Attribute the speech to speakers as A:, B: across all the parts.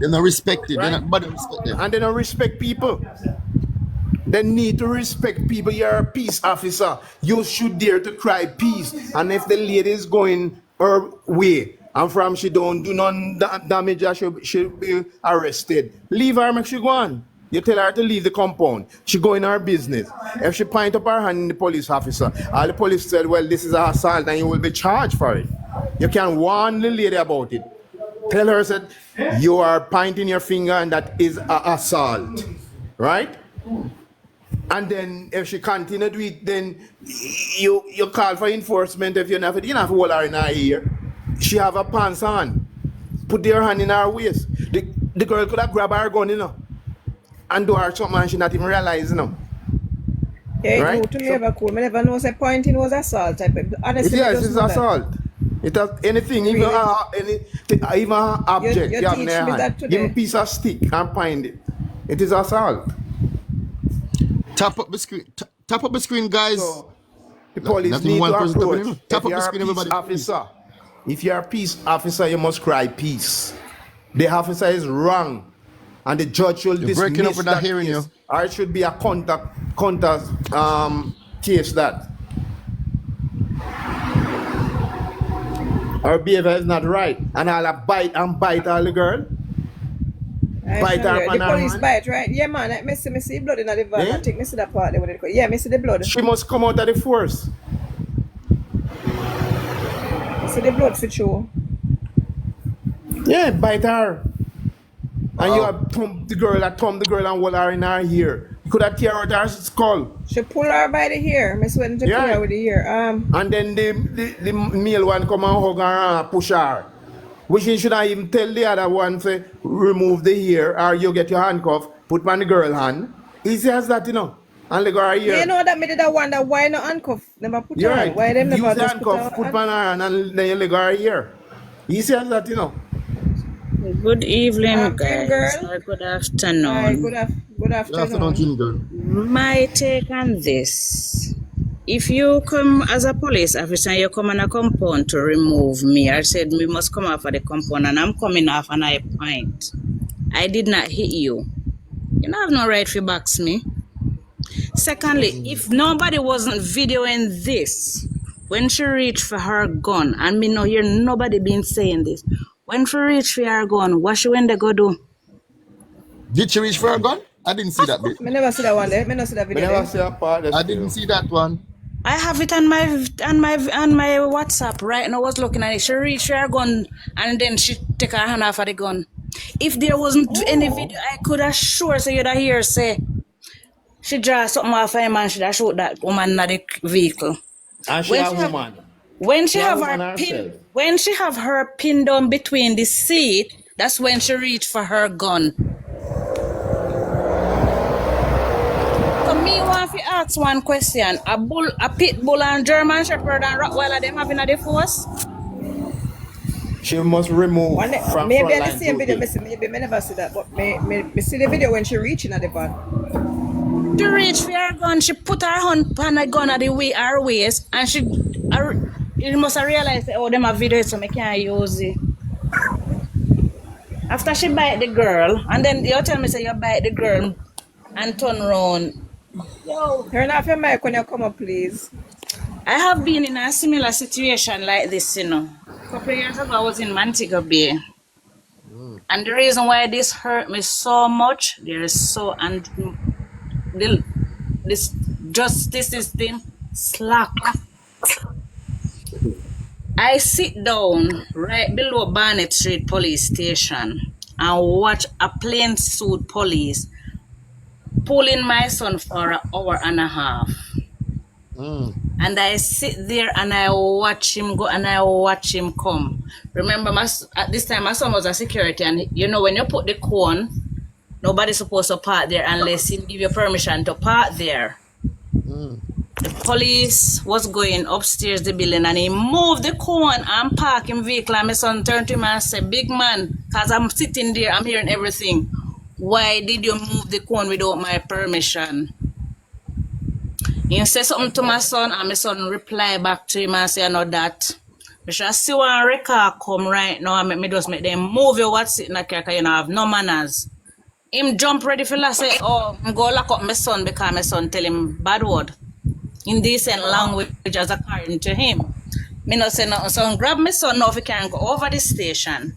A: They don't respect it.
B: Right?
A: Nobody respect them.
B: And they don't respect people. They need to respect people. You're a peace officer. You should dare to cry peace. And if the lady is going her way and from she don't do none damage, she'll be arrested. Leave her, make she go on. You tell her to leave the compound. She go in her business. If she point up her hand in the police officer, all the police said, well, this is an assault and you will be charged for it. You can warn the lady about it. Tell her that you are pointing your finger and that is an assault. Right? And then if she continue to do it, then you call for enforcement. If you don't have to hold her in her ear. She have her pants on. Put her hand in her waist. The girl could have grabbed her gun, and do her something and she not even realize,
C: Yeah,
B: right?
C: it to me ever cool. I never know say pointing was assault. Honestly,
B: Yes, it's assault. It has anything, even
C: Really?
B: even an object
C: You
B: have in
C: teach
B: your
C: me
B: hand.
C: that today.
B: Even a piece of stick and point it. It is assault.
A: Tap up the screen. Tap up the screen, guys.
B: So the police
A: Nothing
B: need
A: one
B: to
A: person tapping
B: approach.
A: it. Tap
B: If
A: up
B: you're
A: the
B: a
A: screen,
B: peace
A: everybody.
B: officer, if you're a peace officer, you must cry peace. The officer is wrong, and the judge should
A: You're
B: dismiss
A: breaking up with that hearing
B: case.
A: you.
B: Or it should be a contact case that. Her behavior is not right, and I'll bite all the girl. Bite her
C: The
B: on her
C: police
B: hand.
C: bite, right? Yeah, man. I see blood in the van.
B: Yeah?
C: I think I see that part there. What they call. Yeah, I see the blood.
B: She must come out of the force.
C: I see the blood for sure.
B: Yeah, bite her. And
A: Wow.
B: you have thump the girl and hold her in her ear. You could have tear out her skull.
C: She pull her by the hair. I swear to pull
B: Yeah.
C: her with the hair.
B: And then the male one come and hug her and push her. Which he should not even tell the other one to remove the hair or you get your handcuff, put on the girl hand. Easy as that, And let go her ear.
C: You know that me did I wonder why no handcuff never put
B: You're
C: her on.
B: right.
C: Why them
B: Use
C: never
B: the
C: just
B: handcuff, put
C: her
B: on her hand and then you let go her ear. Easy as that,
D: Good evening,
C: Green
D: guys.
C: girl.
D: Or good
C: Hi,
D: afternoon.
C: good
A: Good afternoon,
C: afternoon.
A: Jimmy girl.
D: My take on this. If you come as a police officer and you come on a compound to remove me, I said we must come off of the compound and I'm coming off and I point. I did not hit you. You don't have no right to box me. Secondly, if nobody wasn't videoing this, when she reached for her gun, and me no hear nobody been saying this, when she reached for her gun, what she went to go do?
A: Did she reach for a gun? I didn't see that bit.
C: Me never see that one there. Me never see that
B: We
C: video
B: never
C: there.
B: see a part
A: I didn't see that one.
D: I have it on my WhatsApp right now. I was looking at it. She reached for her gun and then she take her hand off of the gun. If there wasn't any video, I could assure so you'd hear say she draw something off of him and she'd shoot that woman in the vehicle.
B: And she
D: When
B: a
D: she have-
B: woman.
D: When she
B: Yeah,
D: have
B: woman
D: her
B: herself.
D: pin, when she have her pin down between the seat, that's when she reached for her gun. So me want to ask one question: a pit bull and German Shepherd and Rottweiler them having a force?
B: She must remove
C: One day,
B: from
C: maybe
B: front
C: I
B: line
C: the same video.
B: duty.
C: Maybe I never see that, but me see the video when she reaching at the van.
D: She reached for her gun. She put her hand on the gun at her waist, and you must have realized that, oh, them have video, so I can't use it. After she bite the girl, and then you tell me say you bite the girl and turn around. Yo,
C: Turn off your mic when you come up, please.
D: I have been in a similar situation like this, A couple of years ago, I was in Montego Bay. And the reason why this hurt me so much, this justice system slack. I sit down right below Barnett Street Police Station and watch a plain suit police pulling my son for an hour and a half. And I sit there and I watch him go and I watch him come. Remember, at this time, my son was a security, and when you put the cone, nobody's supposed to park there unless he give you permission to park there. The police was going upstairs the building and he moved the cone and parked him vehicle, and my son turned to him and said, "Big man, because I'm sitting there, I'm hearing everything. Why did you move the cone without my permission?" He said something to my son, and my son replied back to him and said, "I know that. I should see one record come right now and make me just make them move your what's sitting in the car, you know, have no manners. Him jump ready for la say, oh, I'm go lock up my son because my son tell him bad word. Indecent language as according to him. Me not say nothing. So grab my son now if he can go over the station.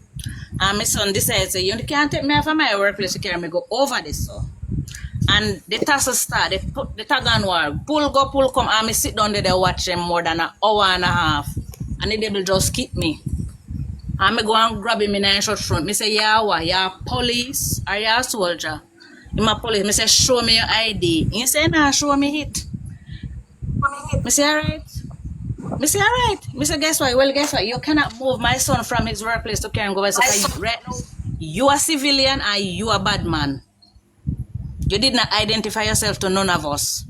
D: And my son decides, say, you can't take me off of my workplace, you carry me go over this. So. And the tussle start, they put the tag on wall, pull go, pull come, and me sit down there, they watch them more than an hour and a half. And the devil just keep me. And me go and grab him in the short front. Me say, yeah, what? Yeah, police or yeah, soldier? Him a police. Me say, show me your ID. He say, nah, show me it. Me say, alright. Me say, alright. Me say, guess what? Well, guess what? You cannot move my son from his workplace to carry him go over. So right now, you are civilian and you are bad man. You did not identify yourself to none of us.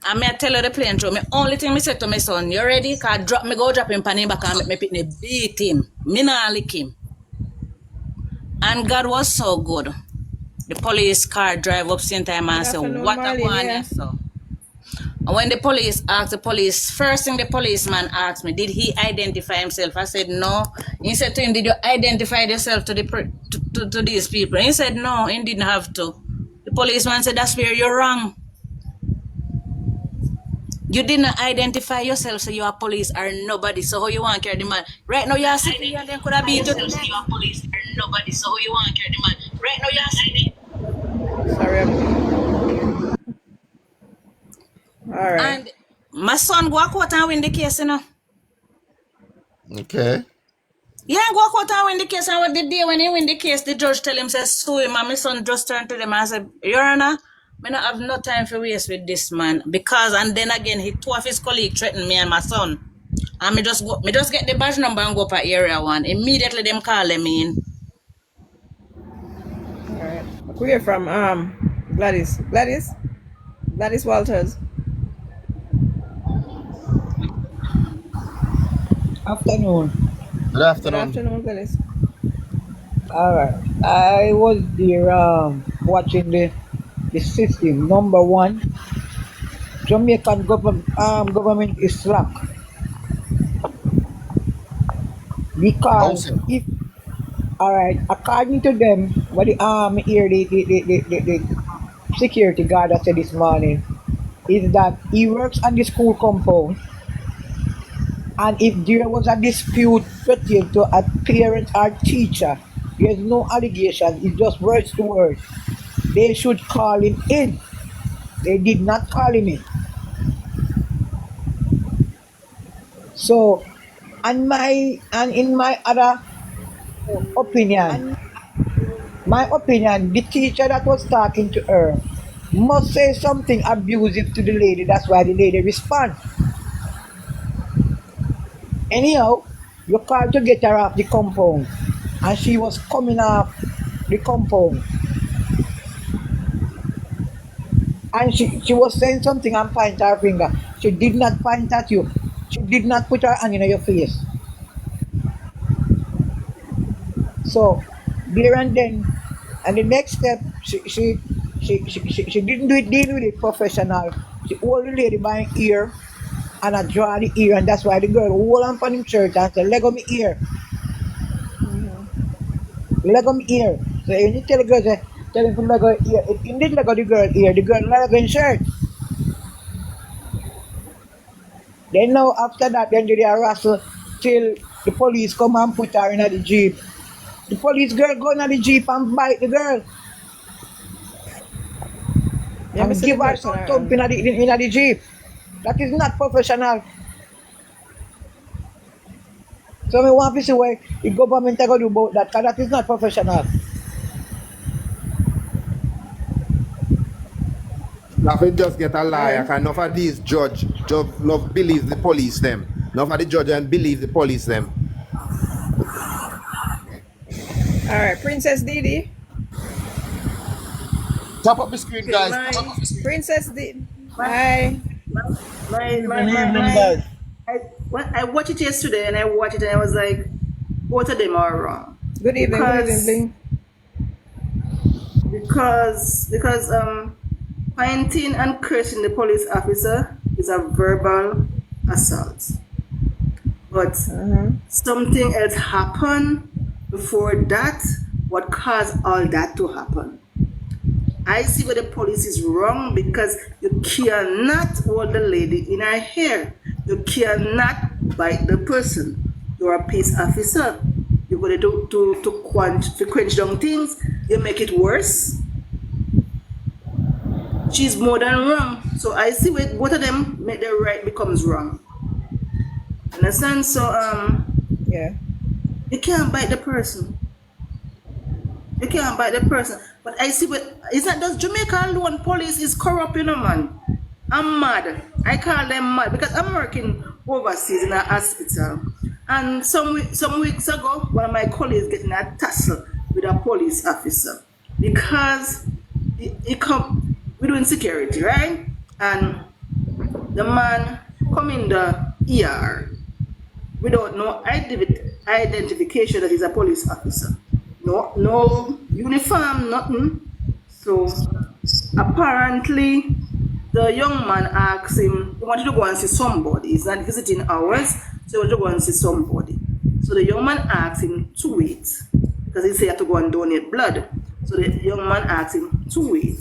D: And me I tell you the plain truth. Me only thing me said to my son, you ready? Cause go drop him pan him back and make me beat him. Me not lick him. And God was so good. The police car drive up same time and say, what a one here, so. And when the police asked the police, first thing the policeman asked me, did he identify himself? I said no. He said to him, did you identify yourself to to these people? He said no, he didn't have to. The policeman said, that's where you're wrong. You didn't identify yourself, so you are police or nobody. So how you want to carry the man? Right now you are sitting here, then could have been you are police or nobody. So how you want to carry the man? Right now you are sitting.
C: Sorry. All right.
D: And my son go out and win the case, you know.
A: Okay.
D: Yeah, go out and win the case. And what the day when he win the case, the judge tell him, says, sue him. And my son just turned to them and said, Your Honor, I don't have no time for waste with this man. Because, and then again, two of his colleagues threatened me and my son. And me just get the badge number and go up at area 1. Immediately them call them in.
C: All right. We're from Gladys. Gladys Walters.
E: Afternoon.
A: Good afternoon.
C: Good afternoon, Gladys.
E: All right. I was there watching the system. Number one, Jamaican government is slack. Because
A: Awesome.
E: if all right, according to them, what the here the security guard that said this morning is that he works on the school compound. And if there was a dispute pertaining to a parent or teacher, there's no allegation, it's just words to words. They should call him in. They did not call him in. So, in my other opinion, the teacher that was talking to her must say something abusive to the lady. That's why the lady responded. Anyhow, you called to get her off the compound, and she was coming off the compound. And she was saying something and point her finger. She did not point at you. She did not put her hand in your face. So, there and then, and the next step, she didn't deal with it professional. She hold the lady by her ear and I draw the ear, and that's why the girl hold on for him shirt and say, leg on me ear. Leg on me ear. So you need to tell the girl, say, tell him to leg on ear. It indeed leg on the girl ear, the girl leg on shirt. Then now after that, then they wrestle till the police come and put her in the jeep. The police girl go in the jeep and bite the girl.
C: Yeah,
E: and give her some thump in the jeep. That is not professional. So I want to see why the government are going to do about that, because that is not professional.
B: Now we just get a liar, because enough of these judge love believe the police them. Enough of the judge and believe the police them.
C: All right, Princess Didi.
A: Tap up the screen, guys.
C: Princess Didi. Hi.
F: I watched it yesterday and I watched it and I was like, both of them are wrong.
C: Good evening. Good evening.
F: Because pointing and cursing the police officer is a verbal assault. But something else happened before that. What caused all that to happen? I see where the police is wrong because you cannot hold the lady in her hair. You cannot bite the person. You're a peace officer. You're going to quench down things. You make it worse. She's more than wrong. So I see where both of them make the right becomes wrong. Understand? So
C: Yeah.
F: you can't bite the person. You can't bite the person. But I see what it's not just Jamaica alone. Police is corrupt, you know, man. I'm mad. I call them mad because I'm working overseas in a hospital. And some weeks ago, one of my colleagues getting a tussle with a police officer because we're doing security, right? And the man come in the ER without no identification that he's a police officer. No uniform, nothing. So apparently the young man asked him, he wanted to go and see somebody. He's not visiting hours, so he wanted to go and see somebody. So the young man asked him to wait because he said he had to go and donate blood. So the young man asked him to wait.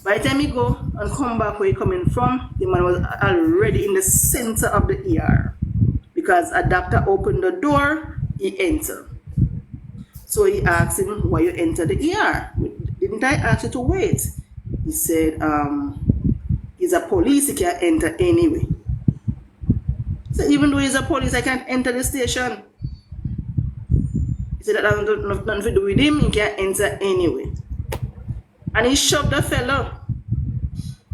F: By the time he go and come back where he coming from, the man was already in the center of the ER because a doctor opened the door, he entered. So he asked him, why you enter the ER? Didn't I ask you to wait? He said, he's a police, he can't enter anyway. So even though he's a police, I can't enter the station. He said that has nothing to do with him, he can't enter anyway. And he shoved the fellow.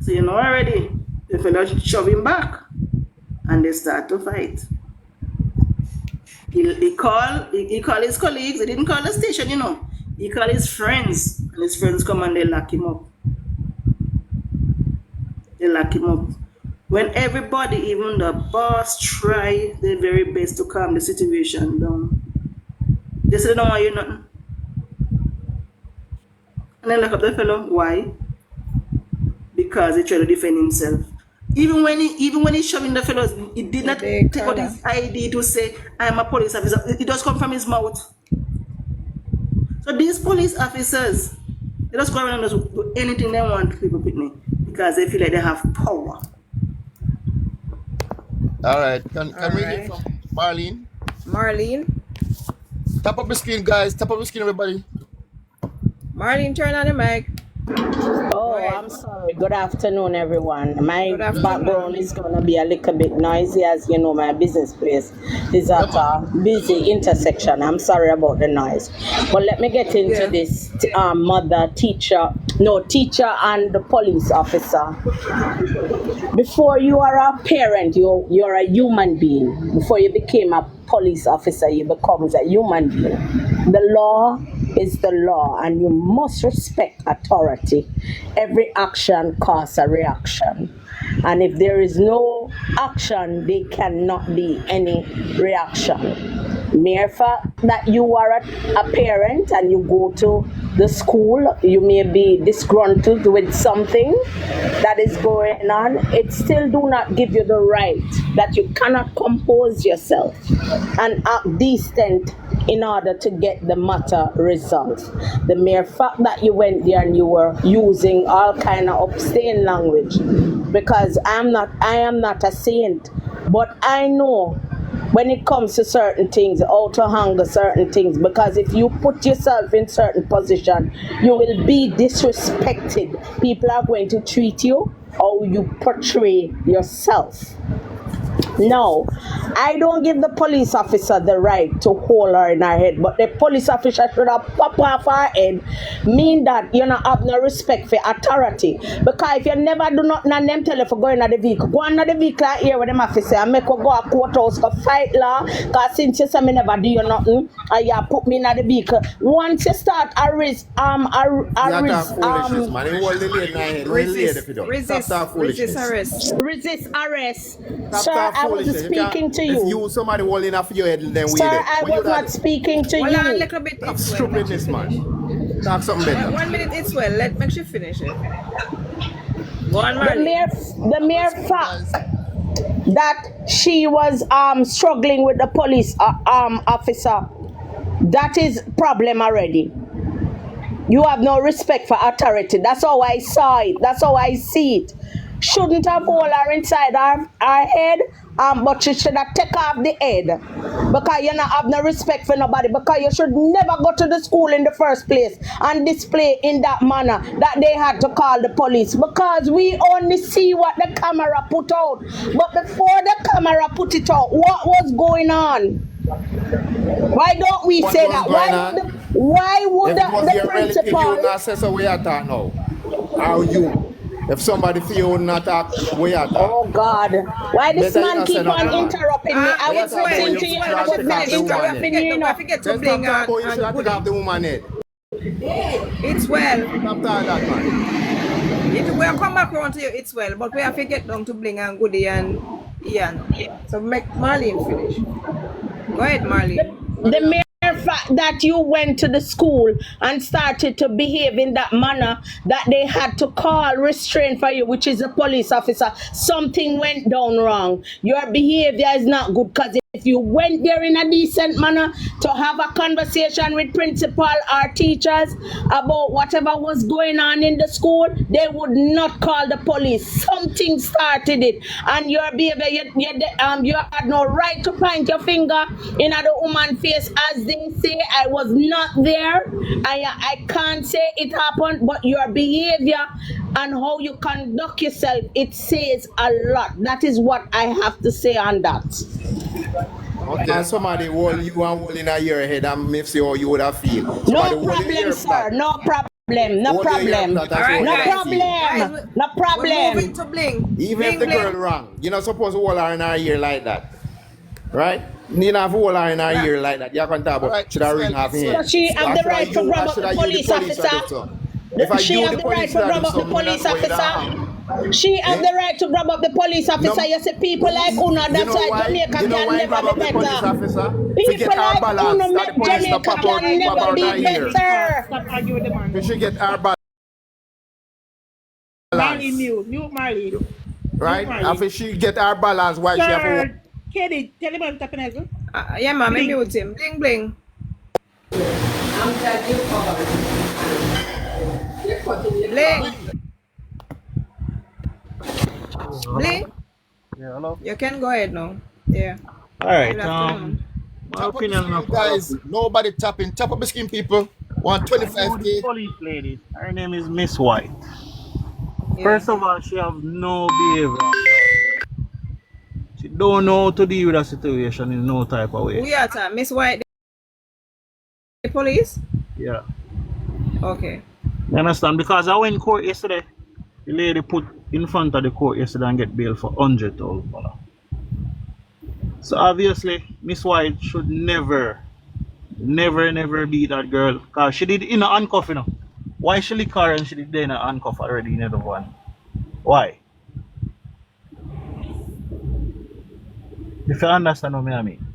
F: So you know already, the fellow shoved him back. And they start to fight. He called his colleagues. He didn't call the station, you know. He called his friends. And his friends come and they lock him up. They lock him up. When everybody, even the boss, try their very best to calm the situation down, they say they don't want you nothing. And they lock up the fellow. Why? Because he tried to defend himself. Even when he shoving the fellows, he did not take out his ID to say, I'm a police officer. It does come from his mouth. So these police officers, they just go around and just do anything they want to people with me because they feel like they have power.
A: All right. Can we
C: right.
A: hear from Marlene?
C: Marlene.
A: Tap up the screen, guys. Tap up the screen, everybody.
C: Marlene, turn on the mic.
G: Oh,
C: Right.
G: I'm sorry. Good afternoon, everyone. My
C: Good afternoon.
G: background is going to be a little bit noisy, as you know, my business place is at a busy intersection. I'm sorry about the noise. But let me get into this teacher and the police officer. Before you are a parent, you're a human being. Before you became a police officer, you become a human being. The law is the law, and you must respect authority. Every action causes a reaction, and if there is no action, there cannot be any reaction. Mere fact that you are a parent and you go to the school, you may be disgruntled with something that is going on, it still do not give you the right that you cannot compose yourself and act decent in order to get the matter resolved. The mere fact that you went there and you were using all kind of obscene language, because I am not a saint, but I know when it comes to certain things, how to handle certain things, because if you put yourself in certain position, you will be disrespected. People are going to treat you how you portray yourself. No, I don't give the police officer the right to hold her in her head, but the police officer should have pop off her head, mean that you not have no respect for authority. Because if you never do nothing and them tell you for going in the vehicle, go in the vehicle here with them officer and make you go to courthouse for fight law, because since you say me never do you nothing, and you put me in the vehicle. Once you start resist arrest. Sir, I wasn't speaking to you.
B: If you somebody holding off your head, then we
G: Sir, I was not speaking to
C: Hold on a
G: you.
C: little bit.
B: That's stupidness, man. Talk something better.
C: 1 minute, it's well. Make sure finish it. Go on,
G: The
C: Marlene.
G: mere fact that she was struggling with the police officer, that is problem already. You have no respect for authority. That's how I saw it. That's how I see it. Shouldn't have hold her inside her head, but she should have take off the head, because you not have no respect for nobody, because you should never go to the school in the first place and display in that manner that they had to call the police, because we only see what the camera put out. But before the camera put it out, what was going on? Why don't we
B: What
G: say
B: was
G: that?
B: going on?
G: Why would
B: If it was
G: the
B: your relative, you would
G: principal?
B: not say so we attack now. How you? If somebody feel you would not attack, we attack.
G: Oh God! Why this
B: Better you
G: man
B: not say
G: keep
B: nothing,
G: on
B: man.
G: interrupting me? I was
B: It's well.
G: listening to you and I was
B: It's
G: not
B: well.
G: interrupting you.
C: Don't forget to
B: Let's
C: bling
B: not talk about you
C: and
B: should have
C: Goody.
B: taken off the woman head.
C: It's well.
B: Stop talking that, man.
C: We'll come back around to you, it's well, but we have to get down to Bling and Goody and Ian. So make Marlene finish. Go ahead, Marlene.
G: The mere fact that you went to the school and started to behave in that manner, that they had to call restraint for you, which is a police officer, something went down wrong. Your behavior is not good, because if you went there in a decent manner to have a conversation with principal or teachers about whatever was going on in the school, they would not call the police. Something started it, and your behavior, you had no right to point your finger in the woman's face, as they say. I was not there. I can't say it happened, but your behavior and how you conduct yourself, it says a lot. That is what I have to say on that.
B: Okay. And somebody hold you and hold in a your head and make see how you would have feel. Somebody
G: No
B: hold your
G: problem,
B: ear
G: sir.
B: flat.
G: No problem. No
B: Hold your ear
G: problem.
B: flat, that's
C: Alright,
B: what
G: No
B: you
C: guys.
B: feel.
G: problem. No
C: We're moving
G: problem.
C: to Bling.
B: Even
C: Bling,
B: if the
C: Bling.
B: girl wrong, you're not supposed to hold her in her ear like that. Right? You don't have to hold her in her ear like that. You can talk about
A: Alright,
B: should I ring
A: it's
B: half
A: well.
B: here.
G: Does she have the right to grab up the police officer?
B: If I
G: She
B: do
G: have
B: the
G: the right
B: police
G: to grab up the police officer. She have the right to grab up the police officer.
B: No.
G: You see, people like Una,
B: You
G: that's
B: know
G: why
B: why?
G: Jamaica
B: You know
G: can
B: why
G: never
B: grab up
G: be
B: the police
G: better.
B: officer? To
G: People
B: get our
G: like
B: balance.
G: Una
B: That
G: make
B: the police
G: Jamaica
B: not pop out,
G: can
B: pop
G: never
B: out
G: be
B: her ear.
G: better.
E: Stop arguing with the man.
B: We should get our balance.
E: Marlene, mute Marlene.
B: Right?
E: Marlene.
B: After she get our balance, why she have to
E: Sir, Kenny, tell him I'm tapping as well.
C: Yeah, ma'am,
E: Bling.
C: mute him. Bling, Bling. Bling. Bling.
H: Yeah, hello.
C: You can go ahead now. Yeah.
H: All right.
C: Good afternoon.
H: My
A: Tap up the
H: opinion
A: screen,
H: on
A: guys. Nobody tapping. Tap up the screen, people. Want
H: the
A: 25k.
H: police lady. Her name is Miss White.
C: Yeah.
H: First of all, she have no behavior. She don't know how to deal with a situation in no type of
C: Who
H: way.
C: you at? Miss White, the police?
H: Yeah.
C: Okay.
H: You understand? Because I went in court yesterday. The lady put in front of the court yesterday and get bail for $100,000. So obviously, Miss White should never beat that girl. Because she did in a handcuff, you know. Why she lick her and she did there in a handcuff already in the one? Why? If you understand what I mean.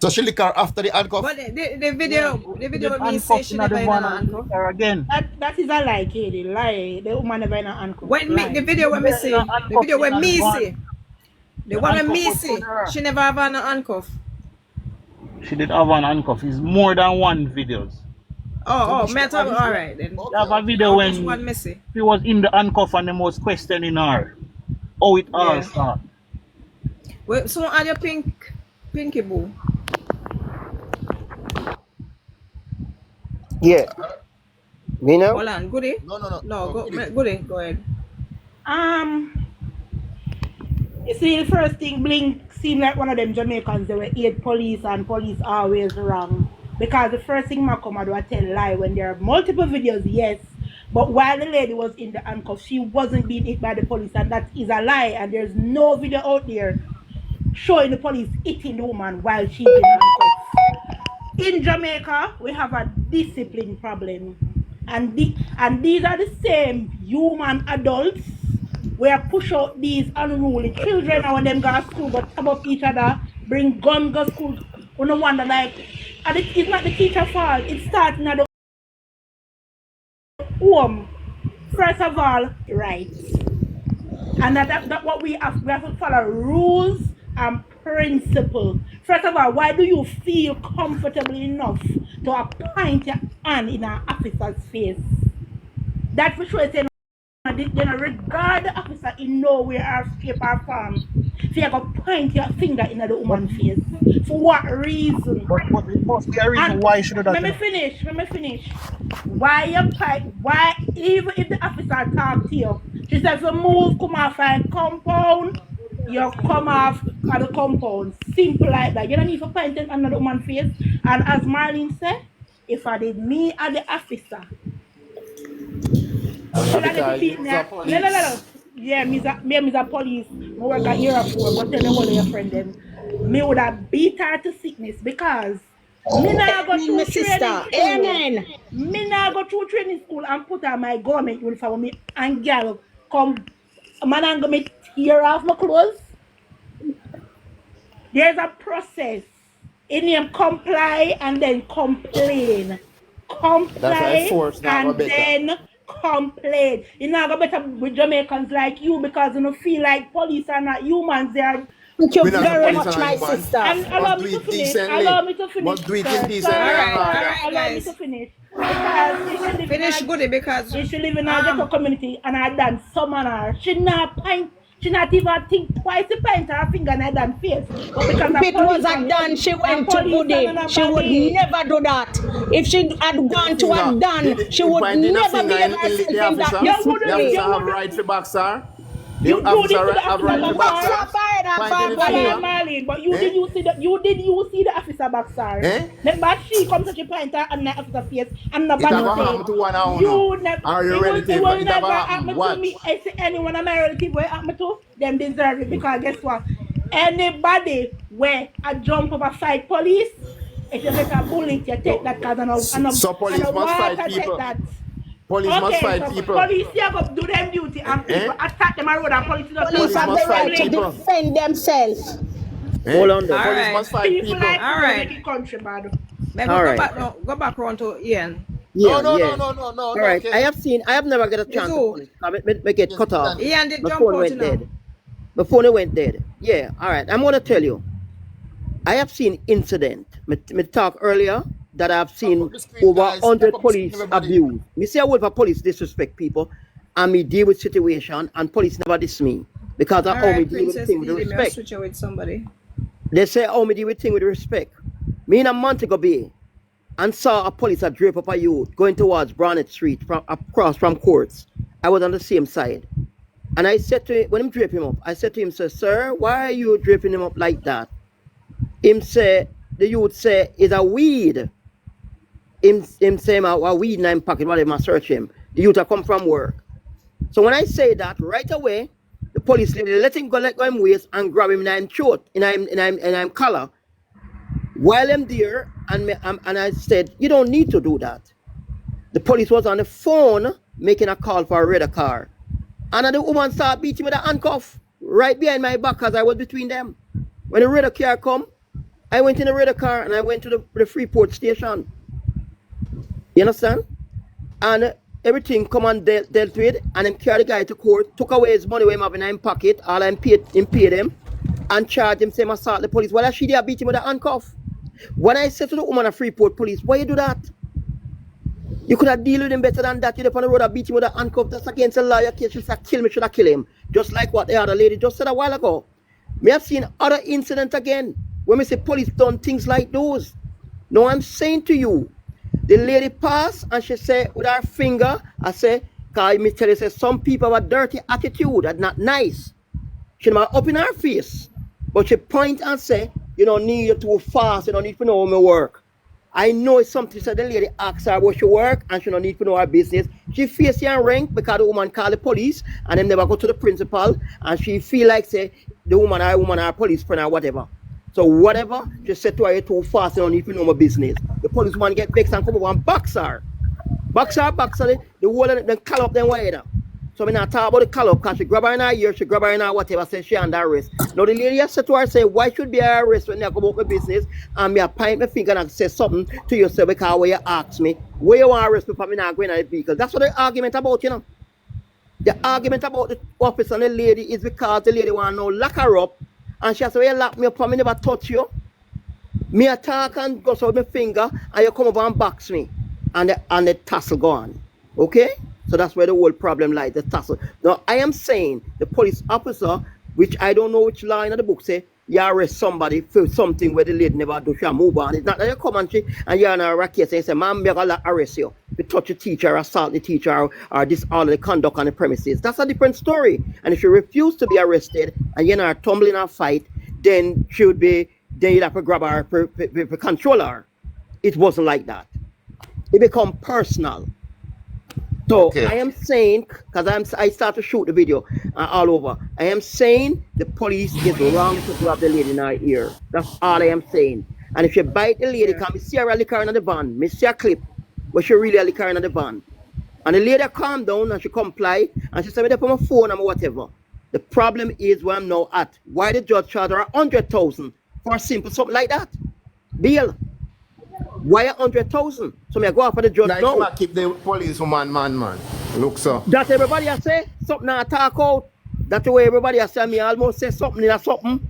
A: So she lick her after the handcuff.
C: But the video with me say
H: Handcuffed
C: she
H: in
C: never
H: the
C: in a
H: one and
C: handcuff.
H: lick her again.
E: That is a lie, Katie. Lie. The woman never in a handcuff.
C: When me, the video when me see, the video when me see, the one when me see, she never have an handcuff.
H: She did have an handcuff. It's more than one videos.
C: Oh, metal. All right then.
H: You have a video
C: Which one
H: when
C: me see?
H: she was in the handcuff and they was questioning her. How it all
C: Yeah.
H: started.
C: Wait, so add your pinky boo.
I: Yeah. Me know?
C: Hold on, Goody. No, go, Goody. Go ahead.
E: You see, the first thing, Blink seemed like one of them Jamaicans. They were hate police and police always wrong. Because the first thing I come out do I tell lie when there are multiple videos, yes. But while the lady was in the handcuff, she wasn't being hit by the police, and that is a lie. And there's no video out there showing the police hitting the woman while she's in handcuffs. In Jamaica, we have a discipline problem. And these are the same human adults where push out these unruly children and when them go to school but stab up each other, bring gun go school. We no wonder like, and it's not the teacher's fault. It starts in the home. First of all, rights.
J: And that's what we have to follow rules and principles. First of all, why do you feel comfortable enough to point your hand in an officer's face? That for sure is they regard the officer in no way or shape or form. So you go point your finger in the woman's face. For what reason?
H: But it must be a reason why you should have done
J: Let me finish. Why even if the officer talk to you, she says to move, come off and compound, you come off at the compound. Simple like that. You don't need to point in another woman's face. And as Marlene said, if I did me as the officer, no. Yeah, me's a police. I work at airport, but tell me one of your friend them. Me would have beat her to sickness because me now go through training school.
G: Amen.
J: Me now go through training school and put on my government uniform me and girl come man and go me tear off my clothes. There's a process. In him comply and then complain. Comply and then complain. You know, go better with Jamaicans like you because you don't feel like police are not humans. They are.
G: Thank you very much, my sister.
J: And allow me to finish. Allow me to finish.
B: Must do it in decent.
J: Allow me to finish. Because
C: Finish Goody because
J: if she live in a ghetto community and I done summon her, she not even think twice to paint her finger and I done face. But because
G: if it was a done, she went to Goody. She would never do that. If she had gone to a done, she would never be able to say that.
B: The officer have right to box her. The officer have right to box her.
J: Marlene, but you did you see the officer box her? But she comes to she point her and the officer face and the
B: happened to one of you never. Are you relative?
J: It never happened to me. I see anyone of my relative where happened to them deserve it because guess what? Anybody where I jump over fight police, if you make a bullet, you take that cause
B: so police must fight people. Police must fight people.
J: Police here go do them duty and people attack them around and police
G: must fight people. Defend themselves.
B: Hold on there. Police must fight people.
J: Like
C: all right.
J: Make country bad.
C: Go back around to Ian.
I: Yeah,
B: no.
I: All right. Okay. I have never got a chance to get cut off.
C: Ian did
I: My
C: jump
I: phone
C: out
I: went dead. My phone went dead. Yeah, all right. I'm going to tell you. I have seen incident. Me talk earlier that I've seen over 100 police abuse. Me say I work for police disrespect people and me deal with situation and police never diss me because I only deal with thing with respect.
C: Switch with somebody.
I: They say I only deal with thing with respect. Me in a Montego Bay and saw a police that drape up a youth going towards Barnett Street across from Courts. I was on the same side. And I said to him, when I'm draping him up, I said to him, sir, why are you draping him up like that? Him say, the youth say, it's a weed. Him say, a weed in his pocket, whatever, I search him. The youth have come from work. So when I say that, right away, the police lady let him go him waist and grab him in his throat, in his collar. While I'm there, and I said, you don't need to do that. The police was on the phone making a call for a radar car. And the woman started beating me with a handcuff right behind my back because I was between them. When the radar car come, I went in the radar car and I went to the Freeport station. You understand? And everything come and dealt with, and then carried the guy to court, took away his money when he have in his pocket, all I paid him, and charged him, say, assault the police. Well, she did beat him with a handcuff. When I said to the woman at Freeport police, why you do that? You could have dealt with him better than that. You're on the road and beat him with a handcuff. That's against the law. Your case should kill me, should have killed him. Just like what the other lady just said a while ago. Me have seen other incidents again, when we say police done things like those. Now I'm saying to you, the lady passed and she said with her finger, I say, because me tell you, say, some people have a dirty attitude, that's not nice. She not up in her face, but she point and say, you don't need you too fast, you don't need to know how me work. I know it's something, so the lady asks her where she work and she don't need to know her business. She face her rank because the woman call the police and them never go to the principal and she feel like say the woman or police friend or whatever. So whatever, just say to her, you're too fast, you don't need to know my business. The policeman get vexed and come over and box her. Box her, the whole of them call up them wider. So I'm not talking about the call up because she grab her in her ear, she grab her in her whatever, say she under arrest. Now the lady said to her, say, why should be her arrest when they go about my business? And me a point my finger and say something to yourself because when you ask me, where you want to arrest me for me not going in the vehicle? That's what the argument about, you know. The argument about the officer and the lady is because the lady want to lock her up, and she has to say, you lock me up and me never touch you. Me attack and go with my finger, and you come over and box me, and the tussle go on. Okay? So that's where the whole problem lies, the tussle. Now, I am saying the police officer, which I don't know which line of the book say, you arrest somebody for something where the lady never do, she move on. It's not that you come and you're in a case and you say, ma'am, I'm going to arrest you. You touch a teacher, assault the teacher, or disorder the conduct on the premises. That's a different story. And if you refuse to be arrested and you're not tumbling a fight, then you'd have to grab her for control her. It wasn't like that. It become personal. So
A: Okay.
I: I am saying, because I start to shoot the video all over. I am saying the police is wrong to grab the lady in her ear. That's all I am saying. And if you bite the lady, because I see her liquor in the van, I see a clip where she really liquor in the van. And the lady calm down and she comply and she said, me there for my phone and whatever. The problem is where I'm now at. Why the judge charged her 100,000 for simple something like that? Bill. Why 100,000? So me I go after the judge
B: Like
I: now.
B: keep the policewoman man. Look so.
I: That everybody I say something I talk out. That's the way everybody I say me almost say something in something.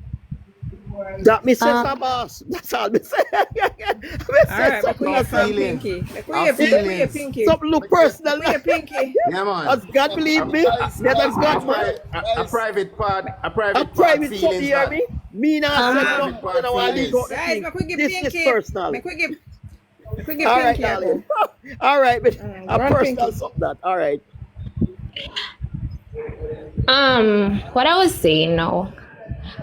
I: That me say some boss. That's all me say. Me say
C: Alright,
I: something.
C: but
B: Our
C: we
B: feelings.
C: pinky.
B: Our feelings.
C: Pinky.
I: Something look personal.
C: Pinky.
B: Yeah, man.
I: As God believe me, that's God man.
B: A private part. A
I: A
B: private
I: private something
B: feelings.
I: hear me. Me not say
B: private
I: nothing.
B: part
I: I want to
B: feelings.
I: leave out the
C: Guys,
I: thing.
C: make we give
I: This
C: pinky.
I: is personal.
C: Make we give
I: All right,
C: pinky.
I: darling. All right, but a
C: run
I: personal
C: pinky.
I: something that. All right.
K: What I was saying now,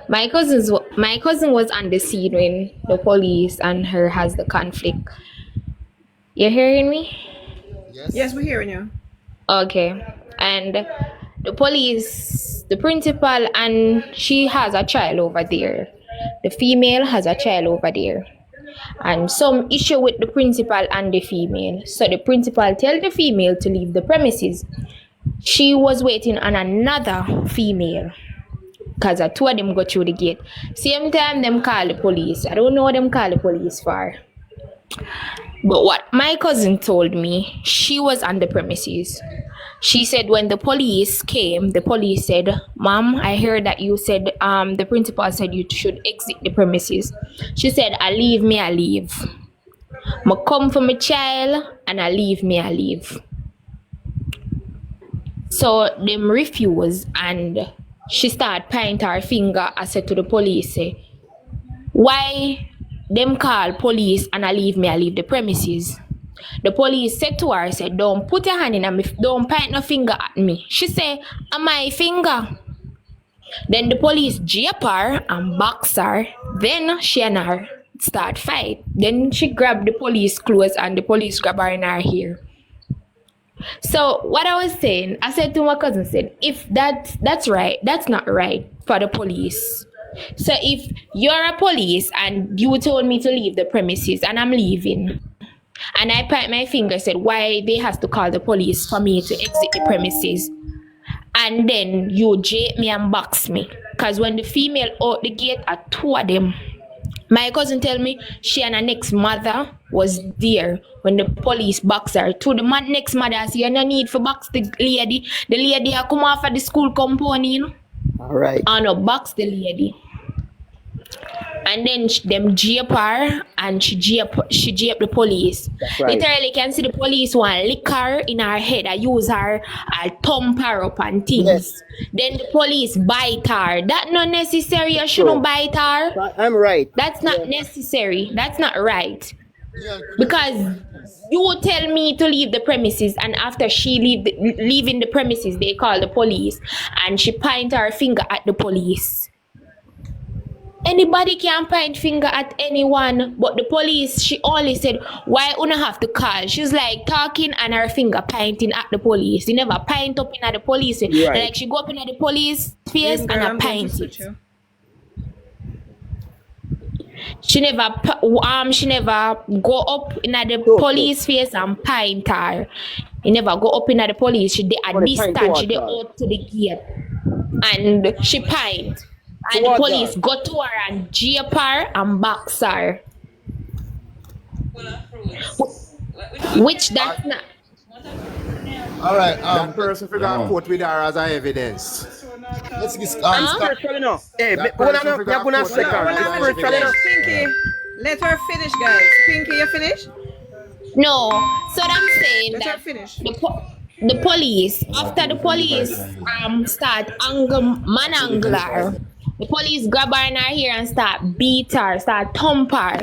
K: my cousin was on the scene when the police and her has the conflict. You hearing me?
C: Yes, we're hearing you.
K: Okay. And the police, the principal, and she has a child over there. The female has a child over there. And some issue with the principal and the female. So the principal tell the female to leave the premises. She was waiting on another female. Because two of them go through the gate. Same time them call the police. I don't know what them call the police for. But what my cousin told me, she was on the premises. She said when the police came, the police said, Mom, I heard that you said, the principal said you should exit the premises. She said, I leave. I come for my child and I leave. So them refuse and she start pointing her finger. I said to the police, say, why them call police and I leave the premises? The police said to her, said, don't put your hand in me, don't point no finger at me. She said, my finger. Then the police jape her and box her. Then she and her start fight. Then she grabbed the police clothes and the police grab her in her hair. So what I was saying, I said to my cousin, said, if that's right, that's not right for the police. So if you're a police and you told me to leave the premises and I'm leaving, and I point my finger, said why they have to call the police for me to exit the premises, and then you jape me and box me, because when the female out the gate are two of them. My cousin tell me she and her next mother was there when the police box her. To the next mother say, no need for box the lady. The lady a come off of the school compound, you know.
I: All right.
K: And no box the lady. And then them jape her and she jape the police.
I: That's right.
K: Literally can see the police want lick her in her head. I use her, I thump her up and things.
I: Yes.
K: Then the police bite her. That not necessary. You shouldn't bite her.
I: I'm right.
K: That's not necessary. That's not right. Because you tell me to leave the premises and after she leaving the premises, they call the police and she point her finger at the police. Anybody can point finger at anyone, but the police, she only said, why una have to call? She's like talking and her finger pointing at the police. She never point up in at the police.
I: Right.
K: Like she go up in at the police face and I point it. She never go up in at the police face and point her. He never go up in at the police. She at distance, she out to the gate. And she point. And the police go to her and jape her and box her. Which that's not.
A: All right.
B: That person forgot
A: yeah.
B: court with her as a evidence.
A: Let's get
I: Spiritual, you know. Hey,
B: That
I: go on,
B: person
I: you're
B: forgot
I: gonna
B: court with
I: second.
B: her
C: Well,
B: as
C: I'm
B: a
C: gonna
I: Spiritual, you know.
C: finish. Pinky, let her finish, guys. Pinky, you finish?
K: No. So I'm saying
C: Let her
K: that
C: finish.
K: the police, after the police start manangle her, the police grab her in her hair and start beat her, start thump her.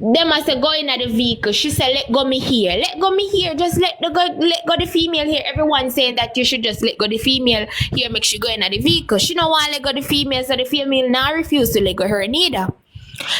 K: Them I say go in the vehicle. She said, let go me here. Let go me here. Just let go the female here. Everyone saying that you should just let go the female here, make she go in the vehicle. She don't want to let go the female, so the female now refuse to let go her neither.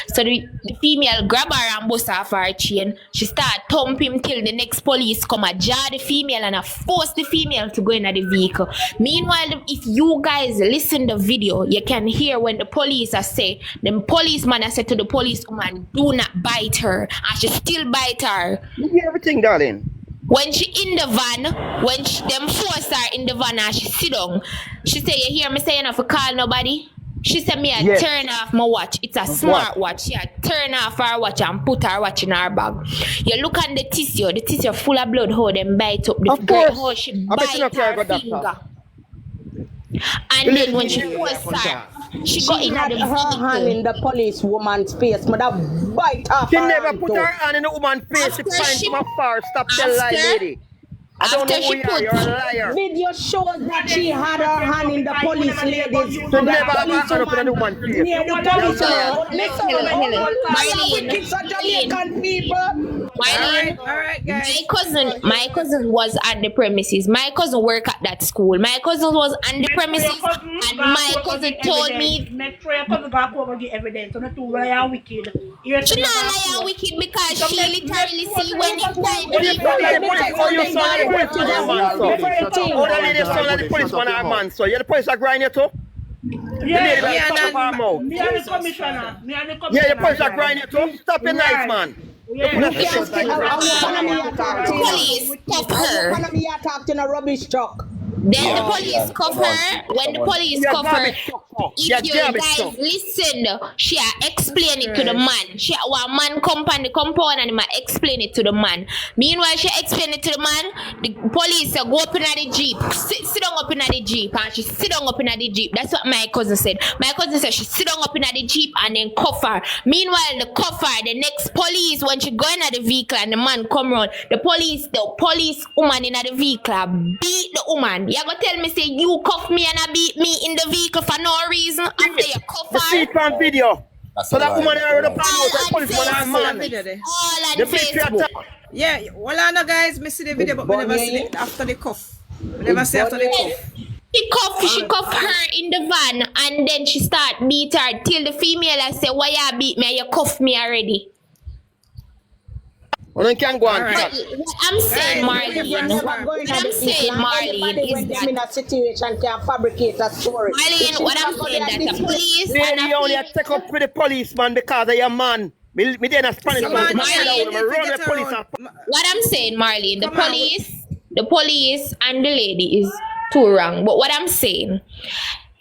K: So the female grab her and bust off her chain. She start thump him till the next police come and jar the female and force the female to go in the vehicle. Meanwhile, if you guys listen the video, you can hear when the police are say, the policeman has said to the police woman, do not bite her. And she still bite her.
I: You hear everything, darling.
K: When she in the van, when them force her in the van and she sit down, she say, you hear me saying I for call nobody? She said me I turn off my watch. It's a smart watch. She had turn off her watch and put her watch in her bag. You look at the tissue full of blood, how them bite up the great how she bite her finger. And then when she was her, she got in
G: had
K: the
G: her hand in the police woman's face, but that bite off
I: She
G: her
I: never
G: hand
I: put
G: too.
I: her hand in the woman's face. She
K: After
I: find
K: she-
I: from afar. Stop tell lie, lady. I don't know
K: after
I: who
K: she
I: you are.
K: put-
I: You're a liar.
G: Video shows that she had her hand in the police ladies.
I: So never have her hand up in the woman's face.
G: Near the police
K: Helen,
G: listen,
K: Helen,
G: Marlene, wicked Jamaican people.
K: Marlene,
C: All right, guys.
K: my cousin was at the premises. My cousin worked at that school. My cousin was on the premises, and my cousin told me
J: Make sure your cousin go over the evidence. So not to lie and wicked.
K: she not lie wicked because she literally see when it's time
I: Oh, you sound like the police. Oh, you sound like the police on her man, so.
B: Shut up,
I: Oh, the lady sound like the police on her man, so. Yeah, the police are grinding you too? The lady got
C: yeah,
I: the top of her mouth.
J: Me and the commissioner.
I: Yeah, the police are grinding you too? Stop your knife, man.
K: police cuff her.
G: Me attacked in a rubbish truck.
K: Then the police cuff her. When the police cuff her, if you guys listen, she explain it to the man. She one man come on the compound and he explain it to the man. Meanwhile, she explain it to the man. The police go up in the jeep, sit down up in the jeep, and she sit down up in the jeep. That's what my cousin said. My cousin said she sit down up in the jeep and then cuff her. Meanwhile, the cuff her, the next police when she go in the vehicle and the man come round, the police woman in the vehicle beat the woman. You gonna tell me say you cuff me and I beat me in the vehicle for no reason after you cuff
I: The
K: her?
I: seat on video. So that woman already promote the
K: All on
I: police on her man.
K: Facebook. All on
I: The bitch
K: Facebook.
I: attack.
C: Yeah, well, I know, guys. Me see the video, but we never see it after the cuff. We never see after the cuff.
K: She cuff her in the van and then she start beat her till the female I say, why you beat me and you cuff me already?
I: Well, then can go on.
C: All right.
K: What I'm saying, Marlene, what I'm saying, Marlene, is
G: When them in
K: that
G: a situation can fabricate a story.
K: Marlene, what I'm saying that the police and
I: Lady, you only
K: a
I: take up with the policeman because of your man. Me then a Spanish
C: Come
I: man
C: on,
I: to my
C: Marlene,
I: down. Me run the police and
K: what I'm saying, Marlene, the
C: Come on.
K: police and the lady is too wrong. But what I'm saying,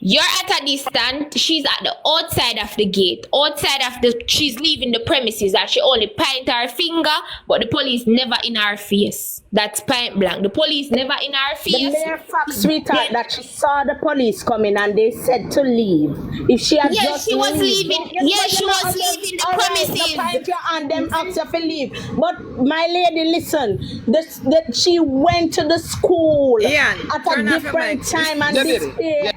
K: you're at a distance, she's at the outside of the gate, she's leaving the premises and she only point her finger, but the police never in her face. That's point blank. The police never in her
G: The
K: face.
G: mere fact, sweetheart, that she saw the police coming and they said to leave. If she had
K: Yeah,
G: just
K: she was
G: leave-
K: leaving.
G: Yes,
K: Yeah,
G: but
K: she
G: you
K: was
G: know,
K: leaving the
G: all right,
K: premises.
G: the point you and them asked her to leave. But my lady, listen, she went to the school
C: Ian,
G: at a
C: turn off your
G: different
C: mic.
G: time and
A: Yeah, baby.
G: displayed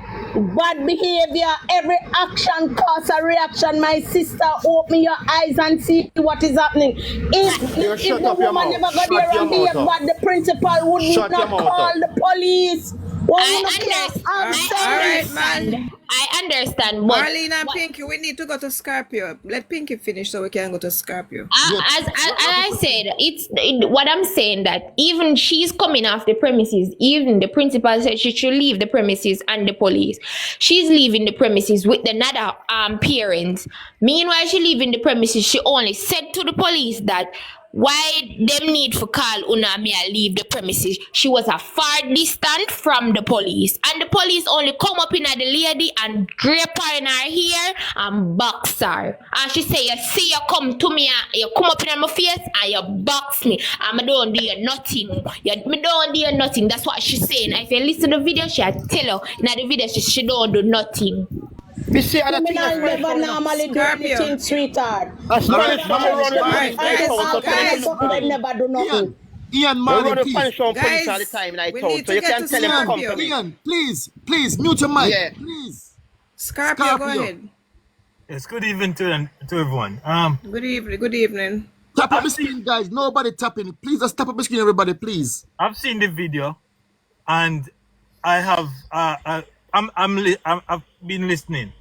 G: bad behavior. Every action causes a reaction. My sister, open your eyes and see what is happening. If
B: shut
G: the
B: up your
G: woman
B: mouth.
G: never got
B: Shut
G: there
B: your
G: and behave
B: mouth up.
G: bad, the principal would
B: Shut
G: not
B: your mouth
G: call
B: up.
G: the police. Well,
K: I
G: we don't care. I'm
C: All right, man.
K: I understand, but
C: Marlene and Pinky, we need to go to Scorpio. Let Pinky finish so we can go to Scorpio.
K: as I said, what I'm saying that even she's coming off the premises, even the principal said she should leave the premises and the police. She's leaving the premises with another parent. Meanwhile, she leaving the premises, she only said to the police that why them need for call Una me I leave the premises. She was a far distant from the police. And the police only come up in at the lady and grape her in her hair and box her. And she say, you see you come to me and you come up in my face and you box me. And I don't do nothing. Me don't do nothing. That's what she's saying. If you listen to the video, she'll tell her in the video she don't do nothing.
I: Me say other thing
G: Criminal
I: that's
G: never normally do anything, sweetheart.
I: a Spanish man run the
C: Alright,
I: police
C: guys,
I: town, so
G: They never do nothing.
A: Ian,
I: they
A: Marley,
I: run the
A: please.
I: Spanish town police
C: Guys,
I: all the time in I
C: we
I: town,
C: need
I: so
C: to
I: you
C: get
I: can
C: to
I: tell them to come
C: Scorpio.
I: to me.
A: Ian, please, mute your mic.
I: Yeah.
A: Please.
C: Scorpio, go
A: Scorpio.
C: ahead.
L: Yes, good evening to everyone.
C: Good evening. Good evening.
A: Tap up the screen, guys. Nobody tapping. Please just tap up the screen, everybody, please.
L: I've seen the video, and I have I've been listening.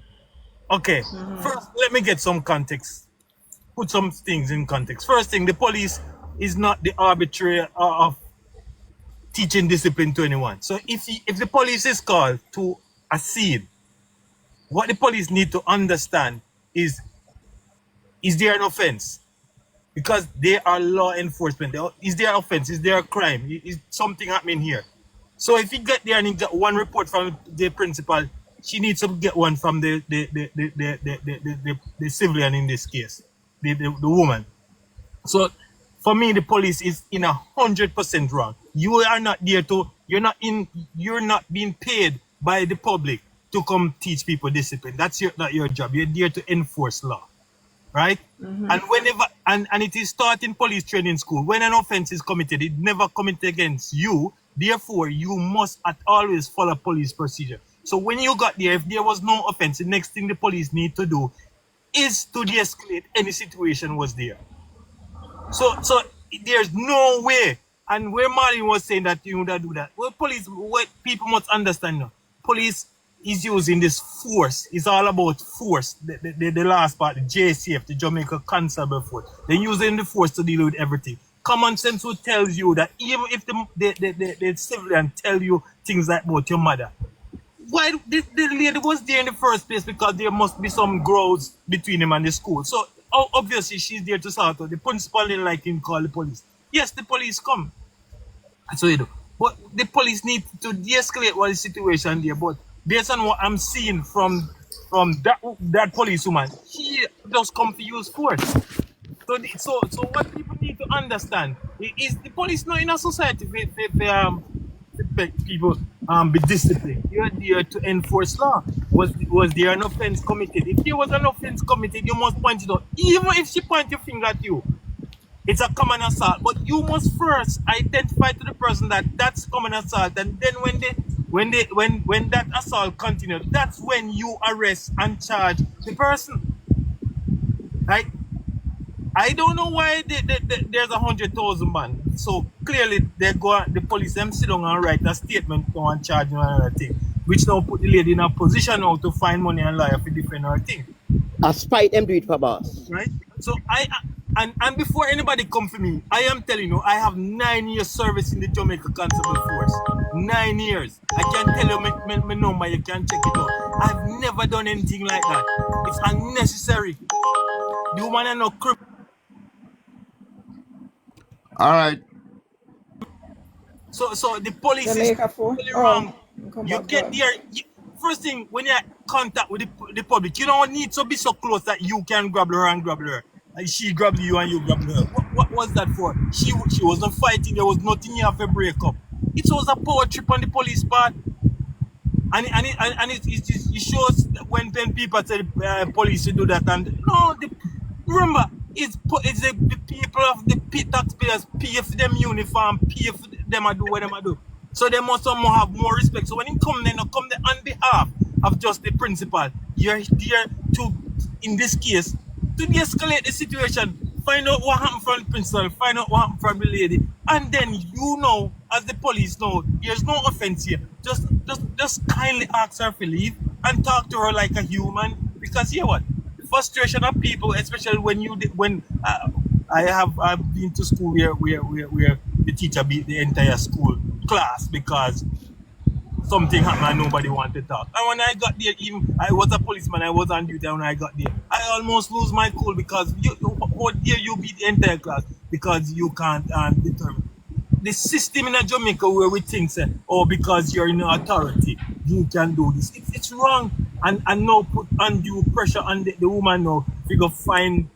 L: Okay, first let me get some context. Put some things in context. First thing, the police is not the arbitrator of teaching discipline to anyone. So if the police is called to a scene, what the police need to understand is there an offense? Because they are law enforcement. Is there offense? Is there a crime? Is something happening here? So if you get there and you get one report from the principal, she needs to get one from the civilian in this case, the woman. So for me, the police is in 100% wrong. You are not there to. You're not being paid by the public to come teach people discipline. That's not your job. You're there to enforce law. Right? And whenever and it is taught in police training school, when an offense is committed, it never committed against you. Therefore, you must always follow police procedure. So when you got there, if there was no offense, the next thing the police need to do is to de-escalate any situation was there. So there's no way. And where Marlon was saying that you would do that, well, people must understand now. Police is using this force. It's all about force. The last part, the JCF, the Jamaica Constabulary Force. They're using the force to deal with everything. Common sense will tell you that even if the civilian tell you things like about your mother, why the lady was there in the first place? Because there must be some growth between him and the school. So obviously she's there to sort out. The principal didn't like him call the police. Yes, the police come. So you do. But the police need to de-escalate what the situation there. But based on what I'm seeing from that policewoman, she just come to use force. So what people need to understand is the police not in a society for people be disciplined. You're there to enforce law. Was there an offense committed? If there was an offense committed, you must point it out. Even if she point your finger at you, it's a common assault. But you must first identify to the person that that's common assault, and then when that assault continues, that's when you arrest and charge the person. Right? I don't know why there's 100,000 man. So clearly the police them sit down and write a statement and charge and another thing, which now put the lady in a position now to find money and lawyer for defend her thing.
I: A spite them do it for boss.
L: Right? So and before anybody come for me, I am telling you, I have 9 years service in the Jamaica Constabulary Force. 9 years. I can tell you my number, you can check it out. I've never done anything like that. It's unnecessary. The woman are no criminal.
A: All right.
L: So the police
C: Jamaica
L: is
C: Force.
L: really wrong.
C: Come
L: You
C: back
L: get
C: down.
L: there. First thing, when you're in contact with the public, you don't need to be so close that you can grab her and grab her. Like she grabbed you and you grabbed her. What was that for? She wasn't fighting. There was nothing here for break up. It was a power trip on the police part. And it shows that when people say police do that, and no, remember, it's the people of the taxpayers pay for them uniform, pay for them to do what they do. So they must somehow have more respect. So when you come there, come there on behalf of just the principal. You're there to, in this case, to de-escalate the situation. Find out what happened from the principal, find out what happened from the lady, and then you know, as the police know, there's no offense here. Just kindly ask her to leave and talk to her like a human. Because you know what? The frustration of people, especially when I've been to school where the teacher beat the entire school class because something happened and nobody wanted to talk. And when I got there, even I was a policeman, I was on duty, and when I got there, I almost lose my cool because dare you beat the entire class because you can't determine. The system in Jamaica where we think, say, oh, because you're in authority, you can do this. It's wrong. And now put undue pressure on the woman now. We go find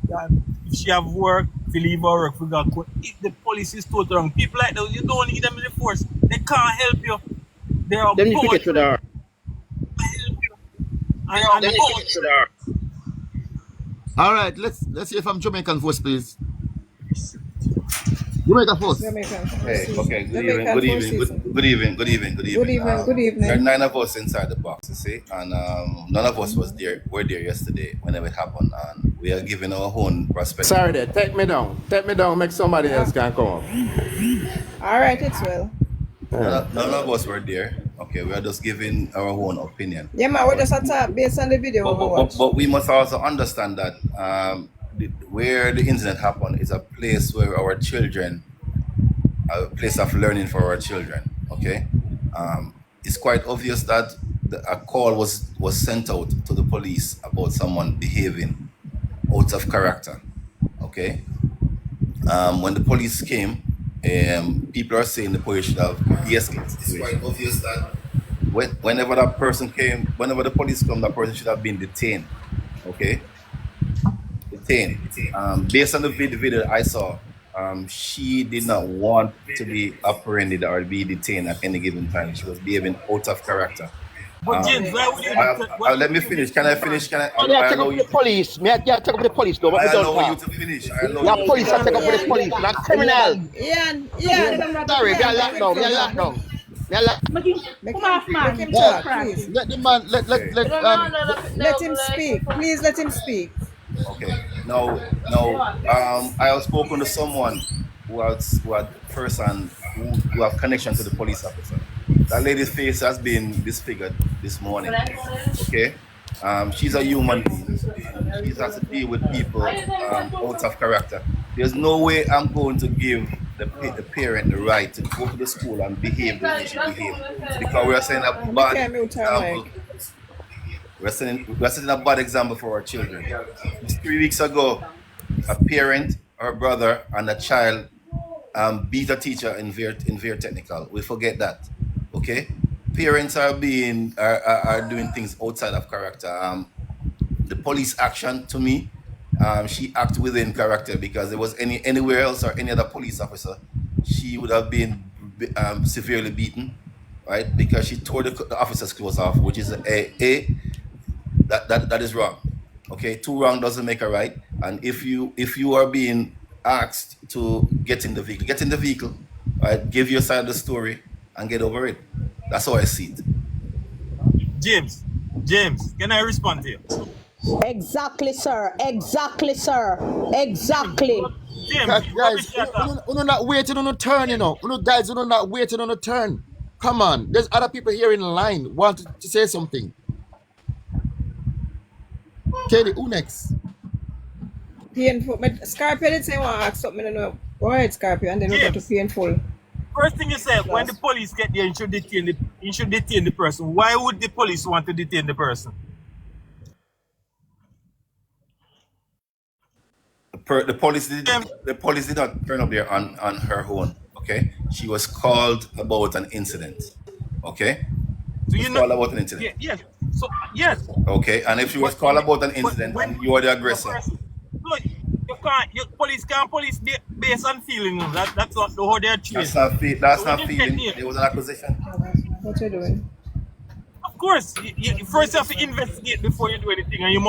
L: if she have work, if you leave her work, we go if the police is totally wrong. People like that, you don't need them in the force. They can't help you. They are
I: Them need to
L: bored.
I: get to the
A: All right, let's hear from Jamaican Force, please. Jamaica Force.
C: Jamaican
M: Hey,
C: Force.
M: okay, good
C: Jamaican
M: evening, good
C: Force
M: evening,
C: season.
M: good evening, good evening, good evening.
C: Good evening, good evening.
M: There are 9 of us inside the box, you see, and none of us were there yesterday whenever it happened, and we are giving our own perspective.
B: Sorry there, take me down, make somebody else can come up.
C: All right, it's well.
M: None of us were there. Okay, we are just giving our own opinion.
C: Yeah, man, we just attack based on the video we watch.
M: But we must also understand that where the incident happened is a place where our children, a place of learning for our children. Okay, it's quite obvious that a call was sent out to the police about someone behaving out of character. Okay, when the police came, people are saying the police should have de-escalated. It's quite obvious that whenever that person came, whenever the police come, that person should have been detained. Okay, detained. Based on the video I saw, she did not want to be apprehended or be detained at any given time. She was behaving out of character.
L: But James, why would you
M: let me finish. Can I finish? Can I?
I: Yeah, take up with the police. Me, yeah, take up with the police though.
M: I
I: But we
M: allow
I: don't
M: you
I: talk.
M: to finish. I allow
I: Yeah,
M: you to
I: police are
M: finish.
I: take up with the police. Not criminal.
C: Ian.
I: Sorry, we are locked down. We are locked down. We are locked.
J: Come off, man.
C: Make him
A: Yeah,
C: talk, please.
A: let the man
C: Let him speak. Please let him speak.
M: Okay. Now, I have spoken to someone who had person who have connection to the police officer. That lady's face has been disfigured this morning. Okay. She's a human being. She has to deal with people out of character. There's no way I'm going to give the parent the right to go to the school and behave the way she should behave, because we are setting a bad example. We're setting a bad example for our children. Just 3 weeks ago, a parent, her brother, and a child beat a teacher in Veer Technical. We forget that. Okay, parents are doing things outside of character. The police action, to me, she acted within character, because there was anywhere else or any other police officer, she would have been severely beaten, right? Because she tore the officer's clothes off, which is that is wrong. Okay, 2 wrong doesn't make a right. And if you are being asked to get in the vehicle, right? Give your side of the story and get over it. That's how I see it.
L: James, can I respond to you?
G: Exactly, sir. Exactly.
L: James,
A: guys, you're not waiting on a turn, you know. Guys, you're not waiting on a turn. Come on, there's other people here in line want to say something. Kelly, who next?
C: Painful. But Scorpio did say I want to ask something. I don't know. Go ahead, Scorpio, and then we go to painful.
L: First thing you said, when the police get there, you should detain the person. Why would the police want to detain the person?
M: The police did not turn up there on her own. Okay, she was called about an incident. Okay,
L: So
M: she was called about an incident.
L: Yes. So yes.
M: Okay, and if she was called about an incident and you are the aggressor,
L: Look, police can't police based on feeling. That's not how they're trained.
M: that's not feeling. It was an accusation.
C: What you doing?
L: Of course, you first have to investigate before you do anything, and you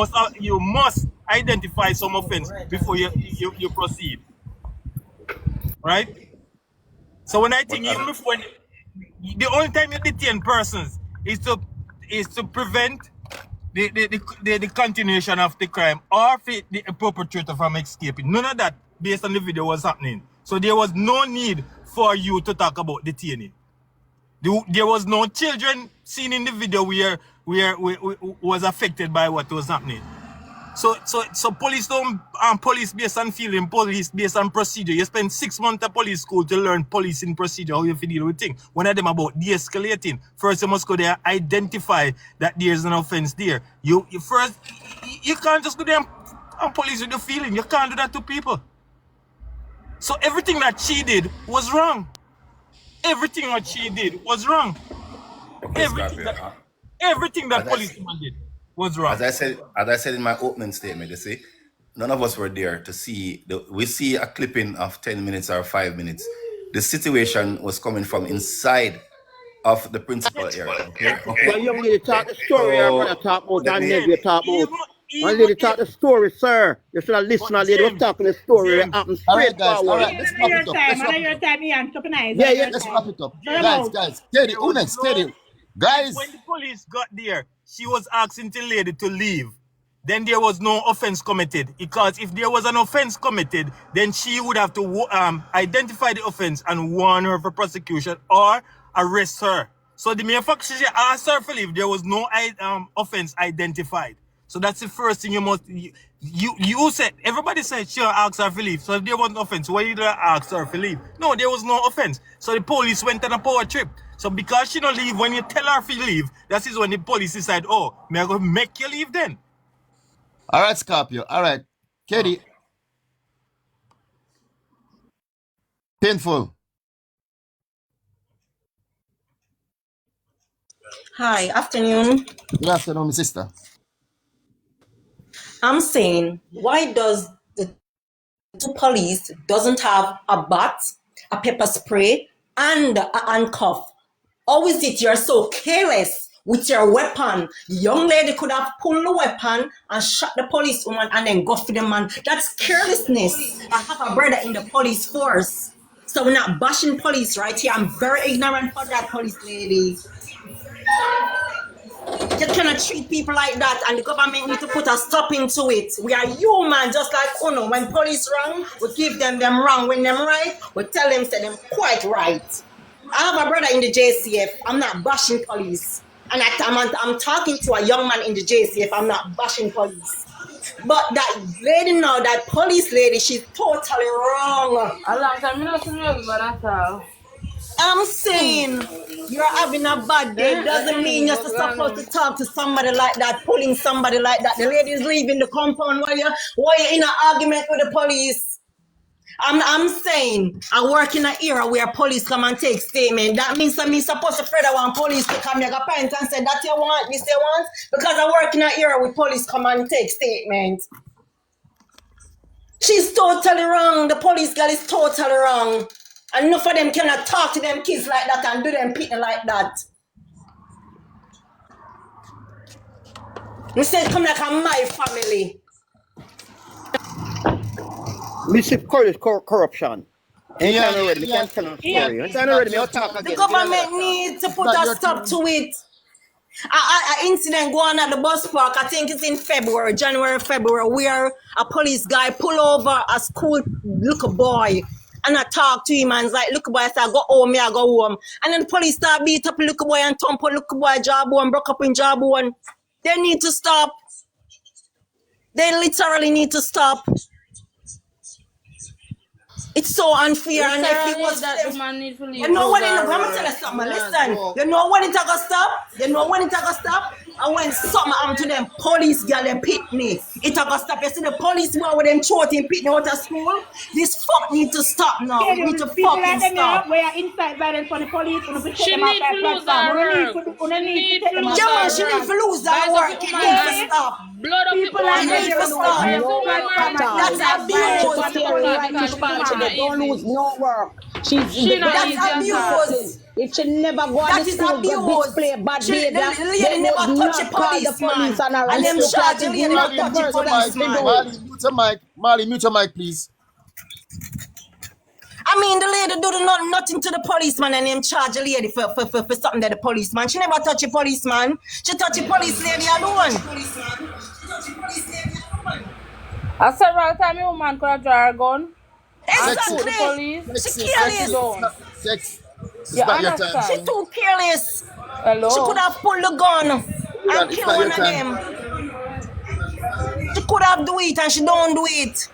L: must identify some offense before you proceed. Right? So when I think even before the only time you detain persons is to prevent the continuation of the crime, or the perpetrator from escaping. None of that, based on the video, was happening. So there was no need for you to talk about detaining. There was no children seen in the video where was affected by what was happening. So police don't police based on feeling, police based on procedure. You spend 6 months at police school to learn policing procedure, how you deal with things. One of them about de-escalating. First you must go there, identify that there's an offense there. You can't just go there and And police with the feeling. You can't do that to people. So everything that she did was wrong. Everything that she did was wrong.
M: Okay, Scorpio.
L: Everything that
M: As I
L: policeman did was wrong.
M: As I said in my opening statement, you see, none of us were there to see. We see a clipping of 10 minutes or 5 minutes. The situation was coming from inside of the principal area. Okay.
I: Well, young lady talk the story, I'm gonna talk about
M: let
I: and
M: me-
I: nephew talk about. One
L: Even
I: lady talk the story, sir. You should have listened. A lady was talking the story that happened
A: All right,
I: straight
A: guys. All
I: forward.
A: right, let's wrap it up. Let's wrap it up.
J: Time, Ian, tokenize.
I: Yeah, yeah.
A: Let's wrap it up.
J: Sorry
A: Guys,
J: about-
A: guys. Steady. Who next? Steady. Guys.
L: When the police got there, she was asking the lady to leave. Then there was no offense committed. Because if there was an offense committed, then she would have to identify the offense and warn her for prosecution or arrest her. So the mere fact she asked her for leave, there was no offense identified. So that's the first thing you must. You said, everybody said she asked her for leave. So if there was an offense, why did I ask her for leave? No, there was no offense. So the police went on a power trip. So because she don't leave, when you tell her to leave, that is when the police decide, oh, may I go make you leave then?
A: All right, Scorpio. All right. Katie. Painful.
N: Hi, afternoon.
A: Good afternoon, my sister.
N: I'm saying, why does the police doesn't have a bat, a pepper spray, and a handcuff? How is it you're so careless with your weapon? The young lady could have pulled the weapon and shot the policewoman and then go for the man. That's carelessness. I have a brother in the police force. So we're not bashing police right here. I'm very ignorant for that, police lady. You cannot treat people like that, and the government need to put a stop into it. We are human, just like Uno. When police wrong, we give them wrong. When them right, we tell them, say them quite right. I have a brother in the JCF. I'm not bashing police. And I'm talking to a young man in the JCF. I'm not bashing police. But that lady now, that police lady, she's totally wrong. I'm saying you're having a bad day doesn't mean you're supposed to talk to somebody like that, pulling somebody like that. The lady's leaving the compound while you're in an argument with the police. I'm saying I work in an era where police come and take statement. That means that me supposed to further one police to come here and say that you want, this you want, because I work in an era where police come and take statement. She's totally wrong. The police girl is totally wrong. And enough of them cannot talk to them kids like that and do them people like that. Instead, come like a my family.
I: Mr. Curtis corruption. Ain't
A: Yeah,
I: yeah, already.
A: yeah.
I: We can't tell a story. Ain't already. Me talk again.
N: The government needs to put a stop to it. An incident going at the bus park, I think it's in January, February, where a police guy pull over a school little boy. And I talk to him and it's like, look boy, I say, go home, I go home. And then the police start beat up little boy and thump on little boy jawbone, broke up in jawbone. They need to stop. They literally need to stop. It's so unfair. And if it was
D: that man need to leave.
N: you know what I'm gonna tell you something, listen. You know when it gonna stop? You know when it gonna stop? And when something happened to them police girl them pitney, it gonna stop. You see the police man with them throat in pitney out of school? This fuck need to stop now. We need to fucking stop.
J: Where inside violence for the police,
D: She need to lose her work.
N: Yeah, man, she need to lose that work. It need to stop.
D: Blood up
N: People like need to stop. That's abuse.
G: Don't lose no work.
N: That's abuse.
G: If she never go
N: That
G: to
N: is
G: school, go
N: abuse.
G: display bad
N: She-
G: behavior,
N: the lady
G: they
N: never
G: would
N: touch
G: not
N: a
G: call the
N: policeman.
G: police and
N: And
G: arrest
N: them
G: you.
N: charge the lady not touch a policeman.
A: Marley,
N: I mean, the lady do nothing to the policeman and him charge the lady for something that the policeman. She never touch a policeman. She touch a police lady alone.
D: A several times a woman could have drawn a gun.
N: Exactly.
D: The police.
N: She careless.
A: Sex. It's
D: You
A: not your time.
D: understand?
N: She too careless.
D: Hello.
N: She could have pulled the gun and
A: It's
N: killed
A: not
N: one
A: your
N: of
A: time.
N: them. She could have do it and she don't do it.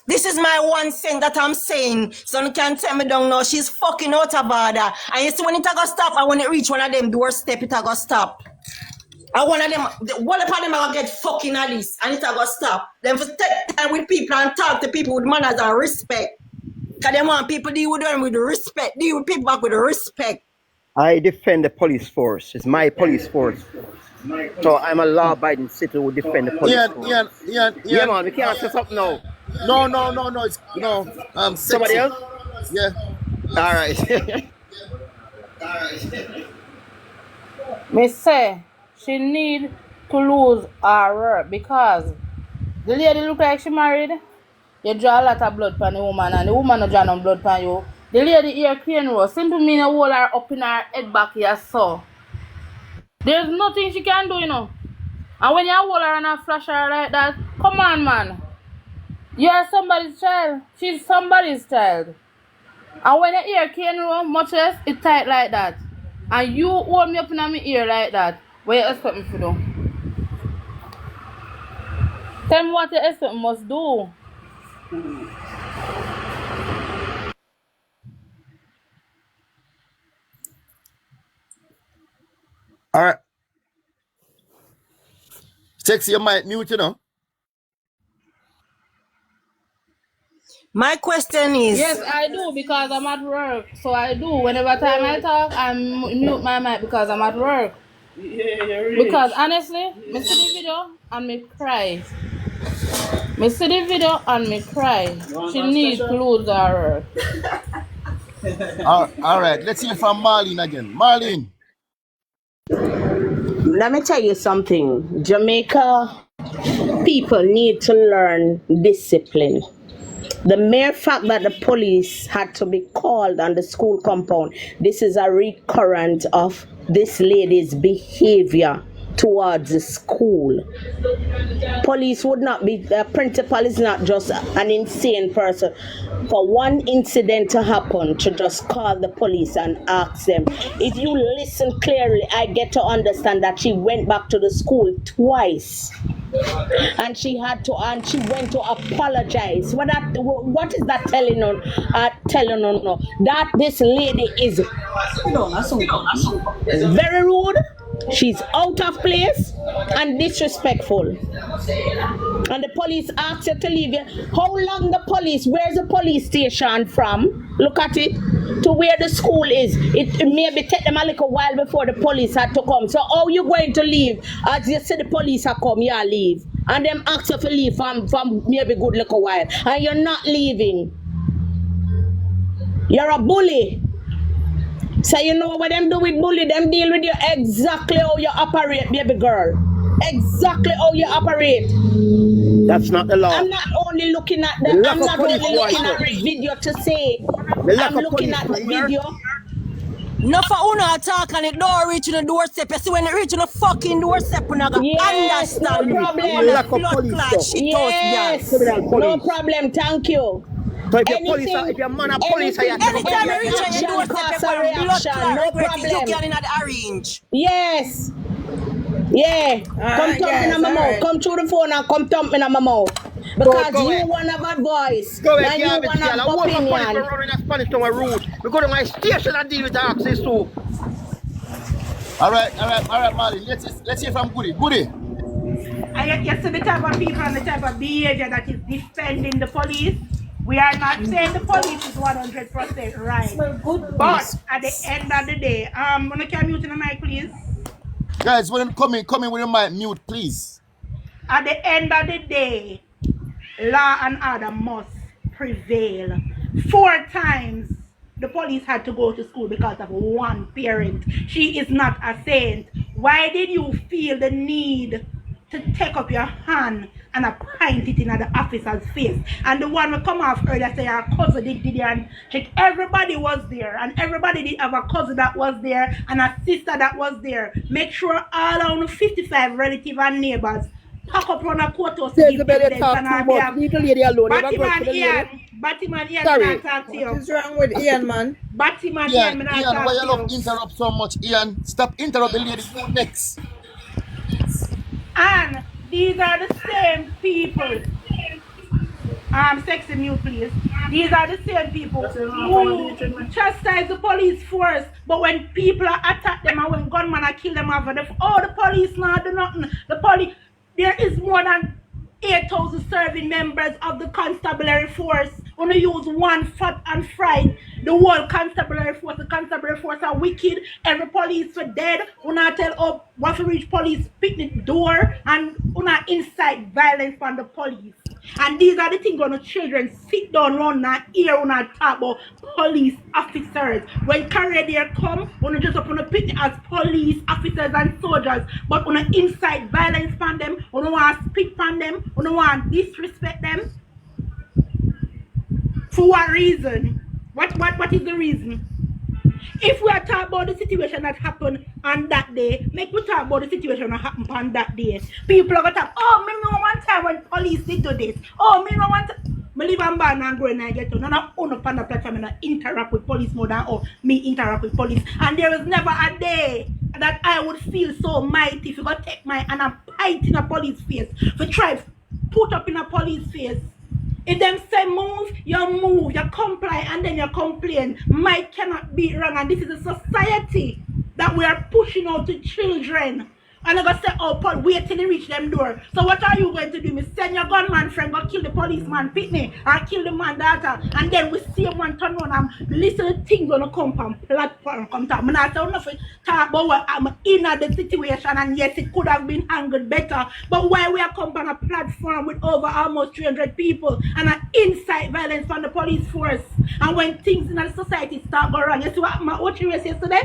N: This is my one thing that I'm saying. So you can't tell me down now. She's fucking out of order. And you see when it go stop and when it reach one of them doorstep, it go stop. And one of them, one of them are gonna get fucking at this, and it's gonna stop. Them for take time with people and talk to people with manners and respect. Cause they want people deal with them with respect, deal with people back with respect.
I: I defend the police force. It's my police force. So I'm a law-abiding citizen who defend the police force. Yeah, man, we can't say something now.
A: No, it's sexy.
I: Somebody else?
A: Yeah.
I: All right.
O: Me say she need to lose her work because the lady look like she married. You draw a lot of blood from the woman and the woman no draw no blood from you. The lady here clean road. Simple mean hold her up in her head back here so. There's nothing she can do, you know. And when you hold her and a flash her like that, come on, man. You're somebody's child. She's somebody's child. And when your ear cane room, much less it tight like that. And you hold me up in my ear like that. What you expect me to do? Tell me what you expect me must do.
A: All right. Sexy, you might mute, you know.
N: My question is...
O: Yes, I do because I'm at work. So I do. Whenever time I talk, I mute my mic because I'm at work. Because honestly, I see the video and me cry. I see the video and me cry. She needs to lose her work.
A: All right. Let's hear from Marlene again. Marlene.
G: Let me tell you something. Jamaica people need to learn discipline. The mere fact that the police had to be called on the school compound, this is a recurrent of this lady's behavior towards the school. Police would not be, the principal is not just an insane person. For one incident to happen, to just call the police and ask them. If you listen clearly, I get to understand that she went back to the school twice. And she went to apologize. What is that telling on? No, that this lady is very rude. She's out of place and disrespectful. And the police asked her to leave. How long the police? Where's the police station from? Look at it. To where the school is. It maybe take them a little while before the police had to come. So how you going to leave? As you see the police have come, you leave. And them ask you to leave from maybe good little while. And you're not leaving. You're a bully. So you know what them do with bully? Them deal with you exactly how you operate, baby girl. Exactly how you operate.
I: That's not the law.
G: I'm not only looking at the I'm not only looking at the video to say I'm looking at the video.
N: No for uno attack and the door reach the doorstep. You see when it reach the fucking doorstep, you not understand.
G: No problem. Yes, no problem, thank you.
I: So if you're man of police,
N: anytime you reach on your doorstep, no problem. You can in the arrange.
G: Yes. Yeah. Come thump me in my mouth. Come through the phone and come thump me in my mouth. Because you want to have a voice. And you want to have opinion.
I: We go to my station and deal with the access too.
A: All right, Marlene. Let's hear from Goody. Goody.
J: And you see the type of people and the type of behavior that is defending the police. We are not saying the police is 100% right. But at the end of the day, can you mute the mic, please?
A: Guys, when come in with your mic, mute, please.
J: At the end of the day, law and order must prevail. 4 times the police had to go to school because of one parent. She is not a saint. Why did you feel the need to take up your hand and point it in the officer's face? And the one will come off earlier say our cousin did and check. Everybody was there, and everybody did have a cousin that was there and a sister that was there. Make sure all our 55 relatives and neighbors pack up on a courthouse to give evidence and Batman Ian, can't talk to you.
C: What is wrong with Ian, man?
J: Batman Ian,
A: why you love interrupt so much, Ian? Stop interrupting the lady next.
J: And these are the same people Sexy mute, please. These are the same people who chastise the police force, but when people are attack them and when gunmen are kill them over the police now do nothing. The police, there is more than 8,000 serving members of the Constabulary Force. When you use one fat and fried, the whole Constabulary Force, the Constabulary Force are wicked. Every police are dead. When I tell what to reach police picnic door and una incite violence from the police. And these are the things when the children sit down around and hear when I talk about police officers. When career come, when you just up on the picnic as police officers and soldiers, but when you incite violence from them, when you want to speak from them, when you want to disrespect them. For what reason? What is the reason? If we are talking about the situation that happened on that day, make we talk about the situation that happened on that day. People are going to talk, oh, me know one time when police did do this. Oh, me know one time. I live and born and grow and I get to. None of own up on the platform and I interact with police more than me interact with police. And there is never a day that I would feel so mighty if you go take my hand and fight in a police face. For try to put up in a police face. If them say move, you comply, and then you complain. Might cannot be wrong, and this is a society that we are pushing out to children. And I'm gonna say, oh, Paul, wait till they reach them door. So what are you going to do? Me send your gunman friend go kill the policeman, pitney, or kill the man daughter, and then we see one turn on and listen to things gonna come from platform come talk. I'm not saying nothing talk about what I'm in the situation, and yes, it could have been handled better. But why we are come on a platform with over almost 300 people and an incite violence from the police force, and when things in the society start going wrong, you see what my watching race yesterday?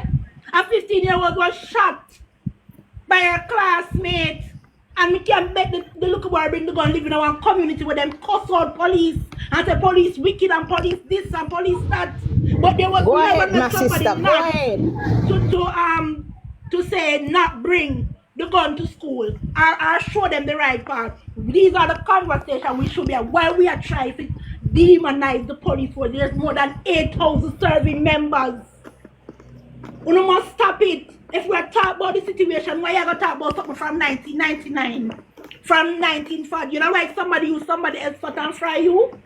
J: A 15-year-old was shot by a classmate, and we can bet the local boy bring the gun live in our community where them cuss out police and say police wicked and police this and police that. But there was never somebody not to say not bring the gun to school or show them the right path. These are the conversations we should be at. Why we are trying to demonize the police force. There's more than 8,000 serving members. We must stop it. If we are talking about the situation, why you going to talk about something from 1999? From 1940? You know, like somebody use somebody else foot and fry you?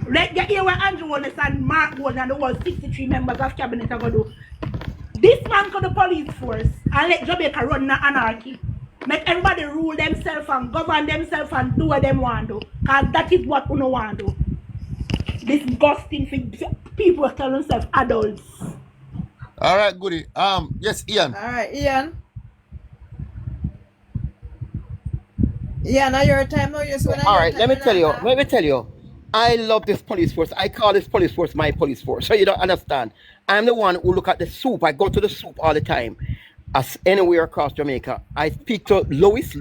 J: Let you hear what Andrew Wallace and Mark Gold and the whole 63 members of cabinet are going to do. This man called the police force and let Jamaica run the anarchy. Make everybody rule themselves and govern themselves and do what they want to do. Because that is what we don't want to do. Disgusting thing. People tell themselves adults.
A: All right, goody. Yes, Ian.
C: All right, Ian. Ian, now your time now. Yes.
I: All right, let me tell you. I love this police force. I call this police force my police force. So you don't understand. I'm the one who look at the soup. I go to the soup all the time. As anywhere across Jamaica. I speak to Lois,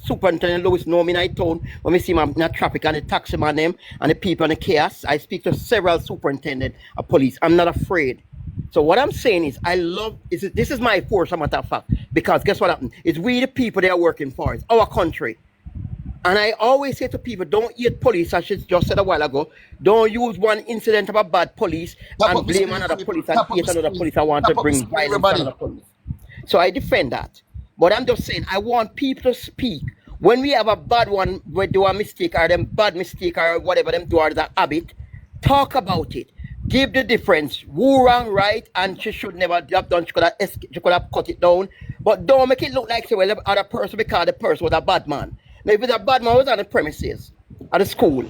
I: Superintendent Lois know me in my town when we see my traffic and the taxi man them and the people in the chaos. I speak to several superintendents of police. I'm not afraid. So what I'm saying is this is my force, as a matter of fact, because guess what happened? It's we the people they are working for. It's our country. And I always say to people, don't hate police, as she just said a while ago. Don't use one incident of a bad police and blame another police and hate another police. I want to bring violence to another police. So I defend that. But I'm just saying, I want people to speak. When we have a bad one, we do a mistake or them bad mistake or whatever them do or that habit, talk about it. Give the difference. Who wrong, right? And she should never have done. She could have cut it down. But don't make it look like say, well, the other person because the person was a bad man. Now, if the bad man was on the premises at the school,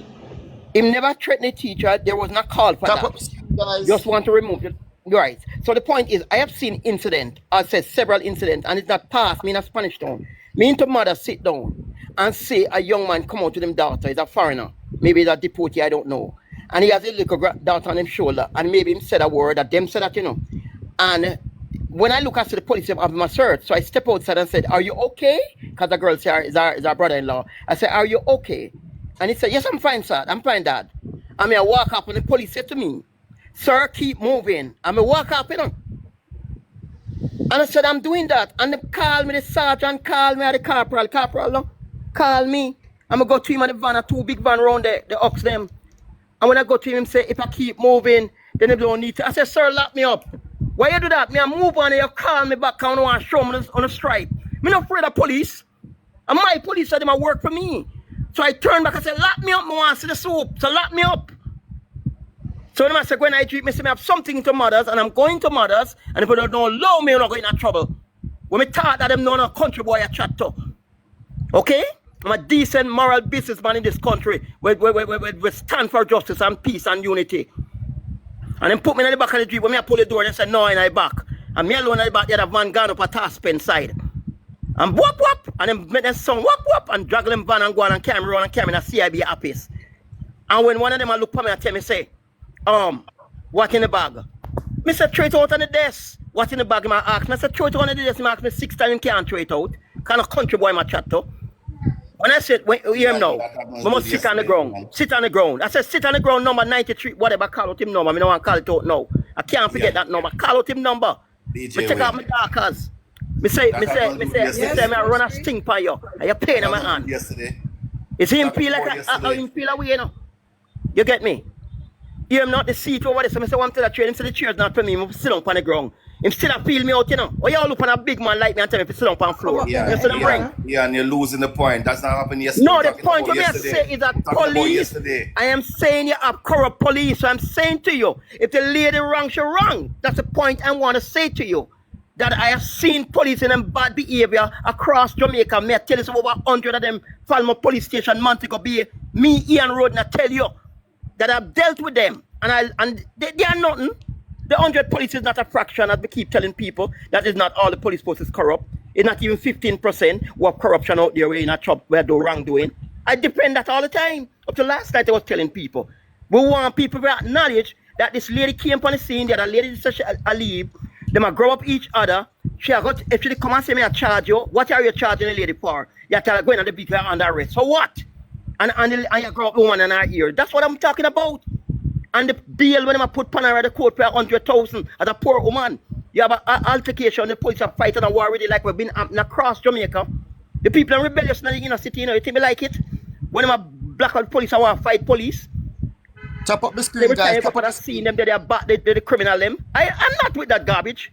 I: he never threatened the teacher. There was not call for that. Just want to remove it. Right. So the point is, I have seen incident. I said several incidents, and it's not passed. Me in a Spanish town. Me and the mother sit down and say a young man come out to them daughter. He's a foreigner. Maybe he's a deportee. I don't know. And he has a little daughter on his shoulder, and maybe him said a word that them said that, you know. And when I look after the police, I have my search. So I step outside and said, "Are you okay?" Because the girl said, "Is our brother-in-law?" I said, "Are you okay?" And he said, "Yes, I'm fine, sir. I'm fine, Dad." I mean, I walk up and the police said to me, "Sir, keep moving." I mean, walk up, you know. And I said, "I'm doing that." And they call me, the sergeant call me, or the corporal, no? Call me. I'm going to go to him at the van, a two big van around the ox them. And when I go to him, say, if I keep moving, then they don't need to. I said, "Sir, lock me up." Why you do that? Me, I move on and you call me back and want to show me on a stripe. Me not afraid of police. And my police said they might work for me. So I turned back and said, lock me up, I want to see the soup. So lock me up. So when I said, when I treat me, say I have something to mothers, and I'm going to mothers, and if they don't allow me, I'm not going in trouble. When we thought that them know a country boy I chat to. Okay? I'm a decent moral businessman in this country. We stand for justice and peace and unity. And then put me in the back of the jeep. When I pull the door, they said, no, in the back. And me alone in the back, the other man gone up a task side. And whoop whoop, and then make them song whoop whoop, and drag them van and go on and carry me around and carry me in a CIB office. And when one of them look at me and tell me, say, what in the bag? Me say, throw it out on the desk. What in the bag? I ask me. I said, throw it out on the desk. I ask me 6 times, can't throw it out. Kind of country boy my chat to. When I said, you hear him now, we must sit on the ground. Sit on the ground. I said, sit on the ground, number 93, whatever, call out him number. I don't want to call it out now. I can't forget that number. Call out him number. Me take out my darkers. Me say, I run a sting for you. And you pain in my hand.
M: Yesterday.
I: Is him feel like him feel away, you know? You get me? You am not the seat over there. So I say, I'm to the train. Him say the chair's not for me. I'm sit down on the ground. Him still feel me out, you know. Or you all look on a big man like me and tell me to sit down on the floor.
M: Yeah, and you're losing the point. That's not happening yesterday.
I: No, the point what I say is that police, I am saying you have corrupt police. So I'm saying to you, if the lady wrong, she wrong. That's the point I want to say to you. That I have seen police in them bad behavior across Jamaica. May I tell you over 100 of them Falmouth police station, Montego Bay, me, Ian Road, and I tell you that I've dealt with them. And they are nothing. The 100 police is not a fraction, as we keep telling people. That is not all the police force is corrupt. It's not even 15% who have corruption out there in a trouble where they wrongdoing. I defend that all the time. Up to last night I was telling people. We want people to acknowledge that this lady came on the scene, the other lady said I leave. They might grow up each other. She got, if she come and say me I charge you, what are you charging the lady for? You tell her going on the beat under arrest. So what? And you grow up woman in her ear. That's what I'm talking about. And the bail when I put Panara the court for 100,000 as a poor woman. You have an altercation, the police are fighting a war already like we've been across Jamaica. The people are rebellious in the inner city, you know, you think me like it? When I'm a blackout police, I want to fight police.
A: Chop up the screen, guys.
I: Every time seeing them, they're the criminal them. I'm not with that garbage.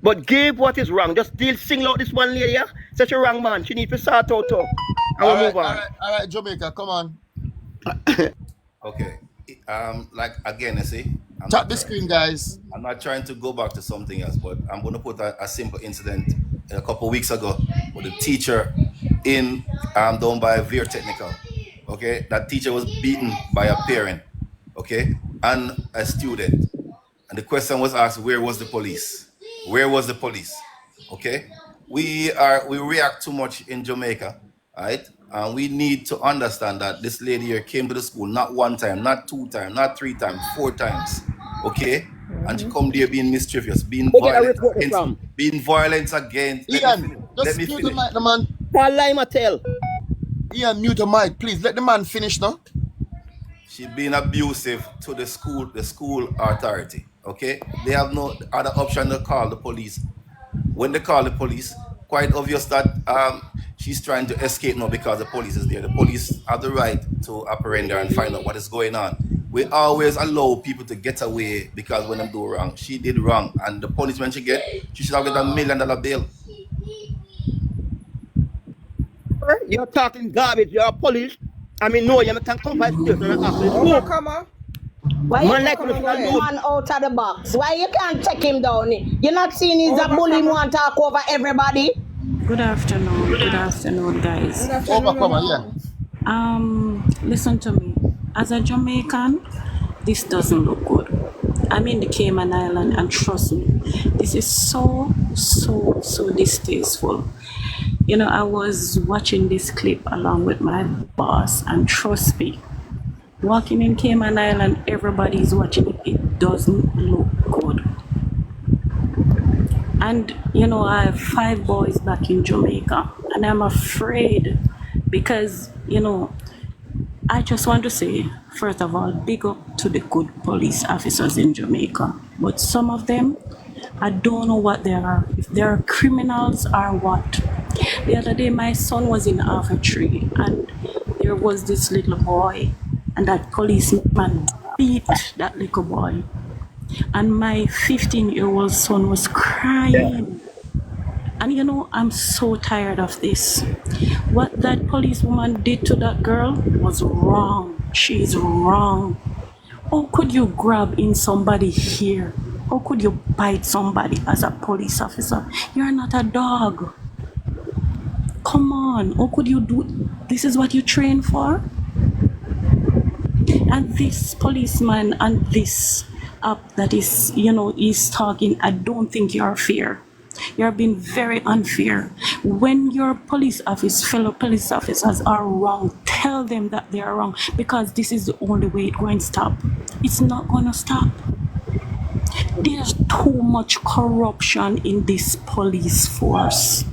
I: But give what is wrong. Just single out this one lady here. Such a wrong man. She needs to sort out too. And we'll move on.
A: All right, Jamaica, come on.
M: Okay. Like again, I see.
A: Tap the screen, guys.
M: I'm not trying to go back to something else, but I'm going to put a simple incident a couple of weeks ago with a teacher in down by Veer Technical. Okay, that teacher was beaten by a parent, okay, and a student. And the question was asked, where was the police? Where was the police? Okay, we react too much in Jamaica, right? And we need to understand that this lady here came to the school not 1 time, not 2 times, not 3 times, 4 times, okay? And she come there being mischievous, being violent against.
A: Ian, just mute the mic, the man. Ian, mute the mic, please. Let the man finish now.
M: She been abusive to the school authority. Okay, they have no other option to call the police. When they call the police, quite obvious that she's trying to escape now because the police is there. The police have the right to apprehend her and find out what is going on. We always allow people to get away because when they do wrong, she did wrong, and the punishment she get, she should have get $1 million bail.
I: You're talking garbage. You're a police. I mean, no, you can't come by the
C: Come on.
G: Why you take the man out of the box? Why you can't take him down? You're not seeing he's a bully want to talk over everybody?
P: Good afternoon. Good afternoon, guys. Listen to me. As a Jamaican, this doesn't look good. I'm in the Cayman Island, and trust me, this is so distasteful. You know, I was watching this clip along with my boss, and trust me, walking in Cayman Island, everybody's watching it. It doesn't look good. And, you know, I have 5 boys back in Jamaica, and I'm afraid because, you know, I just want to say, first of all, big up to the good police officers in Jamaica. But some of them, I don't know what they are, if they are criminals or what. The other day, my son was in Tree, and there was this little boy, and that policeman beat that little boy. And my 15-year-old son was crying. And you know, I'm so tired of this. What that policewoman did to that girl was wrong. She's wrong. How could you grab in somebody here? How could you bite somebody as a police officer? You're not a dog. Come on, how could you do? This is what you train for? And this policeman and this up that is, you know, is talking, I don't think you're fair. You're being very unfair. When your fellow police officers are wrong, tell them that they are wrong, because this is the only way it's going to stop. It's not going to stop. There's too much corruption in this police force.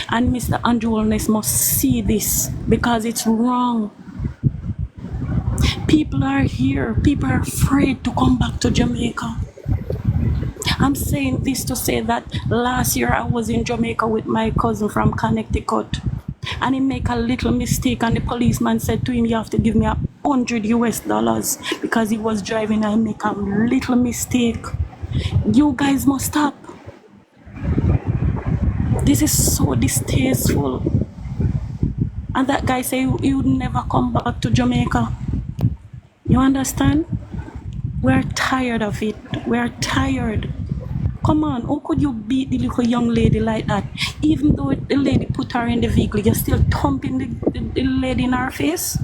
P: And Mr. Andrew Holness must see this, because it's wrong. People are here. People are afraid to come back to Jamaica. I'm saying this to say that last year I was in Jamaica with my cousin from Connecticut, and he made a little mistake, and the policeman said to him, you have to give me $100 because he was driving and make a little mistake. You guys must stop. This is so distasteful. And that guy said he would never come back to Jamaica. You understand? We're tired of it. We're tired. Come on, how could you beat the little young lady like that? Even though the lady put her in the vehicle, you're still thumping the lady in her face?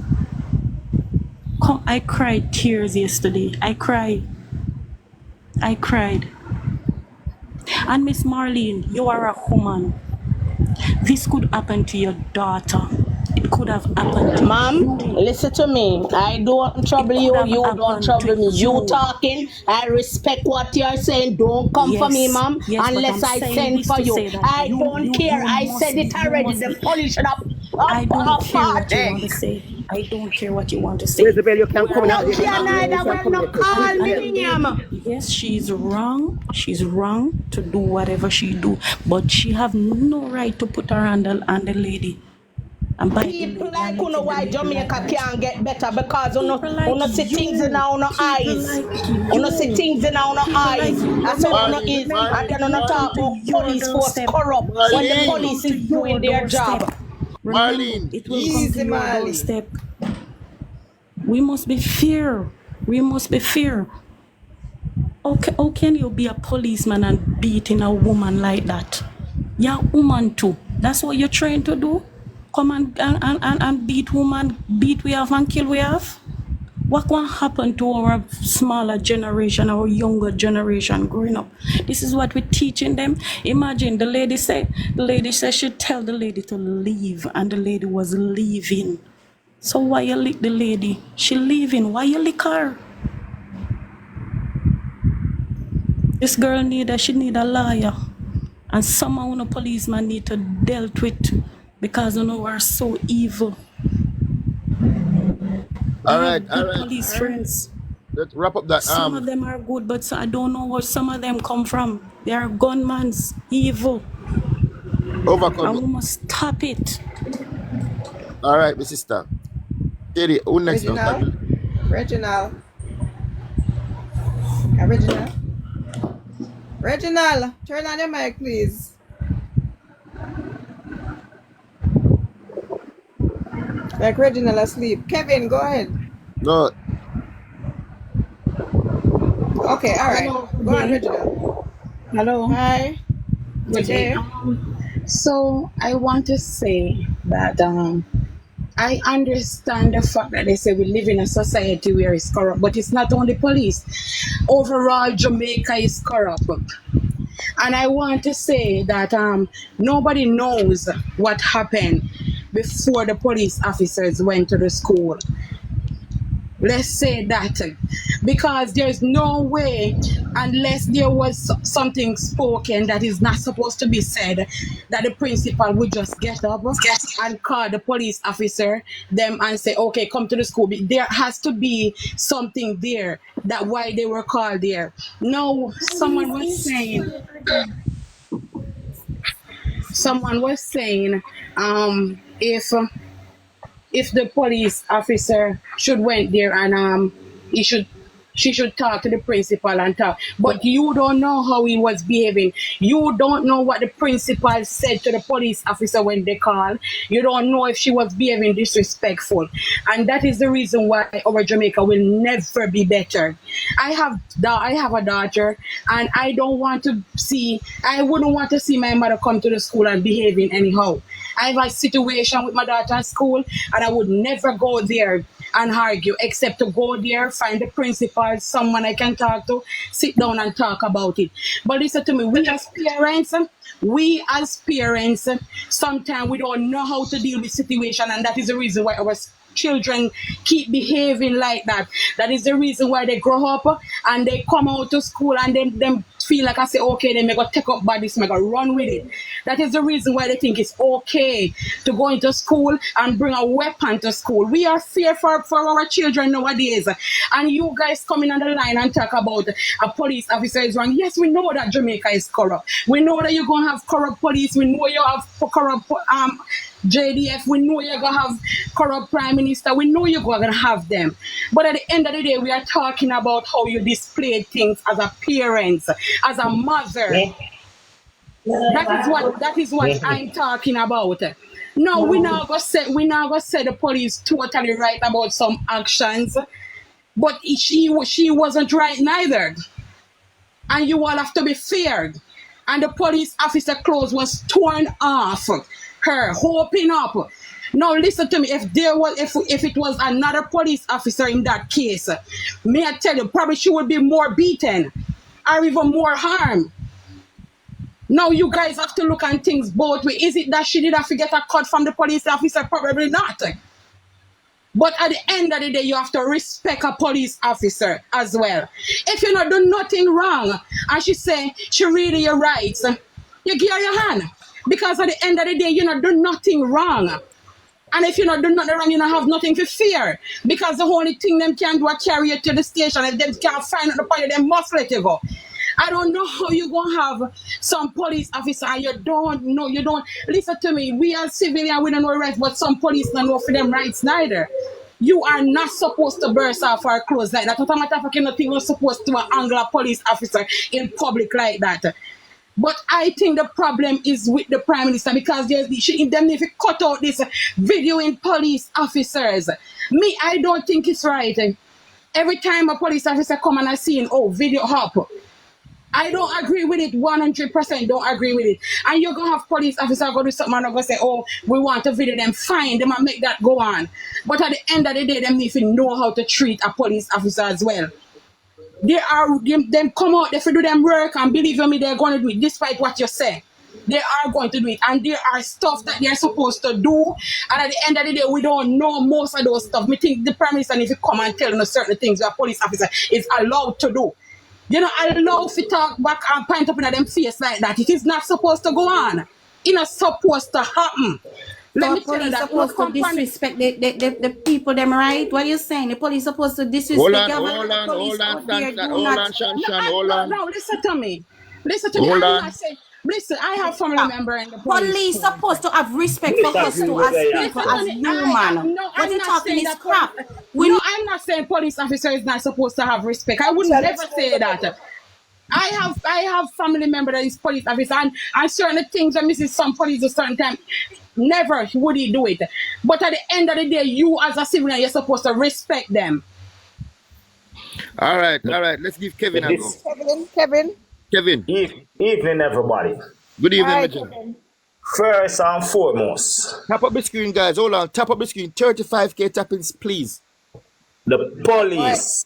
P: Come, I cried tears yesterday. I cried. And Miss Marlene, you are a woman. This could happen to your daughter. It could have happened to
G: Ma'am,
P: you.
G: listen to me. I don't trouble you. You don't trouble me. You talking. I respect what you're saying. Don't come for me, ma'am, unless I send for you. I don't care. I said it already. The police should have.
P: I don't care what you want to say. I don't care what you want to say.
I: Isabel, you can come in.
G: No, can neither. We're not call me, ma'am.
P: Yes, she's wrong. She's wrong to do whatever she do, but she have no right to put her hand on the lady. And by
G: People like you know why Jamaica can't get better, because you see things in our eyes. You see things in our eyes. That's how you is. And then you talk about police force corrupt when the police is doing their job.
A: Marlene,
P: it will come to your doorstep. We must be fair. We must be fair. How can you be a policeman and beating a woman like that? You're a woman too. That's what you're trained to do? Come and beat woman, beat we have and kill we have? What can happen to our smaller generation, our younger generation growing up? This is what we're teaching them. Imagine the lady said she'd tell the lady to leave, and the lady was leaving. So why you lick the lady? She leaving. Why you lick her? This girl she need a lawyer. And somehow the policeman need to dealt with, because we're so evil.
A: All right.
P: Police friends.
A: Let's wrap up that.
P: Some of them are good, but I don't know where some of them come from. They are gunmans, evil.
A: Overcome.
P: And we must stop it.
A: All right, my sister. Katie, who next?
C: Reginald, turn on your mic, please. Like Reginald asleep. Kevin, go ahead.
A: No.
C: Okay, all right. Go on, Reginald.
Q: Hello.
C: Hi.
Q: Good day. So I want to say that I understand the fact that they say we live in a society where it's corrupt, but it's not only police. Overall, Jamaica is corrupt. And I want to say that nobody knows what happened before the police officers went to the school. Let's say that, because there's no way, unless there was something spoken that is not supposed to be said, that the principal would just get up and call the police officer them and say, okay, come to the school. There has to be something there that why they were called there. No, someone was saying if the police officer should went there and he should she should talk to the principal and talk. But you don't know how he was behaving. You don't know what the principal said to the police officer when they called. You don't know if she was behaving disrespectful. And that is the reason why our Jamaica will never be better. I have a daughter, and I wouldn't want to see my mother come to the school and behaving anyhow. I have a situation with my daughter at school, and I would never go there and argue, except to go there, find the principal, someone I can talk to, sit down and talk about it. But listen to me, we as parents, sometimes we don't know how to deal with situation, and that is the reason why our children keep behaving like that. That is the reason why they grow up and they come out to school and them feel like I say, okay, then may go take up bodies, may go run with it. That is the reason why they think it's okay to go into school and bring a weapon to school. We are fearful for our children nowadays. And you guys coming on the line and talk about a police officer is wrong. Yes, we know that Jamaica is corrupt. We know that you're going to have corrupt police. We know you have corrupt JDF, we know you're going to have corrupt prime minister. We know you're going to have them. But at the end of the day, we are talking about how you display things as a parent, as a mother. That is what I'm talking about. No, we now go say the police totally right about some actions, but she wasn't right neither. And you all have to be feared. And the police officer clothes was torn off her, hoping up. Now listen to me, if it was another police officer in that case, may I tell you, probably she would be more beaten or even more harmed. Now you guys have to look at things both ways. Is it that she did have to get a cut from the police officer? Probably not. But at the end of the day, you have to respect a police officer as well. If you not do nothing wrong, and she say she read your rights, you give her your hand. Because at the end of the day, you not do nothing wrong. And if you not do nothing wrong, you not have nothing to fear. Because the only thing them can do is carry you to the station. If them can't find out the point, they must let you go. I don't know how you gonna have some police officer and you don't listen to me. We are civilian, we don't know rights, but some police don't know for them rights neither. You are not supposed to burst off our clothes like that. What a matter of fact, you're not even supposed to angle a police officer in public like that. But I think the problem is with the Prime Minister, because them need to cut out this videoing police officers. Me, I don't think it's right. Every time a police officer come and I see video up. I don't agree with it, 100% don't agree with it. And you're going to have police officers go do something and they're going to say, we want to video them, fine, they might make that go on. But at the end of the day, they need to know how to treat a police officer as well. Them come out, they do them work, and believe me, they're going to do it, despite what you say. They are going to do it, and there are stuff that they're supposed to do, and at the end of the day, we don't know most of those stuff. We think the Prime Minister needs to come and tell us certain things that a police officer is allowed to do. You know, allow to talk back and point up in them face like that. It is not supposed to go on. It's not supposed to happen. Let me tell you that.
F: Supposed to disrespect the people, them right? What are you saying? The police supposed to disrespect
A: Hold on, Shan.
Q: No, listen to me. I'm not saying. Listen, I have family member in the
F: police supposed to have respect for us too, as people, as human. What you talking is crap.
Q: I'm not saying police officer is not supposed to have respect. I would never say that. I have family member that is police officer, and certain things that misses some police a certain time. Never would he do it. But at the end of the day, you as a civilian, you're supposed to respect them.
A: All right. Let's give Kevin a go. Kevin.
R: Evening, everybody.
A: Good evening, Major.
R: First and foremost,
A: tap up the screen, guys. Hold on. Tap up the screen. 35K tappings, please.
R: The police.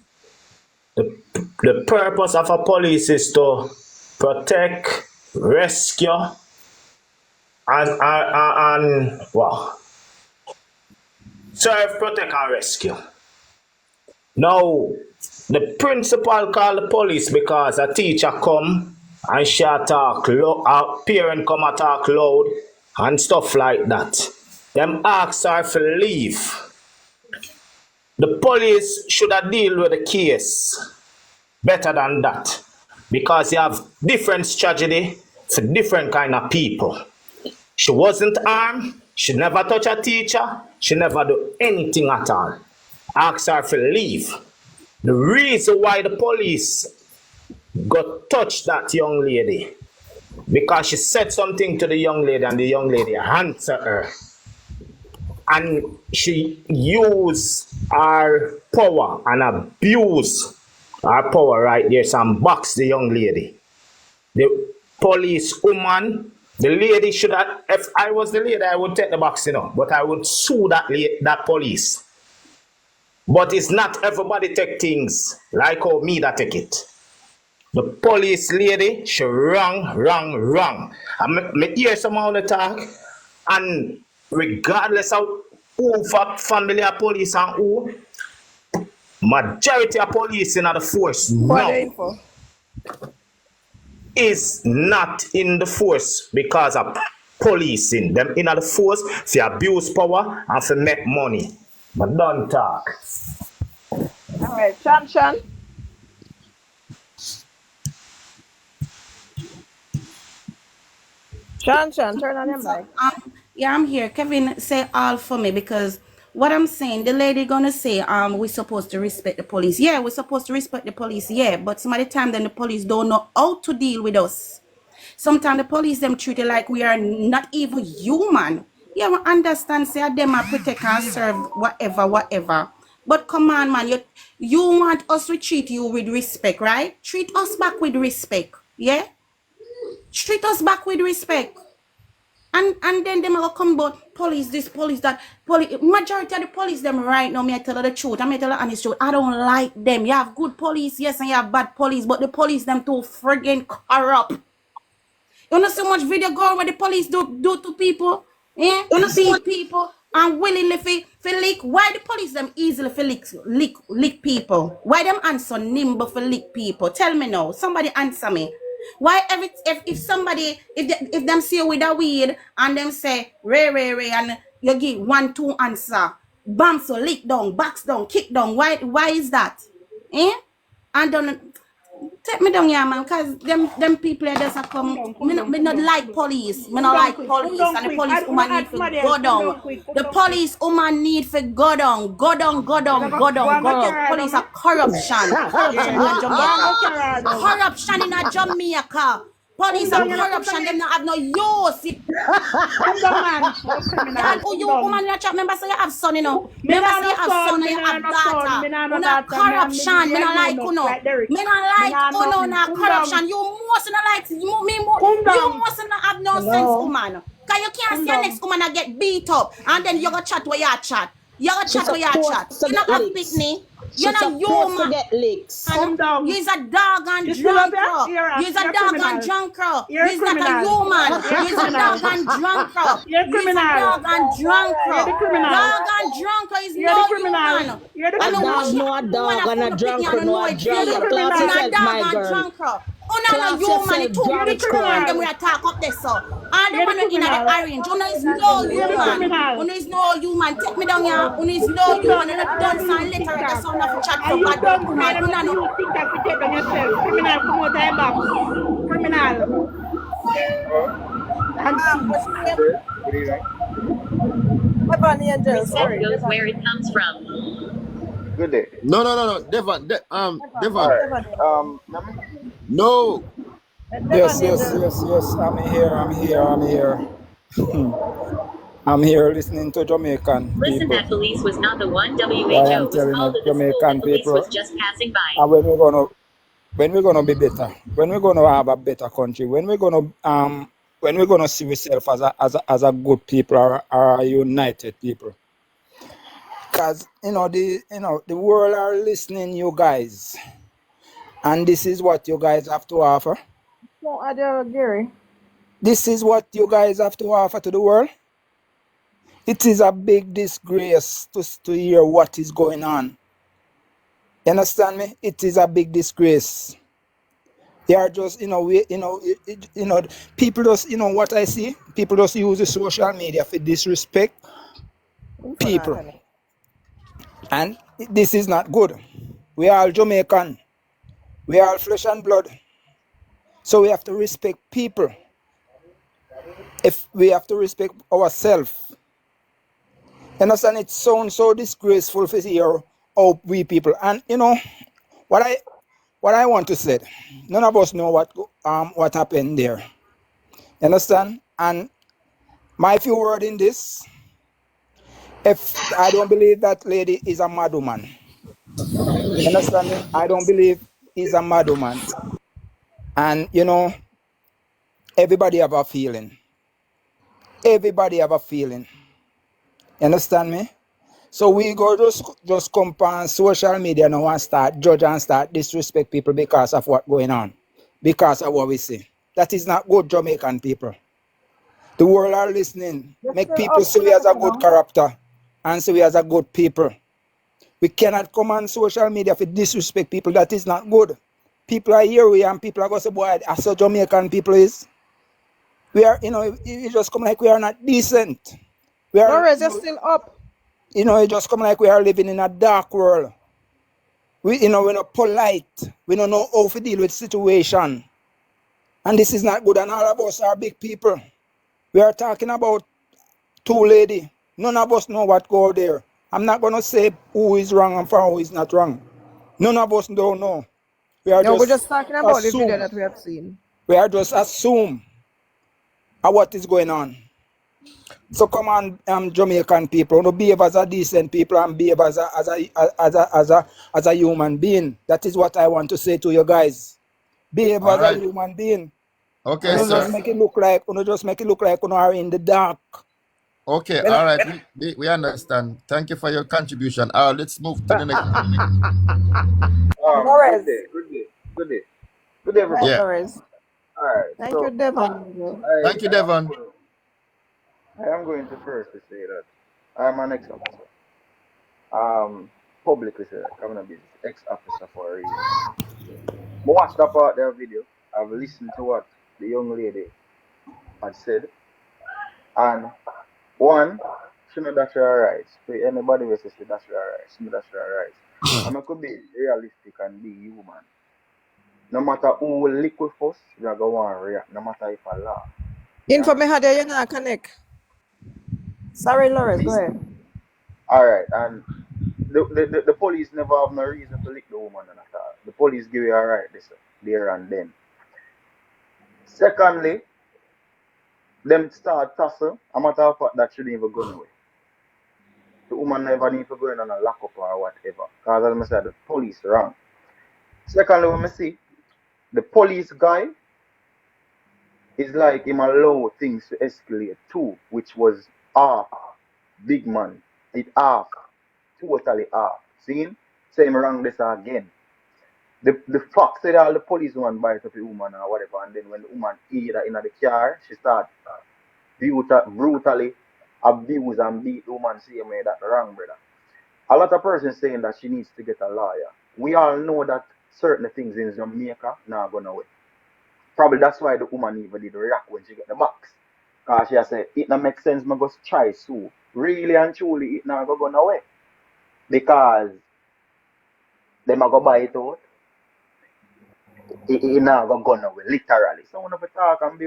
R: The purpose of a police is to protect, rescue, and serve, protect, and rescue. Now, the principal called the police because a teacher come and she talk loud, a parent come and talk loud and stuff like that. Them ask her to leave. The police should have deal with the case better than that, because you have different strategy for different kind of people. She wasn't armed, she never touch a teacher, she never do anything at all. Ask her to leave. The reason why the police got touched that young lady because she said something to the young lady and the young lady answered her. And she used her power and abused her power right there. Some box the young lady. The police woman, the lady should have, if I was the lady, I would take the box, but I would sue that police. But it's not everybody take things like how me that take it. The police lady, she wrong. I me hear someone on the talk, and regardless of who family of police and who, majority of police in the force now is not in the force because of policing. Them in the force for abuse power and for make money. But don't talk.
C: All right, Chan. Chan, turn on your mic.
F: Yeah, I'm here. Kevin, say all for me because what I'm saying, the lady gonna say, we're supposed to respect the police. Yeah, we're supposed to respect the police. Yeah, but some of the time, then the police don't know how to deal with us. Sometimes the police them treat it like we are not even human. Yeah, we understand. Say them are protect and serve whatever. But come on, man, you want us to treat you with respect, right? Treat us back with respect. Yeah, treat us back with respect. And then them will come about police this, police that. Majority of the police them right now, me I tell you the truth. I tell you the honest truth. I don't like them. You have good police, yes, and you have bad police, but the police them too friggin' corrupt. You know so much video going where the police do to people, beat people and willingly for lick. Why the police them easily for lick people? Why them answer nimble for lick people? Tell me now. Somebody answer me. Why if somebody if them see you with a weed and them say ray and you give 1, 2 answer, bam, so lick down, box down, kick down. Why is that? And don't take me down here, man, because them people just come. Me not like police. Me not like police, and the police woman need to go down. The police woman need to go down. Go down. Police are corruption. Corruption in Jamaica. Police are corruption. Them not have no use. And you woman in a chat, remember say you have son, Remember say you have son and you have daughter. You not corruption. Me not like Me not like not corruption. You must not like me. You must not have no sense, woman. Cause you can't see your next woman and get beat up, and then you go chat where you chat. You not have picnic. You're not human. You're a dog and drunk. You're a dog and drunk. You're not a human. You're a dog and drunk. You're a dog and drunk. Dog and drunk is no human.
G: You're no dog and a drunk. No a drunk. Class yourself, my girl.
F: No human. Two criminal them we attack up there, so. And the one in the orange. Una is no human. Una is no human. Take me down here. Una is no human. And I don't sign letter at the sound of a chat from bad woman. Una no.
J: You think that you take on yourself. Criminal, come out of box. Criminal.
S: Sorry. Goes where it comes from.
A: Good day. No. Devon. Devon. No.
T: Yes. I'm here. I'm here listening to Jamaican
S: Listen,
T: people.
S: that police was not the one.
T: I
S: WHO
T: am
S: was
T: telling
S: called
T: you,
S: to the school.
T: Jamaican
S: The police
T: people.
S: was just passing by.
T: And when we're gonna be better, when we're gonna have a better country, when we're gonna see ourselves as a good people or a united people. Because the world are listening you guys. And this is what you guys have to offer.
C: Gary.
T: This is what you guys have to offer to the world. It is a big disgrace to hear what is going on. You understand me? It is a big disgrace. They are just, people just, what I see, people just use the social media for disrespect people. And this is not good. We are all Jamaican. We are all flesh and blood. So we have to respect people. If we have to respect ourselves. Understand, it sounds so disgraceful to hear how we people. And What I want to say, none of us know what happened there. You understand? And my few word in this, if I don't believe that lady is a mad woman. You understand me? I don't believe he's a mad woman. And you know, everybody have a feeling. Everybody have a feeling. You understand me? So we go just come on social media now and start judge and start disrespect people because of what going on. Because of what we see. That is not good, Jamaican people. The world are listening.
C: You're
T: Make
C: still
T: people
C: up
T: see we as a
C: tonight,
T: good
C: no?
T: character and see we as a good people. We cannot come on social media to disrespect people. That is not good. People are here and people are going to say, boy, that's how Jamaican people is. We are, it just come like we are not decent. We are,
C: Lawrence, you're still up.
T: it just come like we are living in a dark world. We're not polite. We don't know how to deal with situation. And this is not good. And all of us are big people. We are talking about two ladies. None of us know what go there. I'm not going to say who is wrong and for who is not wrong. None of us don't know. We are
C: No, we're
T: just
C: just talking about the video
T: assume.
C: that we have seen.
T: We are just assume what is going on. So come on, Jamaican people, no behave as a decent people and behave as a human being. That is what I want to say to you guys. Behave
A: All
T: as a
A: right.
T: human being.
A: Okay,
T: Just
A: sir.
T: make it look like you are in the dark.
A: Okay, all right. We understand. Thank you for your contribution. Let's move to the next.
C: Lawrence.
U: Good day. Good day,
C: Right,
U: everybody.
A: Yeah.
C: Lawrence.
U: All right.
C: Thank you,
U: So
C: Devon.
A: Thank you, Devon.
U: I am going to first to say that I'm an ex-officer. Publicly say that I'm a business ex-officer for a reason. I watched that part of the video. I've listened to what the young lady had said, and one, she know that she alright. For anybody who says she that she alright, she know that she alright. And I could be realistic and be human. No matter who will lick with us, we are going to react. No matter if I laugh.
C: Info me had you not connect. Sorry, Lawrence, go ahead.
U: Alright, and the police never have no reason to lick the woman at all. The police give you a right there and then. Secondly, them start tussle. A matter of fact, that shouldn't even go away. The woman never need to go in on a lockup or whatever. Because as I said, the police wrong. Secondly, when I see, the police guy is like him allow things to escalate too, which was half big man. It half. Totally half. See? Same wrong this again. The fact that all the police woman bite up the woman or whatever, and then when the woman either in the car, she start brutally abuse and beat the woman same way. That wrong, brother. A lot of persons saying that she needs to get a lawyer. We all know that certain things in Jamaica not gonna wait. Probably that's why the woman even did react when she get the box. Cause she said it not make sense, me go try sue. Really and truly it not go away. Because them a go buy it out. It not go away, literally. So when we talk and be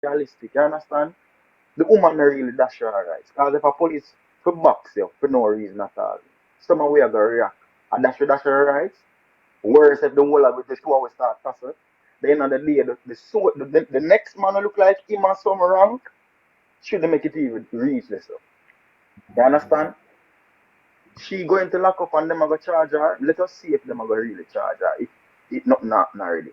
U: realistic, you understand? The woman not really dash her rights. Because if a police for box you for no reason at all, some way are gonna react and dash her rights. Worse if the whole of the two hours start tussle. The end of the day, the next man who look like him or some rank shouldn't make it even reach this. You understand? She going to lock up and them are going to charge her. Let us see if them are going to really charge her. If it not already.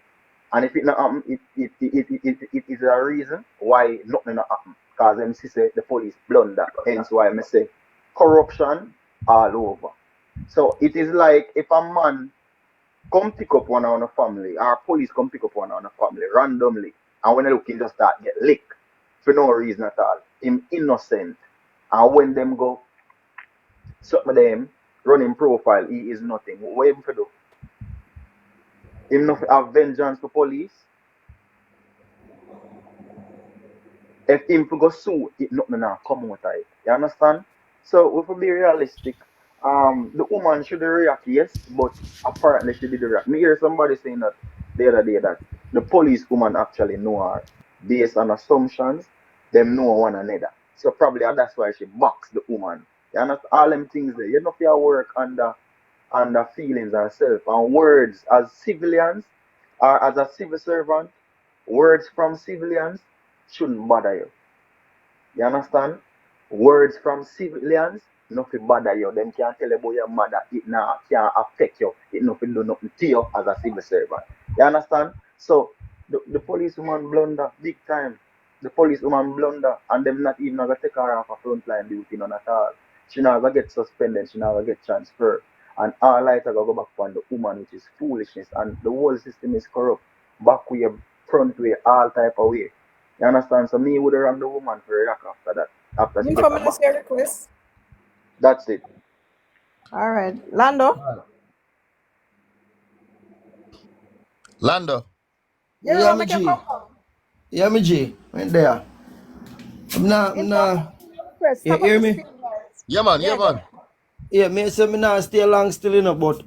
U: And if it not happen, it is a reason why nothing not happen. Because them see say the police blunder. Hence why I say corruption all over. So it is like if a man come pick up one on a family, or police come pick up one on a family randomly, and when they look, he just start get licked for no reason at all. Him innocent. And when them go something them running profile, he is nothing. What him for do? Him not have vengeance for police. If him for go sue, it nothing now come out of it. You understand? So we have to be realistic. The woman should react, yes, but apparently she did react. Me hear somebody saying that the other day that the police woman actually know her based on assumptions, them know one another. So probably that's why she boxed the woman. You understand? All them things there. You know if you work under and the feelings ourselves. And words as civilians or as a civil servant, words from civilians shouldn't bother you. You understand? Words from civilians, nothing bother you. Them can't tell you about your mother. It now can't affect you. It nothing do nothing to you as a civil servant. You understand? So the policewoman blunder big time. The policewoman blunder and them not even gonna take her off a frontline duty none at all. She not gonna get suspended, she not gonna get transferred. And all lights are gonna go back on the woman, which is foolishness. And the whole system is corrupt. Back way, front way, all type of way. You understand? So me would have run the woman for a rack after that. After she
C: You
U: get
C: come
U: her
C: and
U: back.
C: say request.
U: That's it.
C: All right. Lando?
A: Lando.
C: You
I: Yeah,
C: know,
I: me
C: make you
I: G.
C: come home.
I: Yeah, me G. Right there. I'm not.
C: Request.
I: You
C: Tap up
I: hear
C: the
I: me?
C: screen, guys.
A: Yeah, man. Yeah,
C: Yeah, go
A: man.
C: ahead.
I: Yeah, me say me not stay long still, you know, but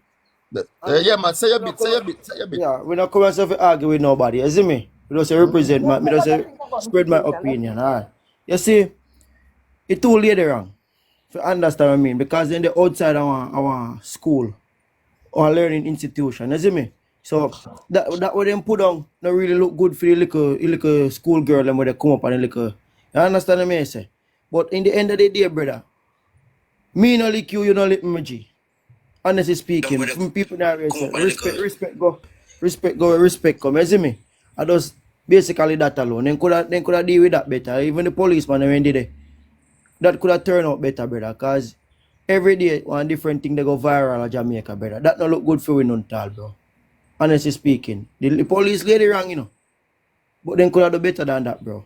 A: Yeah, man. Say your
I: we not
A: bit. Say
I: come,
A: your bit. Say your bit.
I: yeah, we not come and argue with nobody, you see me? We just say represent
C: Yeah,
I: my, me
C: say
I: just
C: what you
I: say
C: think about the
I: spread my
C: situation. That's
I: opinion,
C: it.
I: alright. You see, it too lady wrong. If you understand what I mean, because then the outside our school or learning institution, you see me? So that what them put on not really look good for the little school girl and when they come up and the little, you understand what I mean? Say? But in the end of the day, brother, me no lick you, you no lick me, G. Honestly speaking, from people that respect go, respect come. You see me? I just basically that alone. Then coulda deal with that better. Even the policeman when did it, that coulda turn out better, brother. Cause every day one different thing they go viral in Jamaica, brother. That no look good for we none tall, bro. Honestly speaking, the police lady wrong, you know. But then coulda do better than that, bro.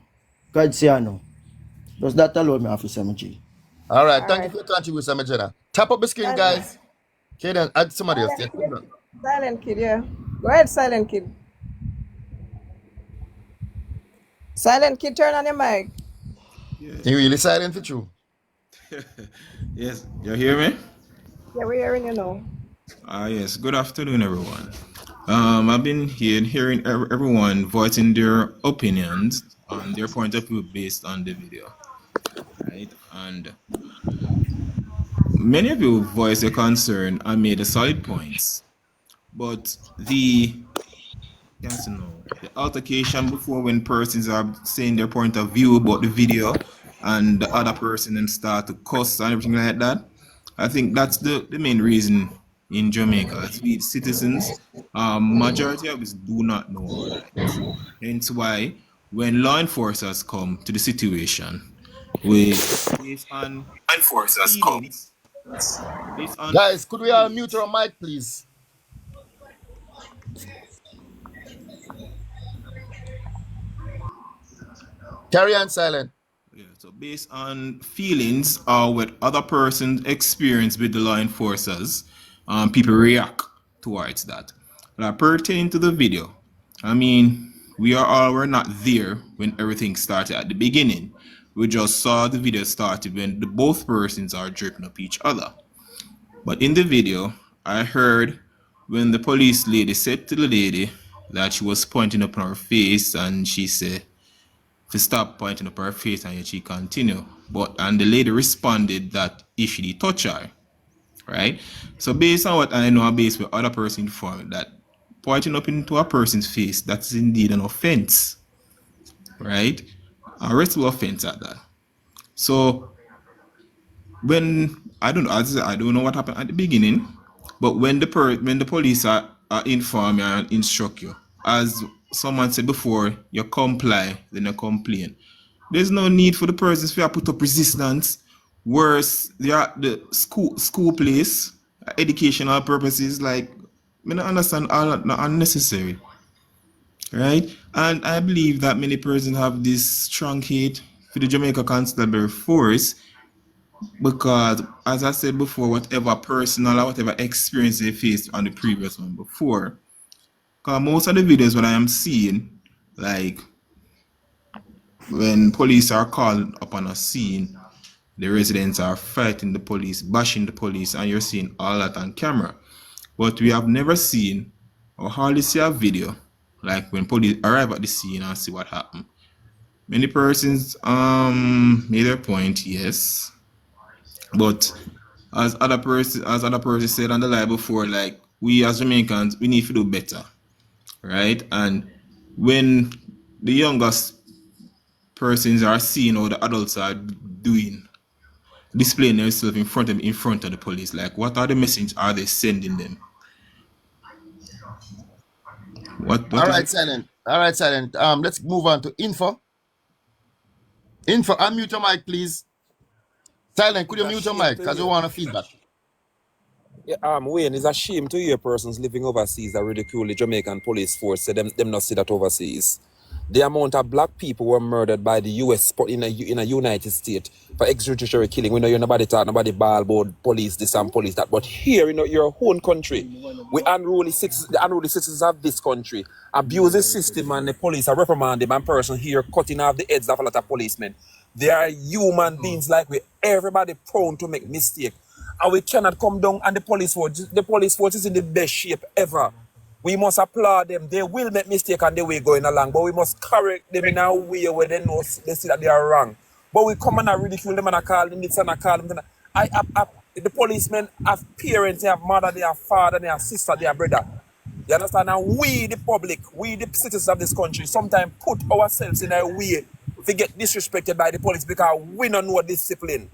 I: God say I know. Just that alone, me have to say, my G.
A: All right.
C: All
A: Thank you
C: right.
A: for your contribution, Majena. Tap up the screen,
C: Silent,
A: guys. Okay, then add somebody else. Yeah,
C: silent
A: come
C: kid.
A: on.
C: Silent kid, yeah. Go ahead, silent kid. Silent kid, turn on your mic.
A: You really silent for you.
E: Yes, you hear me?
C: Yeah, we're hearing you now.
E: Yes. Good afternoon, everyone. I've been hearing everyone voicing their opinions on their point of view based on the video, right? And many of you voiced their concern and made the solid points, but yes, no, the altercation before when persons are saying their point of view about the video and the other person then start to cuss and everything like that. I think that's the main reason in Jamaica. As we citizens, majority of us do not know our rights. Hence why when law enforcers come to the situation, we based on feelings, based on
A: Guys, could we all mute
E: feelings.
A: our mic, please? Carry on silent.
E: Yeah, so based on feelings or what other persons experience with the law enforcers, people react towards that. Now, pertaining to the video, I mean, we're not there when everything started at the beginning. We just saw the video started when both persons are jerking up each other. But in the video, I heard when the police lady said to the lady that she was pointing up on her face and she said, to stop pointing up her face and yet she continued. And the lady responded that if she did touch her, right? So based on what I know, based with other person informed that pointing up into a person's face, that's indeed an offense, right? A arrestable offense at that. So when I don't know, as I said, I don't know what happened at the beginning, but when the police are inform you and instruct you, as someone said before, you comply, then you complain. There's no need for the persons to put up resistance. Worse, they are the school place, educational purposes. Like, I don't understand all that not unnecessary, right? And I believe that many persons have this strong hate for the Jamaica Constabulary Force because, as I said before, whatever personal or whatever experience they faced on the previous one before, because most of the videos what I am seeing, like when police are called upon a scene, the residents are fighting the police, bashing the police, and you're seeing all that on camera. But we have never seen or hardly see a video like when police arrive at the scene and see what happened. Many persons made their point, yes, but as other person said on the live before, like we as Jamaicans, we need to do better, right? And when the youngest persons are seeing how the adults are doing, displaying themselves in front of the police, like what are the message are they sending them? What
A: All
E: is
A: right, silent. All right, silent. Let's move on to info. Info, unmute your mic, please. Silent, could you mute your mic? Because we want a feedback.
H: Yeah, Wayne, it's a shame to hear persons living overseas that ridicule the Jamaican police force, say them not see that overseas. The amount of black people were murdered by the US in a United States for extrajudicial killing. We know you're nobody talk, nobody ball about police this and police that. But here, your own country, we unruly citizens, the unruly citizens of this country abuse the system and the police are reprimanding them and person here cutting off the heads of a lot of policemen. They are human beings like we. Everybody prone to make mistake. And we cannot come down and the police force is in the best shape ever. We must applaud them. They will make mistake on the way going along, but we must correct them in a way where they know they see that they are wrong. But we come and ridicule them and I call them this and I call them. The policemen have parents, they have mother, they have father, they have sister, they have brother. You understand? And we, the public, we, the citizens of this country, sometimes put ourselves in a way to get disrespected by the police because we don't know discipline.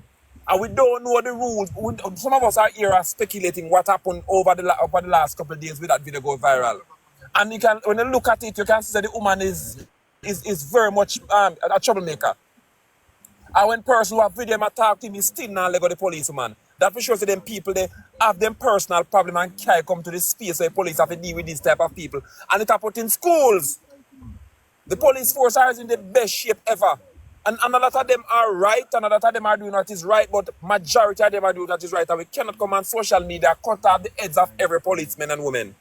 H: And we don't know the rules. Some of us are here are speculating what happened over the last couple of days with that video go viral. And you can, when you look at it, you can see that the woman is very much a troublemaker. And when person who have video him attack him, he's still not let go the policeman. That for sure that them people they have them personal problem and can't come to the space where police have to deal with this type of people. And it happened in schools. The police force are in the best shape ever. And a lot of them are right, and a lot of them are doing what is right, but majority of them are doing what is right. And we cannot come on social media cut off the heads of every policeman and woman.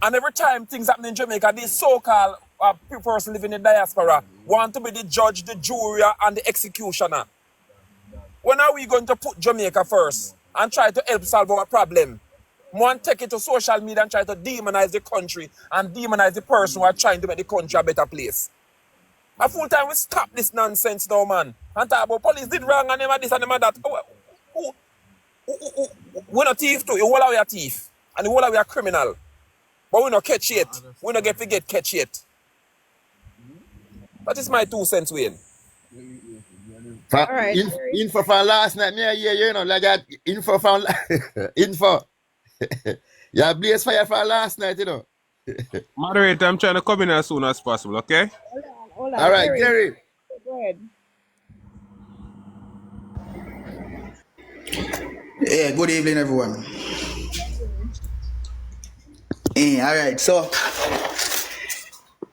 H: And every time things happen in Jamaica, these so-called person living in the diaspora want to be the judge, the jury, and the executioner. When are we going to put Jamaica first and try to help solve our problem? We want to take it to social media and try to demonize the country and demonize the person who are trying to make the country a better place. A full time we stop this nonsense now, man. And talk about police did wrong and them and this and them and that. We're not thief too. You all are a thief. And you all are a criminal. But we not catch yet. We not get catch yet. That is my 2 cents, Wayne.
A: All right. Info from last night. Yeah, you know, like that. Info from info. Yeah, blaze fire for last night, you know.
V: Moderator, I'm trying to come in as soon as possible, okay?
A: Hold on. All right, Gary.
C: Go ahead.
W: Yeah, good evening, everyone. Yeah, all right, so,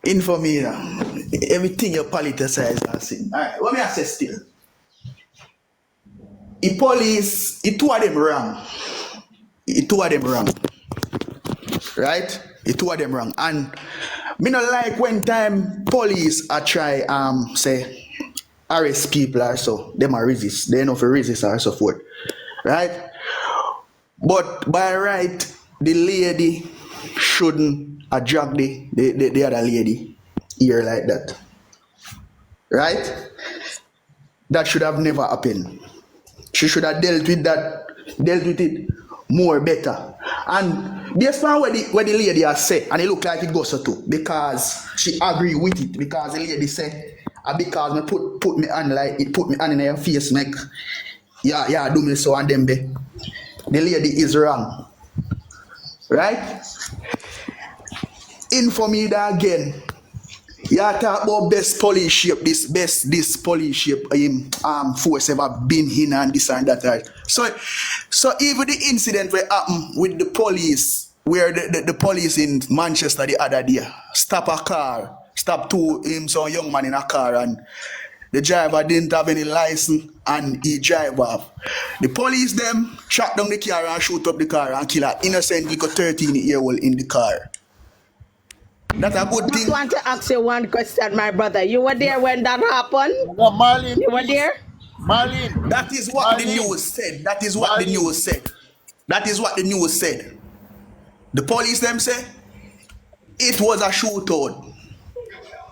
W: info me now. Everything you politicize, I see. All right, what me I say still? The police, it two of them wrong. Right? The two of them wrong. And me not like when time police are try say arrest people or so, them are resist. They know for resist or so forth. Right? But by right, the lady shouldn't have dragged the other lady here like that. Right? That should have never happened. She should have dealt with it more better. And based on what the lady has said, and it look like it goes so too, because she agree with it, because the lady said, because me put me on like it put me on in her face, make yeah, do me so and them there. The lady is wrong. Right? Info me that again. Yeah, talk about best police shape, this police shape force ever been in and this and that, right? So even the incident where happened with the police, where the police in Manchester the other day stop some young man in a car and the driver didn't have any license and he drive off. The police them shut down the car and shoot up the car and kill an innocent little 13-year-old in the car. That's a good thing.
G: I want to ask you one question, my brother. You were there when that happened?
A: No, Marlene.
G: You were there?
A: Marlene.
W: That is what the news said. That is what the news said. The police them say it was a shootout.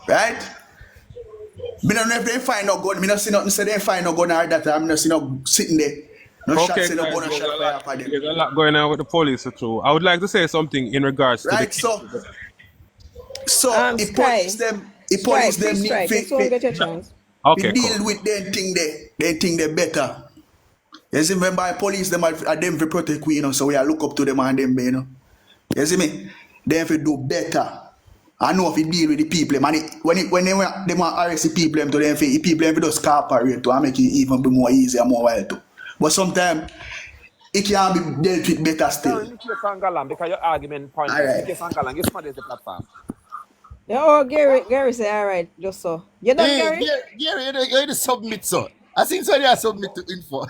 W: Right? Me don't know if they find no gun. Me not see nothing say they find no gun or that. I'm not see no sitting there. No shot
V: Okay,
W: set up
V: guys,
W: on a shot by half of them.
V: there's a lot going on with the police too. I would like to say something in regards to the
W: Right,
V: case.
W: so the police them need
V: Okay,
W: deal
V: cool.
W: with them thing they better. You see, remember police them are them to protect we, you know, so we are look up to them and them, you know. You see me? They have to do better. I know if you deal with the people, man. When they want arrest the people, them to them, the people them just cooperate to make it even be more easy and more wild too. But sometimes it can be dealt with better still.
H: Because your argument point
W: All right.
H: give somebody the platform.
C: Oh, Gary say, all right, just so. You done, Gary?
A: Gary, you submit, so. I think so. They submit to info.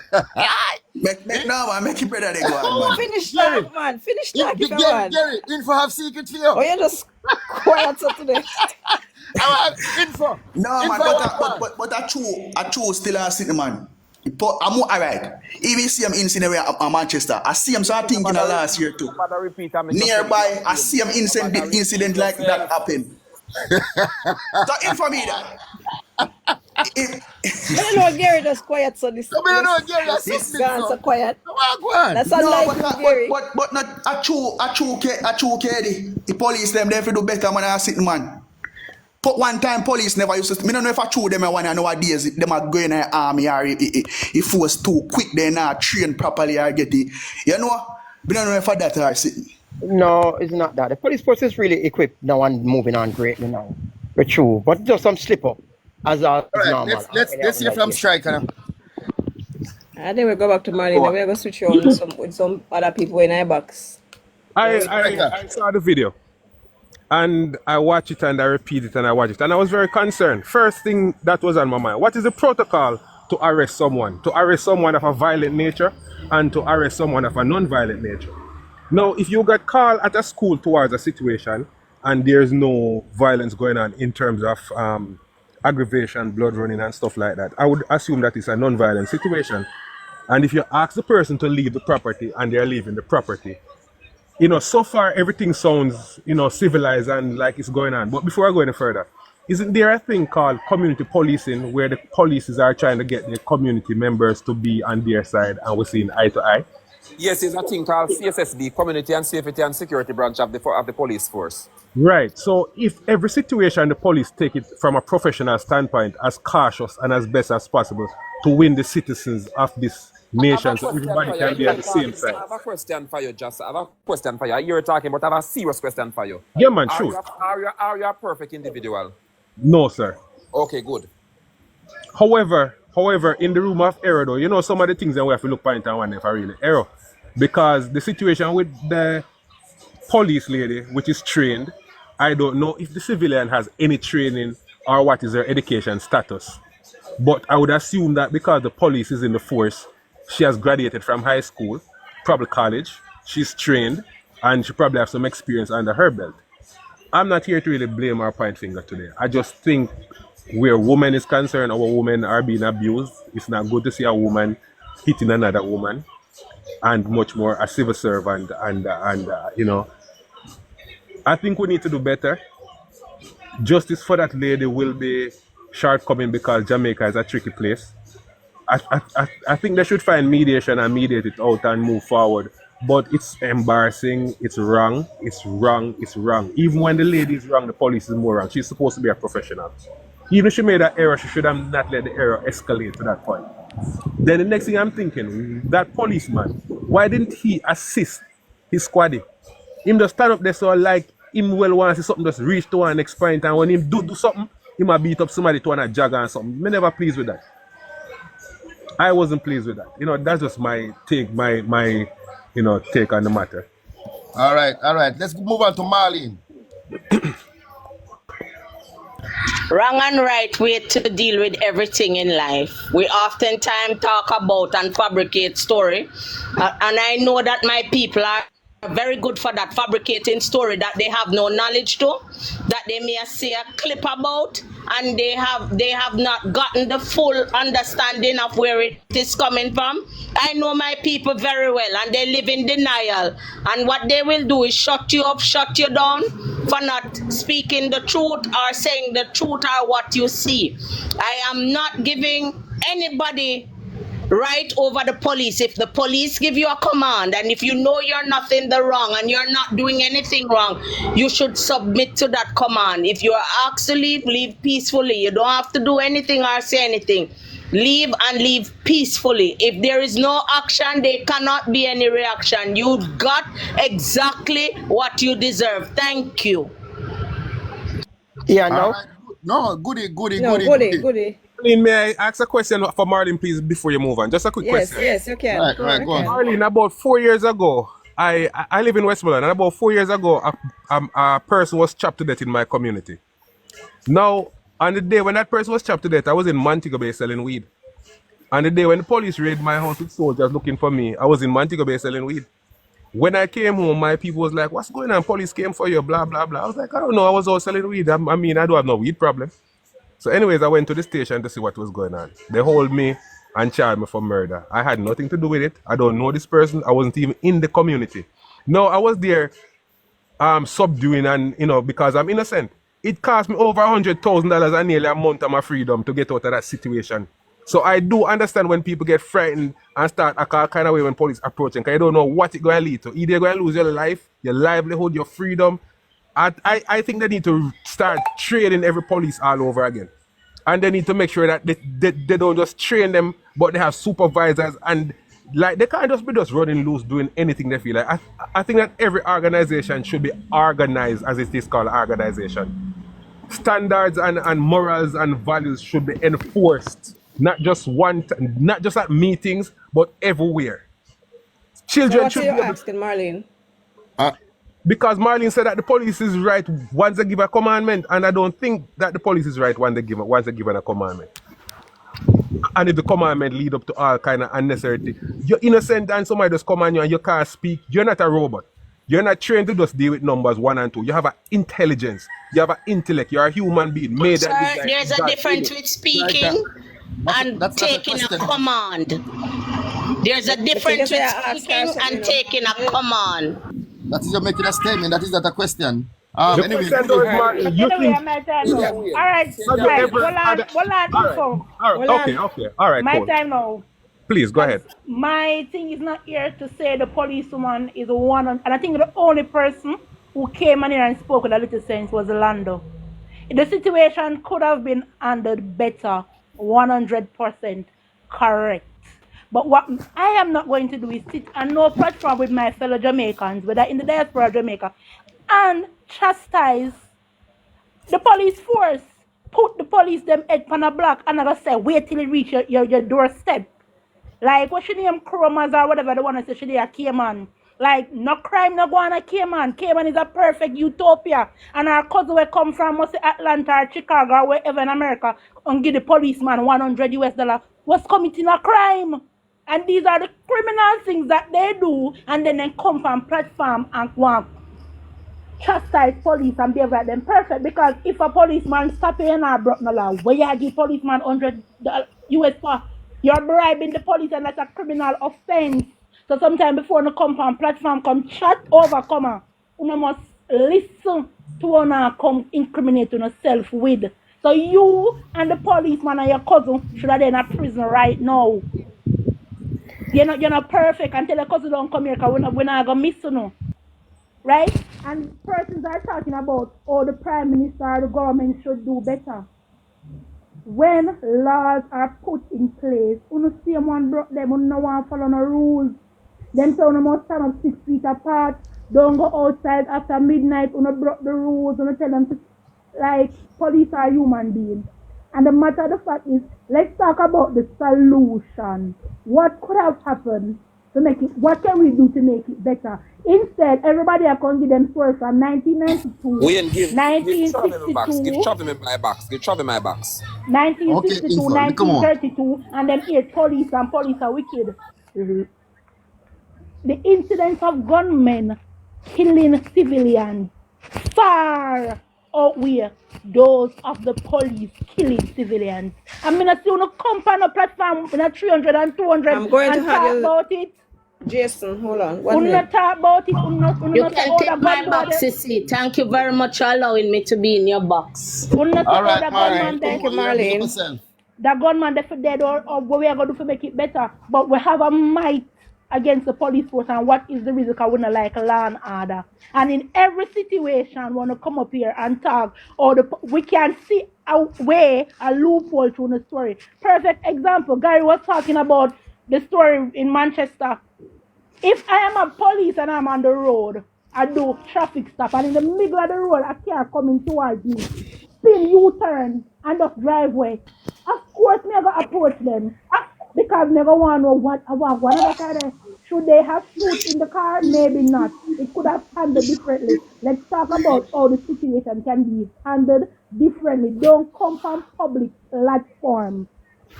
W: Make it better they go on, man.
C: Finish that, man. Finish that.
A: Gary, info have secret for you.
C: Oh, you just quiet up today.
A: Info.
W: No, man, but I true still a city, man. I'm all right. Even see him incident in Manchester. I see him, so I think in the last year too. Nearby, I see him incident like that happen. So inform me that.
C: I know Gary just quiet, so this gone so quiet. That's unlike Gary.
W: But not a true Kedi. The police them they do better man than sitting man. But one time police never used to. I don't know if I true them one nowadays them are going in the army or if it was too quick they not train properly or get it. You know? I don't know if that are sitting.
I: No, it's not that. The police force is really equipped now and moving on greatly now. But true. But just some slip up. As normal.
A: Let's hear from Striker.
C: I think we go back to Marlene. We're going to switch on with some other people in our box.
V: I saw the video. And I watch it and I repeat it and I watch it. And I was very concerned. First thing that was on my mind. What is the protocol to arrest someone? To arrest someone of a violent nature and to arrest someone of a non-violent nature. Now, if you got called at a school towards a situation and there's no violence going on in terms of aggravation, blood running and stuff like that, I would assume that it's a non-violent situation. And if you ask the person to leave the property and they're leaving the property, you know, so far everything sounds, you know, civilized and like it's going on. But before I go any further, isn't there a thing called community policing where the police are trying to get the community members to be on their side and we're seeing eye to eye?
H: Yes, it's a thing called CSSB, Community and Safety and Security Branch of the police force.
V: Right. So if every situation the police take it from a professional standpoint as cautious and as best as possible to win the citizens of this nation so everybody can be at the same side.
H: I have a question for you, Just. I have a question for you. You're talking, but I have a serious question for you.
V: Yeah, man, sure.
H: Are you a perfect individual?
V: No, sir.
H: Okay, good.
V: However, in the room of error though, you know some of the things that we have to look point and one if I really error. Because the situation with the police lady, which is trained, I don't know if the civilian has any training or what is her education status. But I would assume that because the police is in the force, she has graduated from high school, probably college, she's trained, and she probably has some experience under her belt. I'm not here to really blame or point finger today. I just think where women is concerned, our women are being abused. It's not good to see a woman hitting another woman, and much more a civil servant. And you know, I think we need to do better. Justice for that lady will be shortcoming because Jamaica is a tricky place. I think they should find mediation and mediate it out and move forward. But it's embarrassing, it's wrong, it's wrong, it's wrong. Even when the lady is wrong, the police is more wrong. She's supposed to be a professional. Even if she made that error, she should have not let the error escalate to that point. Then the next thing I'm thinking, that policeman, why didn't he assist his squaddy? Him just stand up there so like him well want to see something just reach to our next point, and when him do something, he might beat up somebody to a jog or something. Me never pleased with that. I wasn't pleased with that. You know, that's just my take, my you know, take on the matter.
A: All right. Let's move on to Marlene.
G: Wrong and right way to deal with everything in life. We oftentimes talk about and fabricate story. And I know that my people are very good for that, fabricating story that they have no knowledge to, that they may say a clip about, and they have not gotten the full understanding of where it is coming from. I know my people very well, and they live in denial, and what they will do is shut you up, shut you down for not speaking the truth or saying the truth or what you see. I am not giving anybody right over the police. If the police give you a command, and if you know you're not in the wrong and you're not doing anything wrong, you should submit to that command. If you are asked to leave, leave peacefully. You don't have to do anything or say anything. Leave and leave peacefully. If there is no action, there cannot be any reaction. You got exactly what you deserve. Thank you.
I: Yeah,
A: All
I: no.
A: right. No, goody.
V: Marlene, may I ask a question for Marlene, please, before you move on? Just a quick question.
C: Yes, you can.
A: Right, go on.
V: Marlene, about 4 years ago, I live in Westmoreland, and about 4 years ago, a person was chopped to death in my community. Now, on the day when that person was chopped to death, I was in Montego Bay selling weed. On the day when the police raided my house with soldiers looking for me, I was in Montego Bay selling weed. When I came home, my people was like, "What's going on? Police came for you, blah, blah, blah." I was like, "I don't know. I was out selling weed. I don't have no weed problem." So anyways, I went to the station to see what was going on. They hold me and charged me for murder. I had nothing to do with it. I don't know this person. I wasn't even in the community. No, I was there subduing and, because I'm innocent. It cost me over $100,000 and nearly a month of my freedom to get out of that situation. So I do understand when people get frightened and start a kind of way when police approaching, because you don't know what it's going to lead to. Either you're going to lose your life, your livelihood, your freedom. I think they need to start training every police all over again. And they need to make sure that they don't just train them, but they have supervisors, and like they can't just be just running loose doing anything they feel like. I think that every organization should be organized as it is called organization. Standards and morals and values should be enforced, not just not just at meetings, but everywhere. Children
C: so
V: should be
C: asking, Marlene?
V: Because Marlene said that the police is right once they give a commandment, and I don't think that the police is right once they give a commandment. And if the commandment lead up to all kind of unnecessary things, you're innocent and somebody just command you and you can't speak. You're not a robot. You're not trained to just deal with numbers 1 and 2. You have an intelligence. You have an intellect. You're a human being made.
G: Sir, there's a difference with speaking and taking a command. There's a difference with speaking and taking a command.
A: That is you're making a statement. That is not a question.
J: Anyway, my time now. All right.
V: Okay. All right.
J: My
V: cool.
J: time now.
V: Please go ahead.
J: My thing is not here to say the policewoman is one, and I think the only person who came in here and spoke with a little sense was Lando. The situation could have been handled better, 100% correct. But what I am not going to do is sit on no platform with my fellow Jamaicans, whether in the diaspora of Jamaica, and chastise the police force. Put the police them head on a block and I just say, wait till it reach your doorstep. Like, what she name Chromas or whatever they want to say, she a Cayman. Like, no crime, no go on a Cayman. Cayman is a perfect utopia. And our cousin will come from must say Atlanta or Chicago or wherever in America and give the policeman $100 was committing a crime. And these are the criminal things that they do, and then they come from platform and want chastise police and behave like them perfect. Because if a policeman stop in or broke no law, where you give policeman $100 US for, you're bribing the police, and that's a criminal offense. So sometime before you come from platform, come chat over, you must listen to one come incriminate yourself with. So you and the policeman and your cousin should have been in prison right now. You're not perfect until the cousin don't come here, because we're not going to miss you now. Right? And persons are talking about, the prime minister or the government should do better. When laws are put in place, you see one broke them, you no want to follow no rules. Them say you must stand up 6 feet apart. Don't go outside after midnight, you broke the rules, you tell them to, like, police are human beings. And the matter of the fact is, let's talk about the solution. What could have happened to make it, what can we do to make it better? Instead, everybody are going to give them stories from 1992,
H: Give
J: 1962,
H: Travel in my box. Give Travel in my box.
J: 1962, 1932, and then here police are wicked. The incidents of gunmen killing civilians far outweigh those of the police killing civilians. I mean, I see you come on a platform in a 300 and 200
C: I'm going
J: and
C: to have
J: talk
C: you,
J: about it.
C: Jason, hold on.
J: Not talk about it.
G: You can take my box, Sissy. Thank you very much for allowing me to be in your box.
A: All right, Marlene.
C: Thank you, Marlene.
J: that gunman they for dead or what we are going to do to make it better. But we have a might against the police force, and what is the reason? Because we don't like law and order. And in every situation, we want to come up here and talk, or we can see a way, a loophole through the story. Perfect example, Gary was talking about the story in Manchester. If I am a police and I'm on the road, I do traffic stop, and in the middle of the road, a car coming towards me, spin U-turn and just driveway. Of course, me go approach them because me go want to know what other car there. Should they have shoot in the car? Maybe not. It could have handled differently. Let's talk about how the situation can be handled differently. Don't come from public platform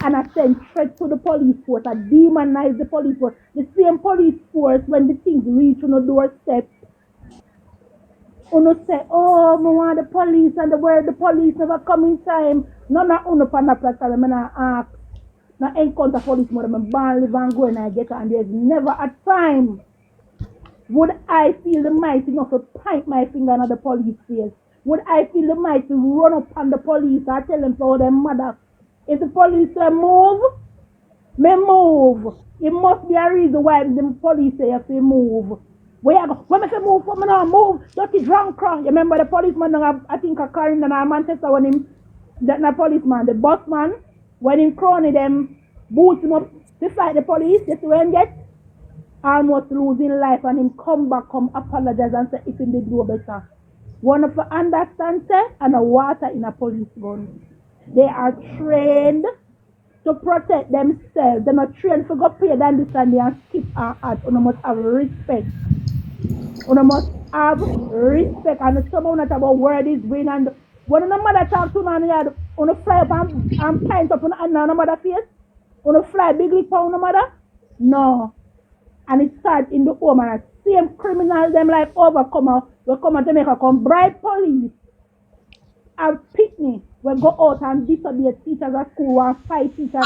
J: and I send threat to the police force. I demonize the police force. The same police force, when the things reach on the doorstep, uno say, oh, I want the police, and the police never come in time. None of uno pan the platform, and I ask. Now encounter police more than ban live and go and I get her, and there's never a time would I feel the might enough to point my finger on the police face. Would I feel the might to run up on the police or tell them for their mother? If the police say move, me move. It must be a reason why the police say if they move. When I say move, me not move. Dirty drunk crowd. You remember the policeman? I think a car in Manchester when him, that policeman, the bossman, when him crony them, boots him up to fight the police. You see when he get almost losing life, and him come back, come apologize and say if he did do better. One of the understand say and a water in a police gun. They are trained to protect themselves. They're not trained to go pay than this and they and skip and add. You must have respect. You must have respect. And someone not about word is green, and when no mother talk to you, you fly up and pint up on no mother face. You fly big lip on no mother. No. And it starts in the home, and the same criminals them like overcomer will come to Jamaica, come bribe police and picnic. We go out and disobey teachers at school and fight teachers.